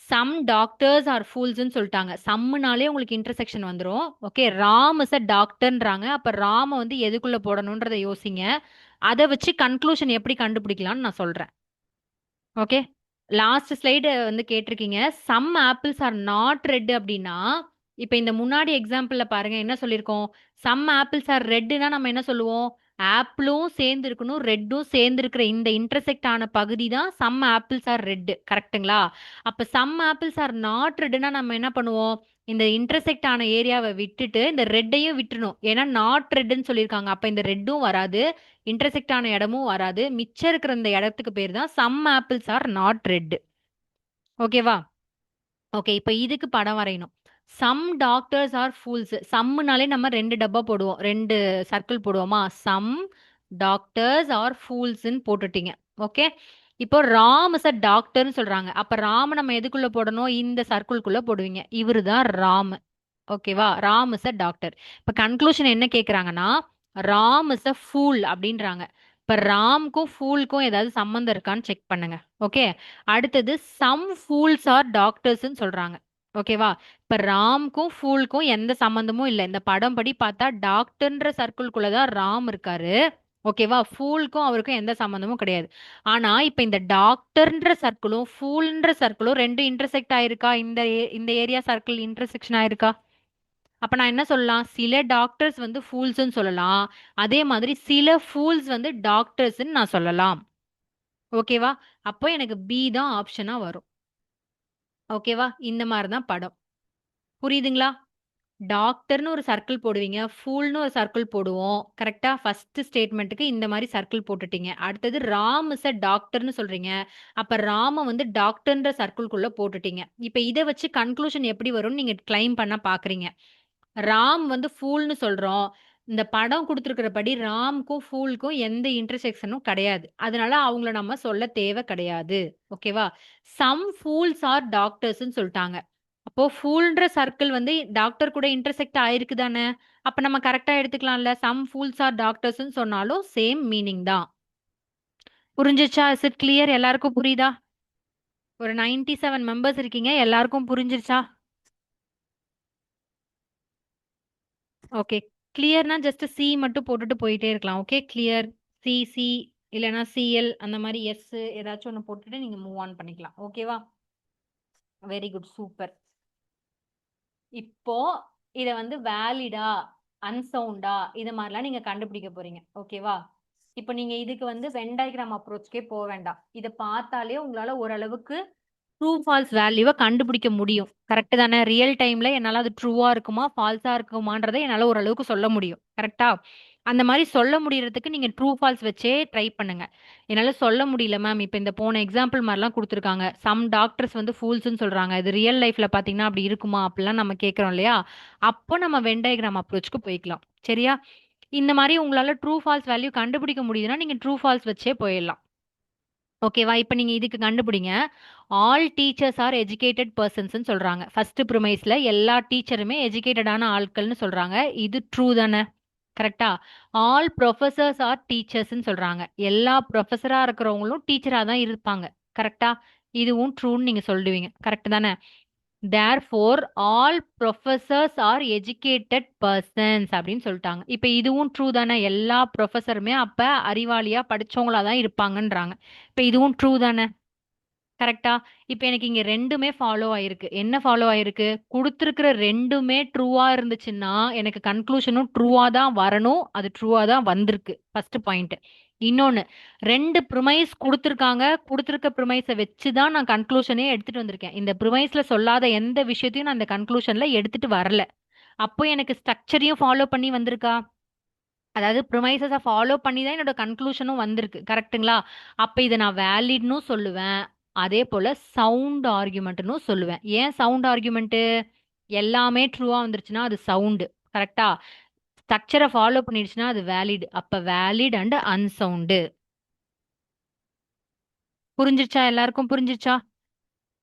சம் டாக்டர்ஸ் ஆர் ஃபூல்ஸ்னு சொல்லிட்டாங்க. சம்முனாலே உங்களுக்கு இன்டர்செக்ஷன் வந்துரும். ஓகே, ராம் இஸ் அ டாக்டர்ன்றாங்க. அப்ப ராம வந்து எதுக்குள்ள போடணும்ன்றத யோசிங்க. அதை வச்சு கன்க்ளூஷன் எப்படி கண்டுபிடிக்கலாம்னு நான் சொல்றேன். ஓகே, லாஸ்ட் ஸ்லைடு வந்து கேட்டிருக்கீங்க. Some apples are not red அப்படின்னா, இப்ப இந்த முன்னாடி எக்ஸாம்பிள்ல பாருங்க என்ன சொல்லியிருக்கோம். சம் ஆப்பிள்ஸ் ஆர் ரெட்னா நம்ம என்ன சொல்லுவோம்? ஆப்பிளும் சேர்ந்து இருக்கணும், ரெட்டும் சேர்ந்து இருக்கிற இந்த இன்டர்செக்ட் ஆன பகுதி தான் சம் ஆப்பிள்ஸ் ஆர் ரெட். கரெக்ட்டுங்களா? அப்ப சம் ஆப்பிள்ஸ் ஆர் நாட் ரெட்னா நம்ம என்ன பண்ணுவோம்? இந்த இன்டர்செக்ட் ஆன ஏரியாவை விட்டுட்டு இந்த ரெட்டையும் விட்டுணும். ஏன்னா நாட் ரெட்னு சொல்லியிருக்காங்க. அப்ப இந்த ரெட்டும் வராது, இன்டர்செக்ட் ஆன இடமும் வராது. மிச்சம் இருக்கிற இந்த இடத்துக்கு பேர் தான் some apples are not red. ஓகேவா? ஓகே, இப்போ இதுக்கு படம் வரையணும். Some doctors are fools. சம்முனாலே நம்ம ரெண்டு டப்பா போடுவோம், ரெண்டு சர்க்கிள் போடுவோமா? சம் டாக்டர்ஸ் ஆர் ஃபூல்ஸ்ன்னு போட்டுட்டீங்க. ஓகே, இப்போ ராம் இஸ் அ டாக்டர்னு சொல்றாங்க. அப்ப ராம நம்ம எதுக்குள்ள போடணும்? இந்த சர்க்கிள்குள்ள போடுவீங்க. இவரு தான் ராம். ஓகேவா? Ram is a doctor. இப்ப கன்க்ளூஷன் என்ன கேக்குறாங்கன்னா, ராம் இஸ் அ ஃபூல் அப்படின்றாங்க. இப்ப ராம்க்கும் ஃபூல்க்கும் ஏதாவது சம்மந்தம் இருக்கான்னு செக் பண்ணுங்க. ஓகே, அடுத்தது சம் ஃபூல்ஸ் ஆர் டாக்டர்ஸ்ன்னு சொல்றாங்க. ஓகேவா? இப்ப ராம்க்கும் ஃபூல்க்கும் எந்த சம்மந்தமும் இல்லை. இந்த படம் படி பார்த்தா டாக்டர்ன்ற சர்க்கிள்குள்ளதான் ராம் இருக்காரு. ஓகேவா? ஃபூல்க்கும் அவருக்கும் எந்த சம்மந்தமும் கிடையாது. ஆனா இப்ப இந்த டாக்டர்ன்ற சர்க்கிளும் ஃபூல்ன்ற சர்க்கிளும் ரெண்டும் இன்டர்செக்ட் ஆயிருக்கா? இந்த ஏரியா சர்க்கிள் இன்டர்செக்ஷன் ஆயிருக்கா? அப்ப நான் என்ன சொல்லலாம்? சில டாக்டர்ஸ் வந்து ஃபூல்ஸ்ன்னு சொல்லலாம். அதே மாதிரி சில ஃபூல்ஸ் வந்து டாக்டர்ஸ்ன்னு நான் சொல்லலாம். ஓகேவா? அப்போ எனக்கு பி தான் ஆப்ஷனா வரும். ஓகேவா? இந்த மாதிரி தான் படம். புரியுதுங்களா? டாக்டர்னு ஒரு சர்க்கிள் போடுவீங்க, ஃபூல்னு ஒரு சர்க்கிள் போடுவோம். கரெக்ட்டா? ஃபர்ஸ்ட் ஸ்டேட்மெண்ட்க்கு இந்த மாரி சர்க்கிள் போட்டுட்டீங்க. அடுத்தது ராம் இஸ் அ டாக்டர்னு சொல்றீங்க. அப்ப ராம வந்து டாக்டர்ன்ற சர்க்கிள்குள்ள போட்டுட்டீங்க. இப்ப இத வச்சு கன்க்ளூஷன் எப்படி வரும்னு நீங்க கிளைம் பண்ண பாக்குறீங்க. ராம் வந்து ஃபூல்னு சொல்றோம். இந்த படம் குடுத்திருக்கிறபடி ராம்க்கும், ஃபூல்க்கும் எந்த இன்டர்செக்ஷனும் கிடையாது. அதனால அவங்கள நம்ம சொல்ல தேவை கிடையாது. ஓகேவா? சம் ஃபூல்ஸ் ஆர் டாக்டர்ஸ்ன்னு சொல்ட்டாங்க. அப்போ ஃபூல்ன்ற சர்க்கிள் வந்து டாக்டர் கூட இன்டர்செக்ட் ஆயிருக்கு தானே! அப்ப நம்ம கரெக்ட்டா எடுத்துக்கலாம்ல. சம் ஃபூல்ஸ் ஆர் டாக்டர்ஸ்ன்னு சொன்னாலும் சேம் மீனிங் தான். புரிஞ்சிருச்சா? Is it clear? எல்லாருக்கும் புரியுதா? ஒரு 97 மெம்பர்ஸ் இருக்கீங்க. எல்லாருக்கும் புரிஞ்சிருச்சா? ஓகே. கிளியர்னா ஜஸ்ட் சி மட்டும் போட்டுட்டு போயிட்டே இருக்கலாம். ஓகே. கிளியர், சி இல்லன்னா சிஎல் அந்த மாரி எஸ் ஏதாச்சும் ஒண்ணு போட்டுட்டு நீங்க மூவ் ஆன் பண்ணிக்கலாம். ஓகேவா? Very good. சூப்பர். இப்போ இத வந்து வேலிடா, அன்சவுண்டா இது மாரிலாம் நீங்க கண்டுபிடிக்க போறீங்க. ஓகேவா? இப்போ நீங்க இதுக்கு வந்து வென் டயகிராம் அப்ரோச்க்கே போ வேண்டாம். இத பார்த்தாலே உங்களால ஓரளவுக்கு ட்ரூ, ஃபால்ஸ் வேல்யூவ கண்டுபிடிக்க முடியும். கரெக்ட் தானே? ரியல் டைம்ல என்னால அது ட்ரூவா இருக்குமா, ஃபால்ஸா இருக்குமான்றத என்னால ஓரளவுக்கு சொல்ல முடியும். கரெக்ட்டா? அந்த மாரி சொல்ல முடியறதுக்கு நீங்க ட்ரூ, ஃபால்ஸ் வச்சே ட்ரை பண்ணுங்க. என்னால சொல்ல முடியல மேம். இப்ப இந்த போன எக்ஸாம்பிள் மாரிலாம் குடுத்துருக்காங்க. சம் டாக்டர்ஸ் வந்து ஃபூல்ஸ்ன்னு சொல்றாங்க. இது ரியல் லைஃப்ல பார்த்தீங்கன்னா அப்படி இருக்குமா? அப்படிலாம் நம்ம கேட்கிறோம் இல்லையா? அப்போ நம்ம வென் டயகிராம் அப்ரோச்க்கு போய்க்கலாம். சரியா? இந்த மாரி உங்களால ட்ரூ, ஃபால்ஸ் வேல்யூ கண்டுபிடிக்க முடியுதுன்னா, நீங்க ட்ரூ, ஃபால்ஸ் வச்சே போயிடலாம். ஓகேவா? இப்ப நீங்க இதுக்கு கண்டுபிடிங்க. ஆல் டீச்சர்ஸ் ஆர் எஜுகேட்டட் பெர்சன்ஸ்ன்னு சொல்றாங்க. ஃபர்ஸ்ட் ப்ரிமைஸ்ல எல்லா டீச்சருமே எஜுகேட்டடான ஆட்கள்னு சொல்றாங்க. இது ட்ரூ தானே? கரெக்ட்டா? ஆல் புரொஃபசர்ஸ் ஆர் டீச்சர்ஸ்ன்னு சொல்றாங்க. எல்லா புரொஃபஸரா இருக்கிறவங்களும் டீச்சரா தான் இருப்பாங்க. கரெக்ட்டா? இதுவும் ட்ரூன்னு நீங்க சொல்லுவீங்க. கரெக்ட் தானே? Therefore all professors R educated persons அப்படின்னு சொல்லிட்டாங்க. இப்ப இதுவும் ட்ரூ தானே? எல்லா புரொஃபஸருமே அப்ப அறிவாளியா படிச்சவங்களா தான் இருப்பாங்கன்றாங்க. இப்ப இதுவும் ட்ரூ தானே? கரெக்ட்டா? இப்ப எனக்கு இங்க 2மே ஃபாலோ ஆயிருக்கு. என்ன ஃபாலோ ஆயிருக்கு? குடுத்திருக்கிற 2மே ட்ரூவா இருந்துச்சுன்னா, எனக்கு கன்க்ளூஷனும் ட்ரூவா தான் வரணும். அது ட்ரூவா தான் வந்திருக்கு. First point. இன்னொன்னு, 2 ப்ரிமைஸ் குடுத்துருக்காங்க. குடுத்துருக்க ப்ரிமைஸ வச்சு தான் நான் கன்க்ளூஷனே எடுத்துட்டு வந்திருக்கேன். இந்த ப்ரிமைஸ்ல சொல்லாத எந்த விஷயத்தையும் நான் இந்த கன்க்ளூஷன்ல எடுத்துட்டு வரல. அப்போ எனக்கு ஸ்ட்ரக்சரையும் ஃபாலோ பண்ணி வந்திருக்கா? அதாவது ப்ரிமைசஸ ஃபாலோ பண்ணி தான் என்னோட கன்க்ளூஷனும் வந்திருக்கு. கரெக்ட்டுங்களா? அப்ப இத நான் வேலிட்ன்னும் சொல்லுவேன். அதே போல சவுண்ட் ஆர்குமெண்ட்ன்னும் சொல்லுவேன். ஏன் சவுண்ட் ஆர்குமெண்ட்டு? எல்லாமே ட்ரூவா வந்துருச்சுன்னா அது சவுண்டு. கரெக்ட்டா? ஸ்ட்ரக்சர ஃபாலோ பண்ணிடுச்சுன்னா அது வேலிட். அப்ப வேலிட் அண்ட் அன்சவுண்டு. புரிஞ்சிருச்சா? எல்லாருக்கும் புரிஞ்சிருச்சா?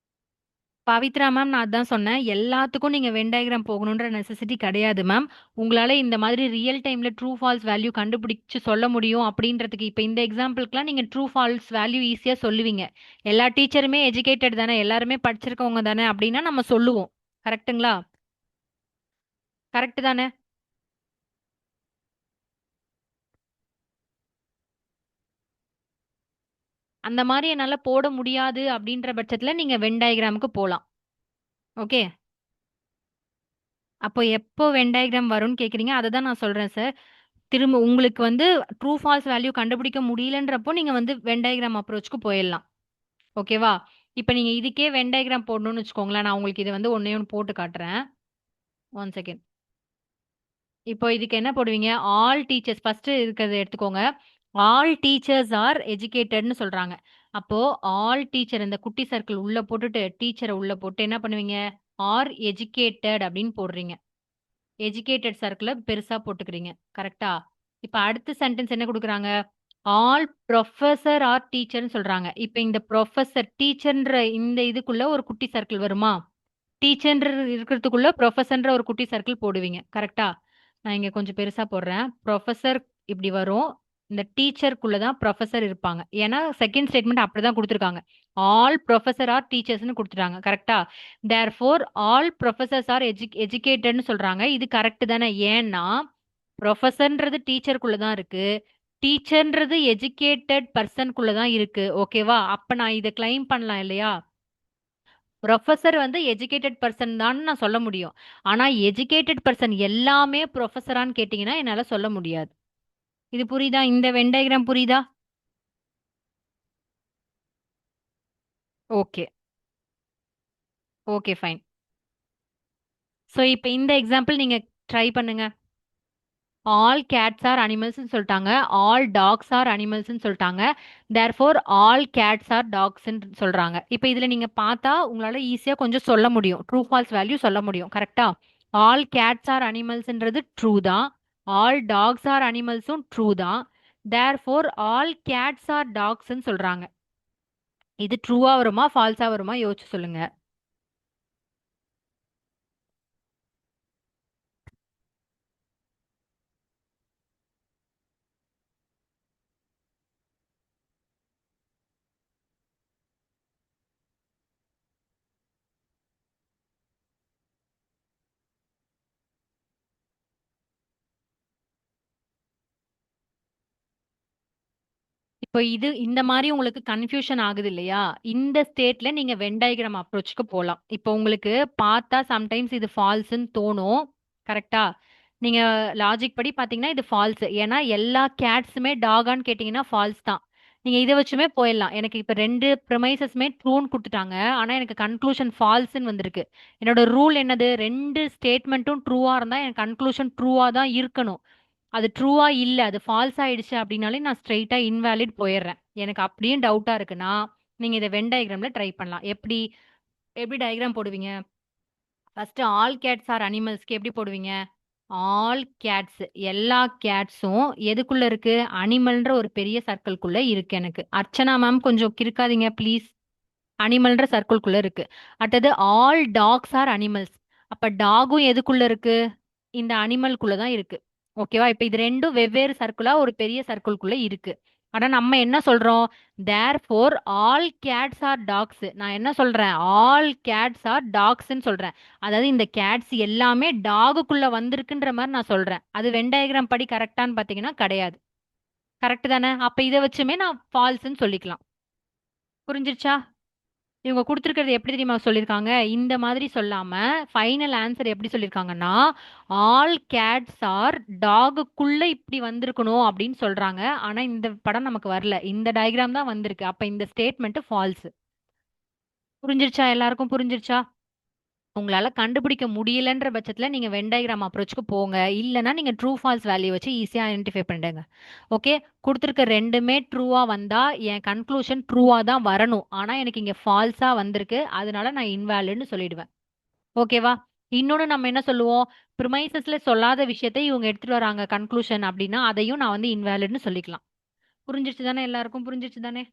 பவித்ரா மேம், நான் அதான் சொன்னேன். எல்லாத்துக்கும் நீங்க வென் டயகிராம் போகணுன்ற நெசசிட்டி கிடையாது மேம். உங்களால இந்த மாதிரி ரியல் டைம்ல ட்ரூ, ஃபால்ஸ் வேல்யூ கண்டுபிடிச்சு சொல்ல முடியும் அப்படின்றதுக்கு இப்ப இந்த எக்ஸாம்பிள்க்குலாம் நீங்க ட்ரூ, ஃபால்ஸ் வேல்யூ ஈஸியா சொல்லுவீங்க. எல்லா டீச்சருமே எஜுகேட்டட் தானே, எல்லாருமே படிச்சிருக்கவங்க தானே அப்படின்னா நம்ம சொல்லுவோம். கரெக்ட்டுங்களா? கரெக்ட் தானே? அந்த மாரி என்னால போட முடியாது அப்படின்ற பட்சத்துல நீங்க வென் டயகிராமுக்கு போலாம். ஓகே. அப்போ எப்போ வென் டயகிராம் வரும்னு கேக்குறீங்க. அததான் நான் சொல்றேன் சார். திரும்ப உங்களுக்கு வந்து ட்ரூ ஃபால்ஸ் வேல்யூ கண்டுபிடிக்க முடியலன்றப்போ நீங்க வந்து வென் டயகிராம் அப்ரோச்க்கு போயிடலாம். ஓகேவா? இப்ப நீங்க இதுக்கே வென் டயகிராம் போடணும்னு வச்சுக்கோங்களேன். நான் உங்களுக்கு இத வந்து ஒண்ணே ஒண்ணு போட்டு காட்டுறேன். 1 செகண்ட். இப்போ இதுக்கு என்ன போடுவீங்க? ஆல் டீச்சர்ஸ் ஃபர்ஸ்ட் இருக்கிறத எடுத்துக்கோங்க. ஆல் டீச்சர்ஸ் ஆர் எஜுகேட்டட்ன்னு சொல்றாங்க. அப்போ ஆல் டீச்சர் இந்த குட்டி சர்க்கிள் உள்ள போட்டுட்டு, டீச்சர உள்ள போட்டு என்ன பண்ணுவீங்க? ஆர் எஜுகேட்டட் அப்படின்னு போடுறீங்க. எஜுகேட்டட் சர்க்கிள பெருசா போட்டுக்கிறீங்க. கரெக்ட்டா? இப்ப அடுத்த சென்டென்ஸ் என்ன குடுக்குறாங்க? ஆல் புரொஃபசர் ஆர் டீச்சர்ன்னு சொல்றாங்க. இப்ப இந்த புரொஃபசர், டீச்சர்ன்ற இந்த இதுக்குள்ள ஒரு குட்டி சர்க்கிள் வருமா? டீச்சர்ன்ற இருக்கிறதுக்குள்ள புரொஃபசர்ன்ற ஒரு குட்டி சர்க்கிள் போடுவீங்க. கரெக்ட்டா? நான் இங்க கொஞ்சம் பெருசா போடுறேன். புரொஃபசர் இப்படி வரும். இந்த டீச்சர்க்குள்ள தான் புரொஃபசர் இருப்பாங்க. ஏன்னா செகண்ட் ஸ்டேட்மெண்ட் அப்படிதான் குடுத்துருக்காங்க. ஆல் புரொஃபசர் ஆர் டீச்சர்ஸ்ன்னு குடுத்துட்டாங்க. கரெக்ட்டா? தேர்ஃபோர் ஆல் புரொஃபசர்ஸ் ஆர் எஜுகேட்டட்ன்னு சொல்றாங்க. இது கரெக்ட் தானே? ஏன்னா புரொஃபசர்ன்றது டீச்சருக்குள்ள தான் இருக்கு. டீச்சர்ன்றது எஜுகேட்டட் பர்சனுக்குள்ள தான் இருக்கு. ஓகேவா? அப்ப நான் இத கிளைம் பண்ணலாம் இல்லையா? புரொஃபசர் வந்து எஜுகேட்டட் பர்சன் தான் நான் சொல்ல முடியும். ஆனா எஜுகேட்டட் பர்சன் எல்லாமே புரொஃபசரான்னு கேட்டீங்கன்னா என்னால சொல்ல முடியாது. இது புரியுதா? இந்த வென் டயகிராம் புரியுதா? ஓகே. Okay fine. சோ இப்ப இந்த எக்ஸாம்பிள் நீங்க ட்ரை பண்ணுங்க. ஆல் கேட்ஸ் ஆர் அனிமல்ஸ்ன்னு சொல்லிட்டாங்க. ஆல் டாக்ஸ் ஆர் அனிமல்ஸ்ன்னு சொல்லிட்டாங்க. தேர்ஃபோர் ஆல் கேட்ஸ் ஆர் டாக்ஸ்ன்னு சொல்றாங்க. இப்ப இதுல நீங்க பார்த்தா உங்களால ஈஸியா கொஞ்சம் சொல்ல முடியும். ட்ரூ ஃபால்ஸ் வேல்யூ சொல்ல முடியும். கரெக்ட்டா? ஆல் கேட்ஸ் ஆர் அனிமல்ஸ்ன்றது ட்ரூ தான். ஆல் டாக்ஸ் ஆர் அனிமல்ஸும் ட்ரூ தான். தேர்ஃபோர் ஆல் கேட்ஸ் ஆர் டாக்ஸ்ன்னு சொல்றாங்க. இது ட்ரூவா வருமா? ஃபால்ஸா வருமா? யோசிச்சு சொல்லுங்க. இப்போ இது இந்த மாரி உங்களுக்கு கன்ஃப்யூஷன் ஆகுது இல்லையா? இந்த ஸ்டேட்ல நீங்க வென் டயகிராம் அப்ரோச்க்கு போலாம். இப்போ உங்களுக்கு பார்த்தா சம்டைம்ஸ் இது ஃபால்ஸ்ன்னு தோணும். கரெக்ட்டா? நீங்க லாஜிக் படி பார்த்தீங்கன்னா இது ஃபால்ஸ். ஏன்னா எல்லா கேட்ஸுமே டாகான்னு கேட்டீங்கன்னா ஃபால்ஸ் தான். நீங்க இத வச்சுமே போயிடலாம். எனக்கு இப்ப 2 ப்ரிமைசஸ்மே ட்ரூன்னு குடுத்துட்டாங்க. ஆனா எனக்கு கன்க்ளூஷன் ஃபால்ஸ்ன்னு வந்திருக்கு. என்னோட ரூல் என்னது? 2 ஸ்டேட்மெண்ட்டும் ட்ரூவா இருந்தா என் கன்க்ளூஷன் ட்ரூவா தான் இருக்கணும். அது ட்ரூவா இல்ல. அது ஃபால்ஸ் ஆயிடுச்சு அப்டின்னாலே நான் ஸ்ட்ரெய்ட்டா இன்வாலிட் போயிர்றேன். எனக்கு அப்படியும் டவுட்டா இருக்குன்னா, நீங்க இத வென் டயகிராம்ல ட்ரை பண்ணலாம். எப்படி எப்படி டயகிராம் போடுவீங்க? ஃபர்ஸ்ட் ஆல் கேட்ஸ் ஆர் அனிமல்ஸ்க்கு எப்படி போடுவீங்க? ஆல் கேட்ஸ் எல்லா கேட்ஸும் எதுக்குள்ள இருக்கு? அனிமல்ன்ற ஒரு பெரிய சர்க்கிள்குள்ள இருக்கு எனக்கு. அர்ச்சனா மேம் கொஞ்சம் கிறுக்காதீங்க ப்ளீஸ். அனிமல்ன்ற சர்க்கிள்குள்ள இருக்கு. அடுத்தது ஆல் டாக்ஸ் ஆர் அனிமல்ஸ். அப்ப டாகும் எதுக்குள்ள இருக்கு? இந்த அனிமல்குள்ள தான் இருக்கு. ஓகேவா? இப்ப இது 2ம் வெவ்வேறு சர்க்கிளா ஒரு பெரிய சர்க்கிள்குள்ள இருக்கு. ஆனா நம்ம என்ன சொல்றோம்? Therefore all cats are dogs. நான் என்ன சொல்றேன்? ஆல் கேட்ஸ் ஆர் டாக்ஸ்ன்னு சொல்றேன். அதாவது இந்த கேட்ஸ் எல்லாமே டாகுக்குள்ள வந்திருக்குன்ற மாரி நான் சொல்றேன். அது வென் டயகிராம் படி கரெக்ட்டான்னு பார்த்தீங்கன்னா கிடையாது. கரெக்ட் தானே? அப்ப இத வச்சுமே நான் ஃபால்ஸ்ன்னு சொல்லிக்கலாம். புரிஞ்சிருச்சா? இவங்க குடுத்துருக்கிறது எப்படி தெரியுமா சொல்லியிருக்காங்க? இந்த மாதிரி சொல்லாம, ஃபைனல் ஆன்சர் எப்படி சொல்லியிருக்காங்கன்னா, ஆல் கேட்ஸ் ஆர் டாகுக்குள்ள இப்படி வந்திருக்கணும் அப்படின்னு சொல்றாங்க. ஆனா இந்த படம் நமக்கு வரல. இந்த டயகிராம் தான் வந்திருக்கு. அப்ப இந்த ஸ்டேட்மெண்ட் ஃபால்ஸ். புரிஞ்சிருச்சா? எல்லாருக்கும் புரிஞ்சிருச்சா? உங்களால கண்டுபிடிக்க முடியலன்ற பட்சத்துல நீங்க வென் டயகிராம் அப்ரோச்சுக்கு போங்க. இல்லன்னா நீங்க ட்ரூ ஃபால்ஸ் வேல்யூ வச்சு ஈஸியா ஐடென்டிஃபை பண்ணிடுங்க. ஓகே. குடுத்துருக்க ரெண்டுமே ட்ரூவா வந்தா என் கன்க்ளூஷன் ட்ரூவா தான் வரணும். ஆனா எனக்கு இங்க ஃபால்ஸா வந்திருக்கு. அதனால நான் இன்வேலிட்னு சொல்லிடுவேன். ஓகேவா? இன்னொன்னு நம்ம என்ன சொல்லுவோம்? ப்ரிமைசஸ்ல சொல்லாத விஷயத்தை இவங்க எடுத்துட்டு வராங்க கன்க்ளூஷன் அப்படின்னா, அதையும் நான் வந்து இன்வேலிட்னு சொல்லிக்கலாம். புரிஞ்சிருச்சு தானே? எல்லாருக்கும் புரிஞ்சிருச்சு தானே?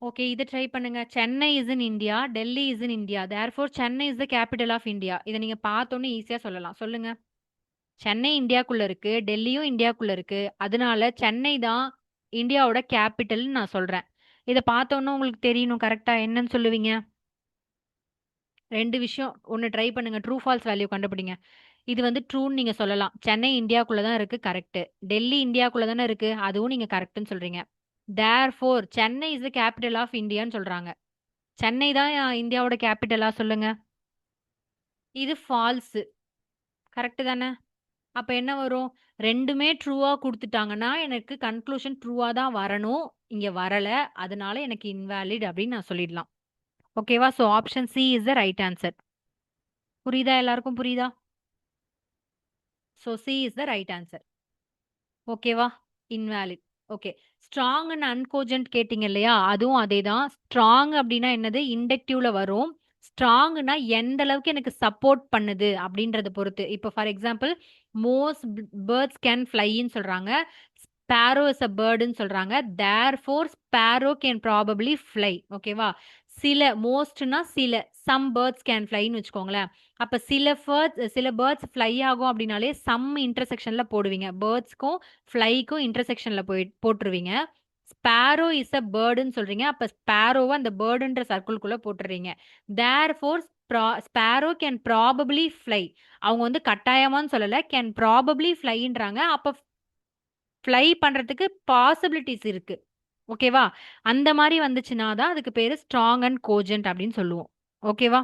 ஓகே. இத ட்ரை பண்ணுங்க. Chennai is in India. Delhi is in India. Therefore Chennai is the capital of India. இத நீங்க பார்த்தோனே ஈஸியா சொல்லலாம். சொல்லுங்க. சென்னை இந்தியாக்குள்ள இருக்கு. டெல்லியும் இந்தியாக்குள்ள இருக்கு. அதனால சென்னை தான் இந்தியாவோட கேபிட்டல்னு நான் சொல்றேன். இத பார்த்தோனே உங்களுக்கு தெரியணும் கரெக்ட்டா என்னன்னு சொல்லுவீங்க? 2 விஷயம். ஒண்ணு ட்ரை பண்ணுங்க. ட்ரூ, ஃபால்ஸ் வேல்யூ கண்டுபிடிங்க. இது வந்து ட்ரூன்னு நீங்க சொல்லலாம். சென்னை இந்தியாக்குள்ள தான் இருக்கு. கரெக்ட். டெல்லி இந்தியாக்குள்ள தானே இருக்கு. அதுவும் நீங்க கரெக்ட்ன்னு சொல்றீங்க. Therefore Chennai is the capital of இந்தியான்னு சொல்றாங்க. சென்னை தான் இந்தியாவோட கேபிட்டலா சொல்லுங்க. இது ஃபால்ஸ். கரெக்ட் தானே? அப்ப என்ன வரும்? 2மே ட்ரூவா குடுத்துட்டாங்கன்னா, எனக்கு கன்க்ளூஷன் ட்ரூவா தான் வரணும். இங்க வரல. அதனால எனக்கு இன்வாலிட் அப்படின்னு நான் சொல்லிடலாம். ஓகேவா? So option C is the right answer. புரியுதா? எல்லாருக்கும் புரியுதா? So C is the right answer. ஓகேவா? இன்வாலிட். ஓகே. ஸ்ட்ராங் அண்ட் அன்கோஜென்ட் கேட்டீங்க இல்லையா? அதுவும் அதேதான். ஸ்ட்ராங் அப்டின்னா என்னது? இன்டக்டிவ்ல வரும். ஸ்ட்ராங்னா எந்த அளவுக்கு எனக்கு சப்போர்ட் பண்ணுது அப்டின்றத பொறுத்து. இப்போ for example most birds can ஃப்ளைன்னு சொல்றாங்க. ஸ்பேரோ இஸ் அ பேர்டுன்னு சொல்றாங்க. Therefore sparrow can probably fly. ஓகேவா? சில மோஸ்ட்னா சில சம் பேர்ட்ஸ் கேன் ஃப்ளைன்னு வச்சுக்கோங்களேன். அப்ப சில பேர்ட்ஸ் ஃப்ளை ஆகும் அப்படின்னாலே சம் இன்டர்செக்ஷன்ல போடுவீங்க. பேர்ட்ஸ்க்கும் ஃப்ளைக்கும் இன்டர்செக்ஷன்ல போட்டுருவீங்க. ஸ்பேரோ இஸ் அ பேர்டுன்னு சொல்றீங்க. அப்ப ஸ்பேரோவ அந்த பேர்டுன்ற சர்க்கிள்குள்ள போட்டுறீங்க. Therefore sparrow can probably fly. அவங்க வந்து கட்டாயமான்னு சொல்லல. கேன் ப்ராபபிலி ஃப்ளைன்றாங்க. அப்ப ஃப்ளை பண்றதுக்கு பாசிபிலிட்டிஸ் இருக்கு. ஓகேவா? அந்த மாரி வந்துச்சுன்னா தான் அதுக்கு பேரு ஸ்ட்ராங் அண்ட் கோஜென்ட் அப்படின்னு சொல்லுவோம். ஓகேவா?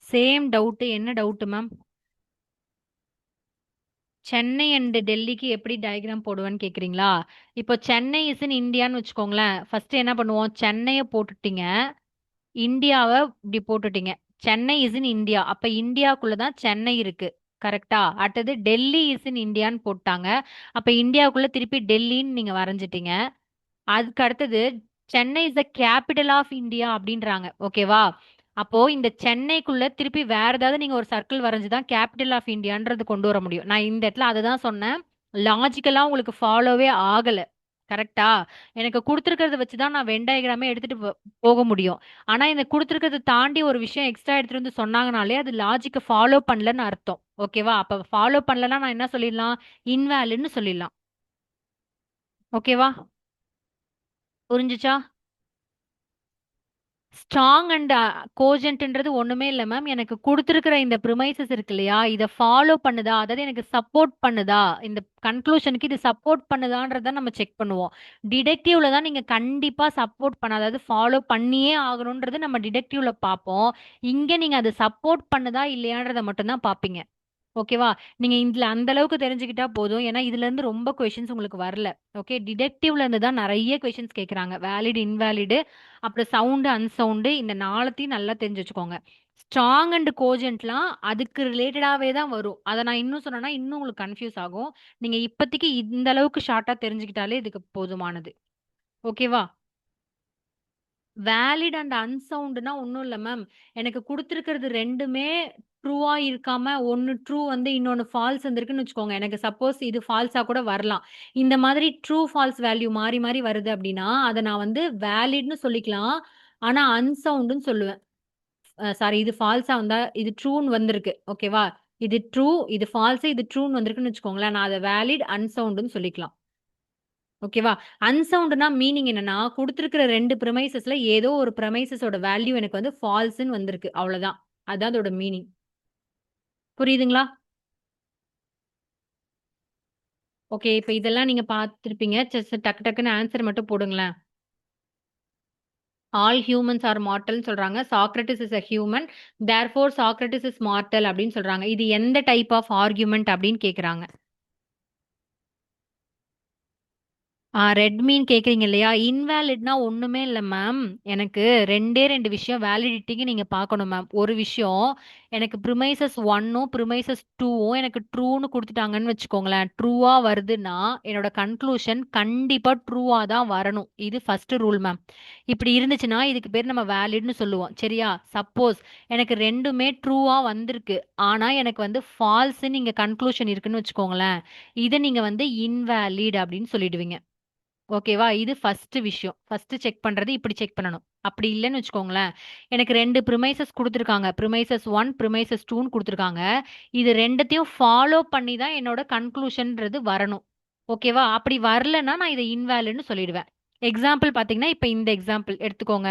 Same doubt. என்ன டவுட் மேம்? சென்னை அண்ட் டெல்லிக்கு எப்படி டயகிராம் போடுவேன்னு கேக்குறீங்களா? இப்போ சென்னை இஸ் இன் இந்தியான்னு வச்சுக்கோங்களேன். ஃபர்ஸ்ட் என்ன பண்ணுவோம்? சென்னைய போட்டுட்டீங்க. இந்தியாவ இப்படி போட்டுட்டீங்க. Chennai is in India. அப்ப இந்தியாக்குள்ள தான் சென்னை இருக்கு. கரெக்ட்டா? அடுத்தது டெல்லி இஸ் இன் இந்தியான்னு போட்டாங்க. அப்ப இந்தியாவுக்குள்ள திருப்பி டெல்லின்னு நீங்க வரைஞ்சிட்டீங்க. அதுக்கு அடுத்தது Chennai is the capital of India அப்படின்றாங்க. ஓகேவா? அப்போ இந்த சென்னைக்குள்ள திருப்பி வேற ஏதாவது நீங்க ஒரு சர்க்கிள் வரைஞ்சு தான் கேபிட்டல் ஆஃப் இந்தியான்றது கொண்டு வர முடியும். நான் இந்த இடத்துல அததான் சொன்னேன். லாஜிக்கலா உங்களுக்கு ஃபாலோவே ஆகல. கரெக்ட்டா? எனக்கு குடுத்துருக்கிறத வச்சு தான் நான் வென் டயகிராமே எடுத்துட்டு போக முடியும். ஆனா இந்த குடுத்துருக்கிறத தாண்டி ஒரு விஷயம் எக்ஸ்ட்ரா எடுத்துட்டு வந்து சொன்னாங்கனாலே அது லாஜிக்க ஃபாலோ பண்ணலன்னு அர்த்தம். ஓகேவா? அப்ப ஃபாலோ பண்ணலன்னா நான் என்ன சொல்லிடலாம்? இன்வேலிட்ன்னு சொல்லிடலாம். ஓகேவா? புரிஞ்சுச்சா? ஸ்ட்ராங் அண்ட் கோஜென்ட்ன்றது ஒண்ணுமே இல்ல மேம். எனக்கு குடுத்திருக்கிற இந்த ப்ரிமைசஸ் இருக்கு இல்லையா? இத ஃபாலோ பண்ணுதா? அதாவது எனக்கு சப்போர்ட் பண்ணுதா? இந்த கன்க்ளூஷனுக்கு இது சப்போர்ட் பண்ணுதான்றத நம்ம செக் பண்ணுவோம். டிடக்டிவ்ல தான் நீங்க கண்டிப்பா சப்போர்ட் பண்ண அதாவது ஃபாலோ பண்ணியே ஆகணும்ன்றது நம்ம டிடக்டிவ்ல பார்ப்போம். இங்க நீங்க அது சப்போர்ட் பண்ணுதா? இல்லையான்றத மட்டும் தான் பார்ப்பீங்க. ஓகேவா? நீங்க இதுல அந்த அளவுக்கு தெரிஞ்சுக்கிட்டா போதும். ஏன்னா இதுல இருந்து ரொம்ப கொஸ்டின்ஸ் உங்களுக்கு வரல. ஓகே. டிடெக்டிவ்ல இருந்து தான் நெறைய கொஸ்டின்ஸ் கேட்கறாங்க. வேலிட், இன்வேலிட், அப்புறம் சவுண்ட், அன்சவுண்ட் இந்த 4த்தையும் நல்லா தெரிஞ்சு வச்சுக்கோங்க. ஸ்ட்ராங் அண்ட் கோஜென்ட்லாம் அதுக்கு ரிலேட்டடாவே தான் வரும். அத நான் இன்னும் சொன்னேன்னா, இன்னும் உங்களுக்கு கன்ஃப்யூஸ் ஆகும். நீங்க இப்போதைக்கு இந்த அளவுக்கு ஷார்ட்டா தெரிஞ்சுக்கிட்டாலே இதுக்கு போதுமானது. ஓகேவா? வேலிட் அண்ட் அன்சவுண்ட்னா ஒண்ணும் இல்ல மேம். எனக்கு குடுத்திருக்கிறது 2மே ட்ரூவா இருக்காம, ஒண்ணு ட்ரூ வந்து இன்னொன்னு ஃபால்ஸ் வந்திருக்குன்னு வச்சுக்கோங்க. எனக்கு சப்போஸ் இது ஃபால்ஸா கூட வரலாம். இந்த மாதிரி ட்ரூ, ஃபால்ஸ் வேல்யூ மாறி, மாறி வருது அப்டின்னா, அத நான் வந்து வேலிட்ன்னு சொல்லிக்கலாம். ஆனா அன்சவுண்ட்ன்னு சொல்லுவேன். சாரி இது ஃபால்ஸா வந்தா, இது ட்ரூன்னு வந்திருக்கு. ஓகேவா? இது ட்ரூ, இது ஃபால்ஸ், இது ட்ரூன்னு வந்திருக்குன்னு வச்சுக்கோங்களேன். நான் அத வேலிட், அன்சவுண்ட்ன்னு சொல்லிக்கலாம். ஓகேவா? அன்சவுண்ட்னா மீனிங் என்னன்னா, குடுத்திருக்கிற 2 ப்ரிமைசஸ்ல ஏதோ ஒரு ப்ரிமைசஸோட வேல்யூ எனக்கு வந்து ஃபால்ஸ்ன்னு வந்திருக்கு. அவ்வளதான். அதான் அதோட மீனிங். புரியுதுங்களா? ஓகே. இப்ப இதெல்லாம் நீங்க பார்த்திருப்பீங்க. டக்கு டக்குன்னு ஆன்ஸர் மட்டும் போடுங்களேன். ஆல் ஹியூமன்ஸ் ஆர் மார்ட்டல்னு சொல்றாங்க. Socrates is a human. Therefore Socrates is mortal அப்படின்னு சொல்றாங்க. இது எந்த டைப் ஆஃப் ஆர்குமெண்ட் அப்படின்னு கேக்குறாங்க. ரெட் மீன் கேக்குறீங்க இல்லையா? இன்வேலிட்னா ஒண்ணுமே இல்ல மேம். எனக்கு 2 விஷயம் வேலிடிட்டிக்கு நீங்க பார்க்கணும் மேம். ஒரு விஷயம், எனக்கு ப்ரிமைசஸ் 1ம் ப்ரிமைசஸ் 2ம் எனக்கு ட்ரூன்னு குடுத்துட்டாங்கன்னு வச்சுக்கோங்களேன். ட்ரூவா வருதுன்னா, என்னோட கன்க்ளூஷன் கண்டிப்பா ட்ரூவா தான் வரணும். இது ஃபர்ஸ்ட் ரூல் மேம். இப்படி இருந்துச்சுன்னா, இதுக்கு பேர் நம்ம வேலிட்ன்னு சொல்லுவோம். சரியா? சப்போஸ் எனக்கு 2மே ட்ரூவா வந்திருக்கு. ஆனா எனக்கு வந்து ஃபால்ஸ்ன்னு இங்க கன்க்ளூஷன் இருக்குன்னு வச்சுக்கோங்களேன். இத நீங்க வந்து இன்வேலிட் அப்படின்னு சொல்லிடுவீங்க. ஓகேவா? இது ஃபர்ஸ்ட் விஷயம். ஃபர்ஸ்ட் செக் பண்றது இப்படி செக் பண்ணணும். அப்படி இல்லன்னு வச்சுக்கோங்களேன், எனக்கு 2 ப்ரிமைசஸ் குடுத்துருக்காங்க. ப்ரிமைசஸ் 1, ப்ரிமைசஸ் 2ன்னு குடுத்துருக்காங்க. இது 2த்தையும் ஃபாலோ பண்ணி தான் என்னோட கன்க்ளூஷன்ன்றது வரணும். ஓகேவா? அப்படி வரலன்னா நான் இத இன்வேலிட்ன்னு சொல்லிடுவேன். எக்ஸாம்பிள் பார்த்தீங்கன்னா, இப்ப இந்த எக்ஸாம்பிள் எடுத்துக்கோங்க.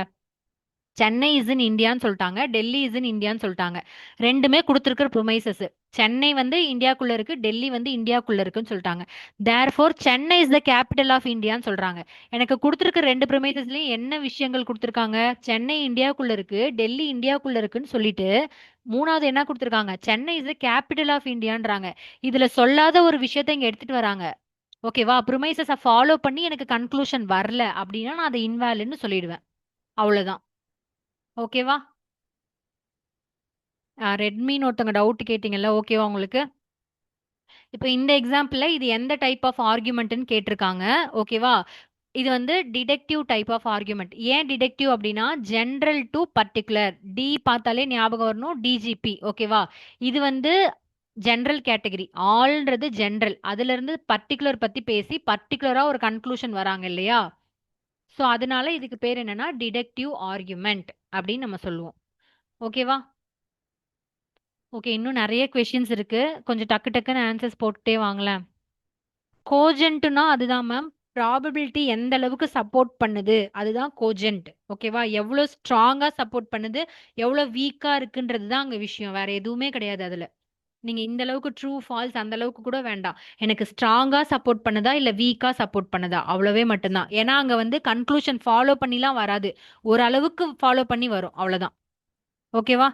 சென்னை இஸ் இன் இந்தியான்னு சொல்லிட்டாங்க. டெல்லி இஸ் இன் இந்தியான்னு சொல்லிட்டாங்க. 2மே குடுத்திருக்கிற ப்ரொமைசஸ். சென்னை வந்து இந்தியாக்குள்ள இருக்கு. டெல்லி வந்து இந்தியாக்குள்ள இருக்குன்னு சொல்லிட்டாங்க. Therefore Chennai is the capital of இந்தியான்னு சொல்றாங்க. எனக்கு குடுத்திருக்க 2 ப்ரொமைசஸ்லயும் என்ன விஷயங்கள் குடுத்திருக்காங்க? சென்னை இந்தியாக்குள்ள இருக்கு. டெல்லி இந்தியாக்குள்ள இருக்குன்னு சொல்லிட்டு 3வது என்ன குடுத்திருக்காங்க? Chennai is the capital of இந்தியான்றாங்க. இதுல சொல்லாத ஒரு விஷயத்த இங்க எடுத்துட்டு வராங்க. ஓகேவா? ப்ரொமைசஸ ஃபாலோ பண்ணி எனக்கு கன்க்ளூஷன் வரல அப்படின்னா நான் அதை இன்வாலிட்ன்னு சொல்லிடுவேன். அவ்வளவுதான். ஓகேவா? ரெட்மின்னு ஒருத்தவங்க டவுட் கேட்டீங்கல்ல. ஓகேவா உங்களுக்கு? இப்ப இந்த எக்ஸாம்பிள்ல இது எந்த டைப் ஆஃப் ஆர்குமெண்ட்ன்னு கேட்டிருக்காங்க. ஓகேவா? இது வந்து டிடெக்டிவ் டைப் ஆஃப் ஆர்குமெண்ட். ஏன் டிடெக்டிவ் அப்படின்னா ஜெனரல் டு பர்ட்டிகுலர். டி பார்த்தாலே ஞாபகம் வரணும். டிஜிபி. ஓகேவா? இது வந்து ஜெனரல் கேட்டகரி. ஆல்ன்றது ஜெனரல். அதுல இருந்து பர்ட்டிகுலர் பத்தி பேசி பர்ட்டிகுலரா ஒரு கன்க்ளூஷன் வராங்க இல்லையா? சோ அதனால இதுக்கு பேர் என்னன்னா டிடெக்டிவ் ஆர்குமெண்ட் அப்படின்னு நம்ம சொல்லுவோம். ஓகேவா? ஓகே. இன்னும் நெறைய கொஸ்டின்ஸ் இருக்கு. கொஞ்சம் டக்கு டக்குன்னு ஆன்சர்ஸ் போட்டுட்டே வாங்களேன். கோஜென்ட்னா அதுதான் மேம். ப்ராபபிலிட்டி எந்த அளவுக்கு சப்போர்ட் பண்ணுது. அதுதான் கோஜென்ட். ஓகேவா? எவ்ளோ ஸ்ட்ராங்கா சப்போர்ட் பண்ணுது, எவ்ளோ வீக்கா இருக்குன்றது தான் அங்க விஷயம். வேற எதுவுமே கிடையாது அதுல. நீங்க இந்த அளவுக்கு ட்ரூ, ஃபால்ஸ் அந்த அளவுக்கு கூட வேண்டாம். எனக்கு ஸ்ட்ராங்கா சப்போர்ட் பண்ணுதா, இல்ல வீக்கா சப்போர்ட் பண்ணுதா? அவ்வளவே மட்டும்தான். ஏன்னா அங்க வந்து கன்க்ளூஷன் ஃபாலோ பண்ணிலாம் வராது. ஓரளவுக்கு ஃபாலோ பண்ணி வரும். அவ்வளவுதான். ஓகேவா?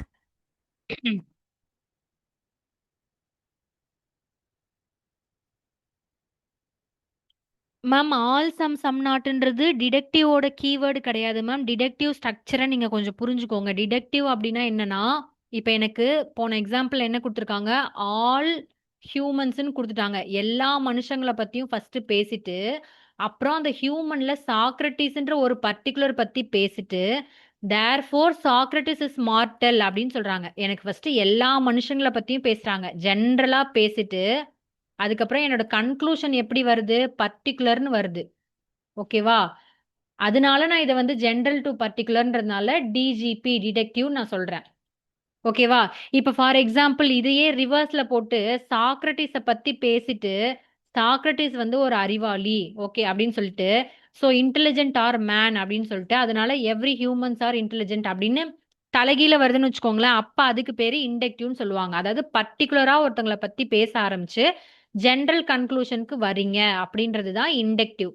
மேம் ஆல் சம் நாட்ன்றது டிடெக்டிவோட கீவேர்டு கிடையாது மேம். டிடெக்டிவ் ஸ்ட்ரக்சரை நீங்க கொஞ்சம் புரிஞ்சுக்கோங்க. டிடெக்டிவ் அப்படின்னா என்னன்னா, இப்ப எனக்கு போன எக்ஸாம்பிள் என்ன கொடுத்துருக்காங்க? ஆல் ஹியூமன்ஸ்ன்னு கொடுத்துட்டாங்க. எல்லா மனுஷங்களை பத்தியும் ஃபர்ஸ்ட் பேசிட்டு, அப்புறம் அந்த ஹியூமன்ல சாக்ரட்டிஸ்ன்ற ஒரு பர்டிகுலர் பத்தி பேசிட்டு, தேர்ஃபோர் சாக்ரட்டிஸ் இஸ் மார்டல் அப்படின்னு சொல்றாங்க. எனக்கு ஃபர்ஸ்ட் எல்லா மனுஷங்களை பத்தியும் பேசுறாங்க. ஜென்ரலா பேசிட்டு அதுக்கப்புறம் என்னோட கன்க்ளூஷன் எப்படி வருது? பர்ட்டிகுலர்ன்னு வருது. ஓகேவா? அதனால நான் இத வந்து ஜெனரல் டூ பர்ட்டிகுலர்ன்றதுனால டிஜிபி டிடெக்டிவ் நான் சொல்றேன். ஓகேவா? இப்ப ஃபார் எக்ஸாம்பிள் இதையே ரிவர்ஸ்ல போட்டு சாக்ரட்டிஸ பத்தி பேசிட்டு, சாக்ரட்டிஸ் வந்து ஒரு அறிவாளி. ஓகே அப்படின்னு சொல்லிட்டு, சோ இன்டெலிஜென்ட் ஆர் மேன் அப்படின்னு சொல்லிட்டு, அதனால எவ்ரி ஹியூமன்ஸ் ஆர் இன்டெலிஜென்ட் அப்படின்னு தலைகீழ வருதுன்னு வச்சுக்கோங்களேன். அப்ப அதுக்கு பேரு இன்டெக்டிவ்னு சொல்லுவாங்க. அதாவது பர்ட்டிகுலரா ஒருத்தங்கள பத்தி பேச ஆரம்பிச்சு, ஜெனரல் கன்க்ளூஷனுக்கு வரீங்க அப்படின்றது தான் இன்டெக்டிவ்.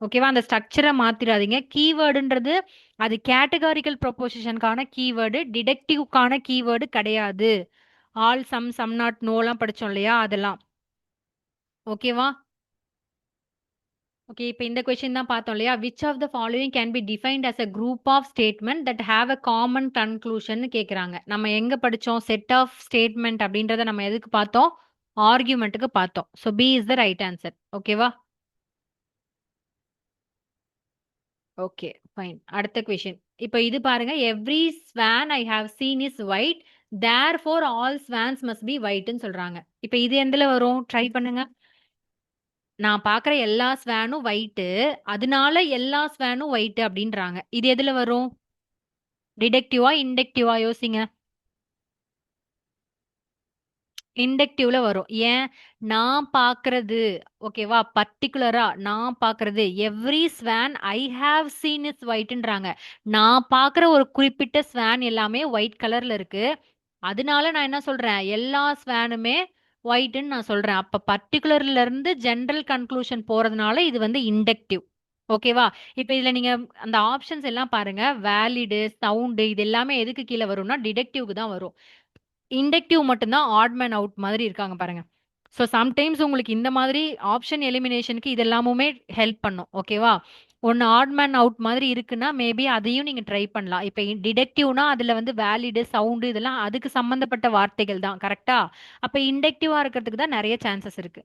ஓகேவா? அந்த ஸ்ட்ரக்சர மாத்திராதீங்க. கீவேர்டுன்றது அது கேட்டகாரிக்கல் ப்ரொபோசிஷனுக்கான கீவேர்டு. டிடெக்டிவ்க்கான கீவேர்டு கிடையாது. ஆல், சம் நாட், நோலாம் படிச்சோம் இல்லையா? அதெல்லாம். ஓகேவா? ஓகே. இப்ப இந்த கொஸ்டின் தான் பார்த்தோம் இல்லையா? Which of the following can be defined as a group of statement that have a common கன்க்ளூஷன்னு கேட்குறாங்க. நம்ம எங்க படிச்சோம்? செட் ஆஃப் ஸ்டேட்மெண்ட் அப்படின்றத நம்ம எதுக்கு பார்த்தோம்? ஆர்குமெண்ட்டுக்கு பார்த்தோம். So B is the right answer. ஓகேவா? Okay, fine. அடுத்த கொஸ்டின். இப்ப இது பாருங்க. Every swan I have seen is white. Therefore all swans must be ஒயிட்ன்னு சொல்றாங்க. இப்ப இது எதுல வரும்? ட்ரை பண்ணுங்க. நான் பார்க்குற எல்லா ஸ்வானும் ஒயிட்டு. அதனால எல்லா ஸ்வானும் ஒயிட்டு அப்படின்றாங்க. இது எதுல வரும்? டிடெக்டிவா, இன்டெக்டிவா யோசிங்க. இன்டெக்டிவ்ல வரும். ஏன்? நான் பார்க்கறது ஓகேவா? பர்ட்டிகுலரா நான் பார்க்கறது every swan I have seen is ஒயிட்ன்றாங்க. நான் பார்க்குற ஒரு குறிப்பிட்ட ஸ்வான் எல்லாமே ஒயிட் கலர்ல இருக்கு. அதனால நான் என்ன சொல்றேன்? எல்லா ஸ்வானுமே ஒயிட்ன்னு நான் சொல்றேன். அப்ப பர்ட்டிகுலர்ல இருந்து ஜெனரல் கன்க்ளூஷன் போறதுனால இது வந்து இன்டெக்டிவ். ஓகேவா? இப்ப இதுல நீங்க அந்த ஆப்ஷன்ஸ் எல்லாம் பாருங்க. வேலிடு, சவுண்டு இது எல்லாமே எதுக்கு கீழ வரும்னா, டிடெக்டிவ்க்கு தான் வரும். இண்டக்டிவ் மட்டும் தான் ஆட் மேன் அவுட் மாதிரி இருக்காங்க பாருங்க. ஸோ சம்டைம்ஸ் உங்களுக்கு இந்த மாதிரி ஆப்ஷன் எலிமினேஷனுக்கு இது எல்லாமுமே ஹெல்ப் பண்ணும். ஓகேவா? ஒண்ணு ஆட் மேன் அவுட் மாதிரி இருக்குன்னா, மேபி அதையும் நீங்க ட்ரை பண்ணலாம். இப்ப டிடெக்டிவ்னா அதுல வந்து வேலிடு, சவுண்டு இதெல்லாம் அதுக்கு சம்பந்தப்பட்ட வார்த்தைகள் தான். கரெக்ட்டா? அப்ப இண்டக்டிவா இருக்கிறதுக்கு தான் நெறைய சான்சஸ் இருக்கு.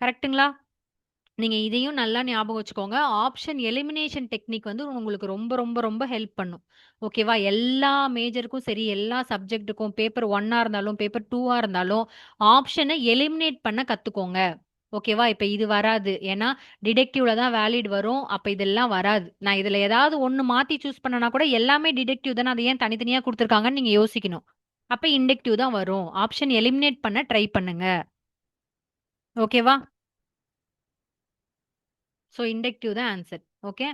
கரெக்ட்டுங்களா? நீங்க இதையும் நல்லா ஞாபகம் வச்சுக்கோங்க. ஆப்ஷன் எலிமினேஷன் டெக்னிக் வந்து உங்களுக்கு ரொம்ப, ரொம்ப, ரொம்ப ஹெல்ப் பண்ணும். ஓகேவா? எல்லா மேஜருக்கும் சரி, எல்லா சப்ஜெக்ட்டுக்கும் பேப்பர் 1ஆ இருந்தாலும், பேப்பர் 2ஆ இருந்தாலும், ஆப்ஷன எலிமினேட் பண்ண கத்துக்கோங்க. ஓகேவா? இப்ப இது வராது. ஏன்னா, டிடெக்டிவ்ல தான் வேலிட் வரும். அப்ப இதெல்லாம் வராது. நான் இதுல ஏதாவது ஒண்ணு மாத்தி சூஸ் பண்ணனா கூட எல்லாமே டிடெக்டிவ் தானே. அத ஏன் தனித்தனியா குடுத்துருக்காங்கன்னு நீங்க யோசிக்கணும். அப்ப இண்டக்டிவ் தான் வரும். ஆப்ஷன் எலிமினேட் பண்ண ட்ரை பண்ணுங்க. ஓகேவா? ஸோ இண்டக்டிவ் தான் ஆன்சர். ஓகே.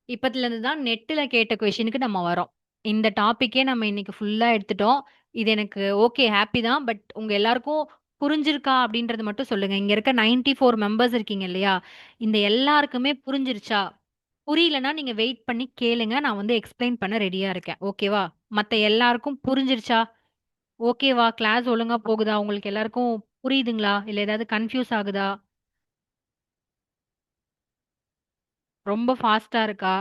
இப்பத்துலருந்து தான் நெட்ல கேட்ட கொஸ்டினுக்கு நம்ம வரோம். இந்த டாபிக்கே நம்ம இன்னைக்கு ஃபுல்லா எடுத்துட்டோம். இது எனக்கு ஓகே ஹேப்பி தான். பட் உங்க எல்லாருக்கும் புரிஞ்சிருக்கா அப்படின்றது மட்டும் சொல்லுங்க. இங்க இருக்க 94 மெம்பர்ஸ் இருக்கீங்க இல்லையா? இந்த எல்லாருக்குமே புரிஞ்சிருச்சா? புரியலன்னா நீங்க வெயிட் பண்ணி கேளுங்க. நான் வந்து எக்ஸ்பிளைன் பண்ண ரெடியா இருக்கேன். ஓகேவா? மத்த எல்லாருக்கும் புரிஞ்சிருச்சா? ஓகேவா? கிளாஸ் ஒழுங்கா போகுதா? உங்களுக்கு எல்லாருக்கும் புரியுதுங்களா? இல்ல ஏதாவது கன்ஃப்யூஸ் ஆகுதா? ரொம்ப ஃபாஸ்ட்டா இருக்கா?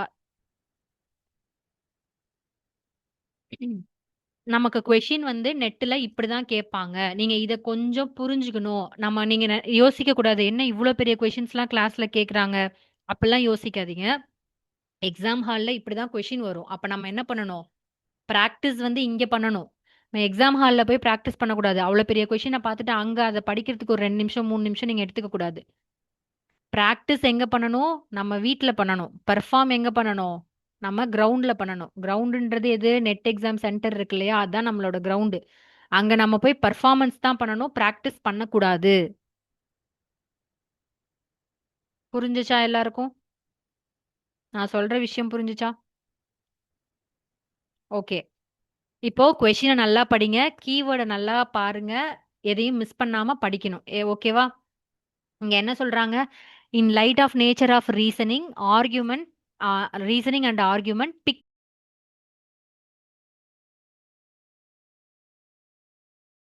நமக்கு கொஸ்டின் வந்து நெட்ல இப்படிதான் கேட்பாங்க. நீங்க இத கொஞ்சம் புரிஞ்சுக்கணும். நீங்க யோசிக்க கூடாது. என்ன இவ்ளோ பெரிய கொஸ்டின்ஸ்லாம் கிளாஸ்ல கேட்குறாங்க. அப்படிலாம் யோசிக்காதீங்க. எக்ஸாம் ஹால்ல இப்படிதான் கொஸ்டின் வரும். அப்ப நம்ம என்ன பண்ணணும்? பிராக்டிஸ் வந்து இங்க பண்ணணும். நம்ம எக்ஸாம் ஹால்ல போய் பிராக்டிஸ் பண்ணக்கூடாது. அவ்ளோ பெரிய கொஸ்டின பார்த்துட்டு அங்க அத படிக்கிறதுக்கு ஒரு 2 நிமிஷம், 3 நிமிஷம் நீங்க எடுத்துக்க கூடாது. பிராக்டிஸ் எங்க பண்ணணும்? நம்ம வீட்ல பண்ணணும். பெர்ஃபார்ம் எங்க பண்ணணும்? நம்ம கிரவுண்ட்ல பண்ணணும். கிரவுண்டுன்றது எது? நெட் எக்ஸாம் சென்டர் இருக்கு இல்லையா? அதான் நம்மளோட கிரவுண்டு. அங்க நம்ம போய் பெர்ஃபார்மன்ஸ் தான் பண்ணணும். பிராக்டிஸ் பண்ணக்கூடாது. புரிஞ்சுச்சா எல்லாருக்கும்? நான் சொல்ற விஷயம் புரிஞ்சுச்சா? ஓகே. இப்போ கொஸ்டின நல்லா படிங்க. கீவேர்ட நல்லா பாருங்க. எதையும் மிஸ் பண்ணாம படிக்கணும். ஓகேவா? இங்க என்ன சொல்றாங்க? In light of nature of reasoning, argument reasoning and argument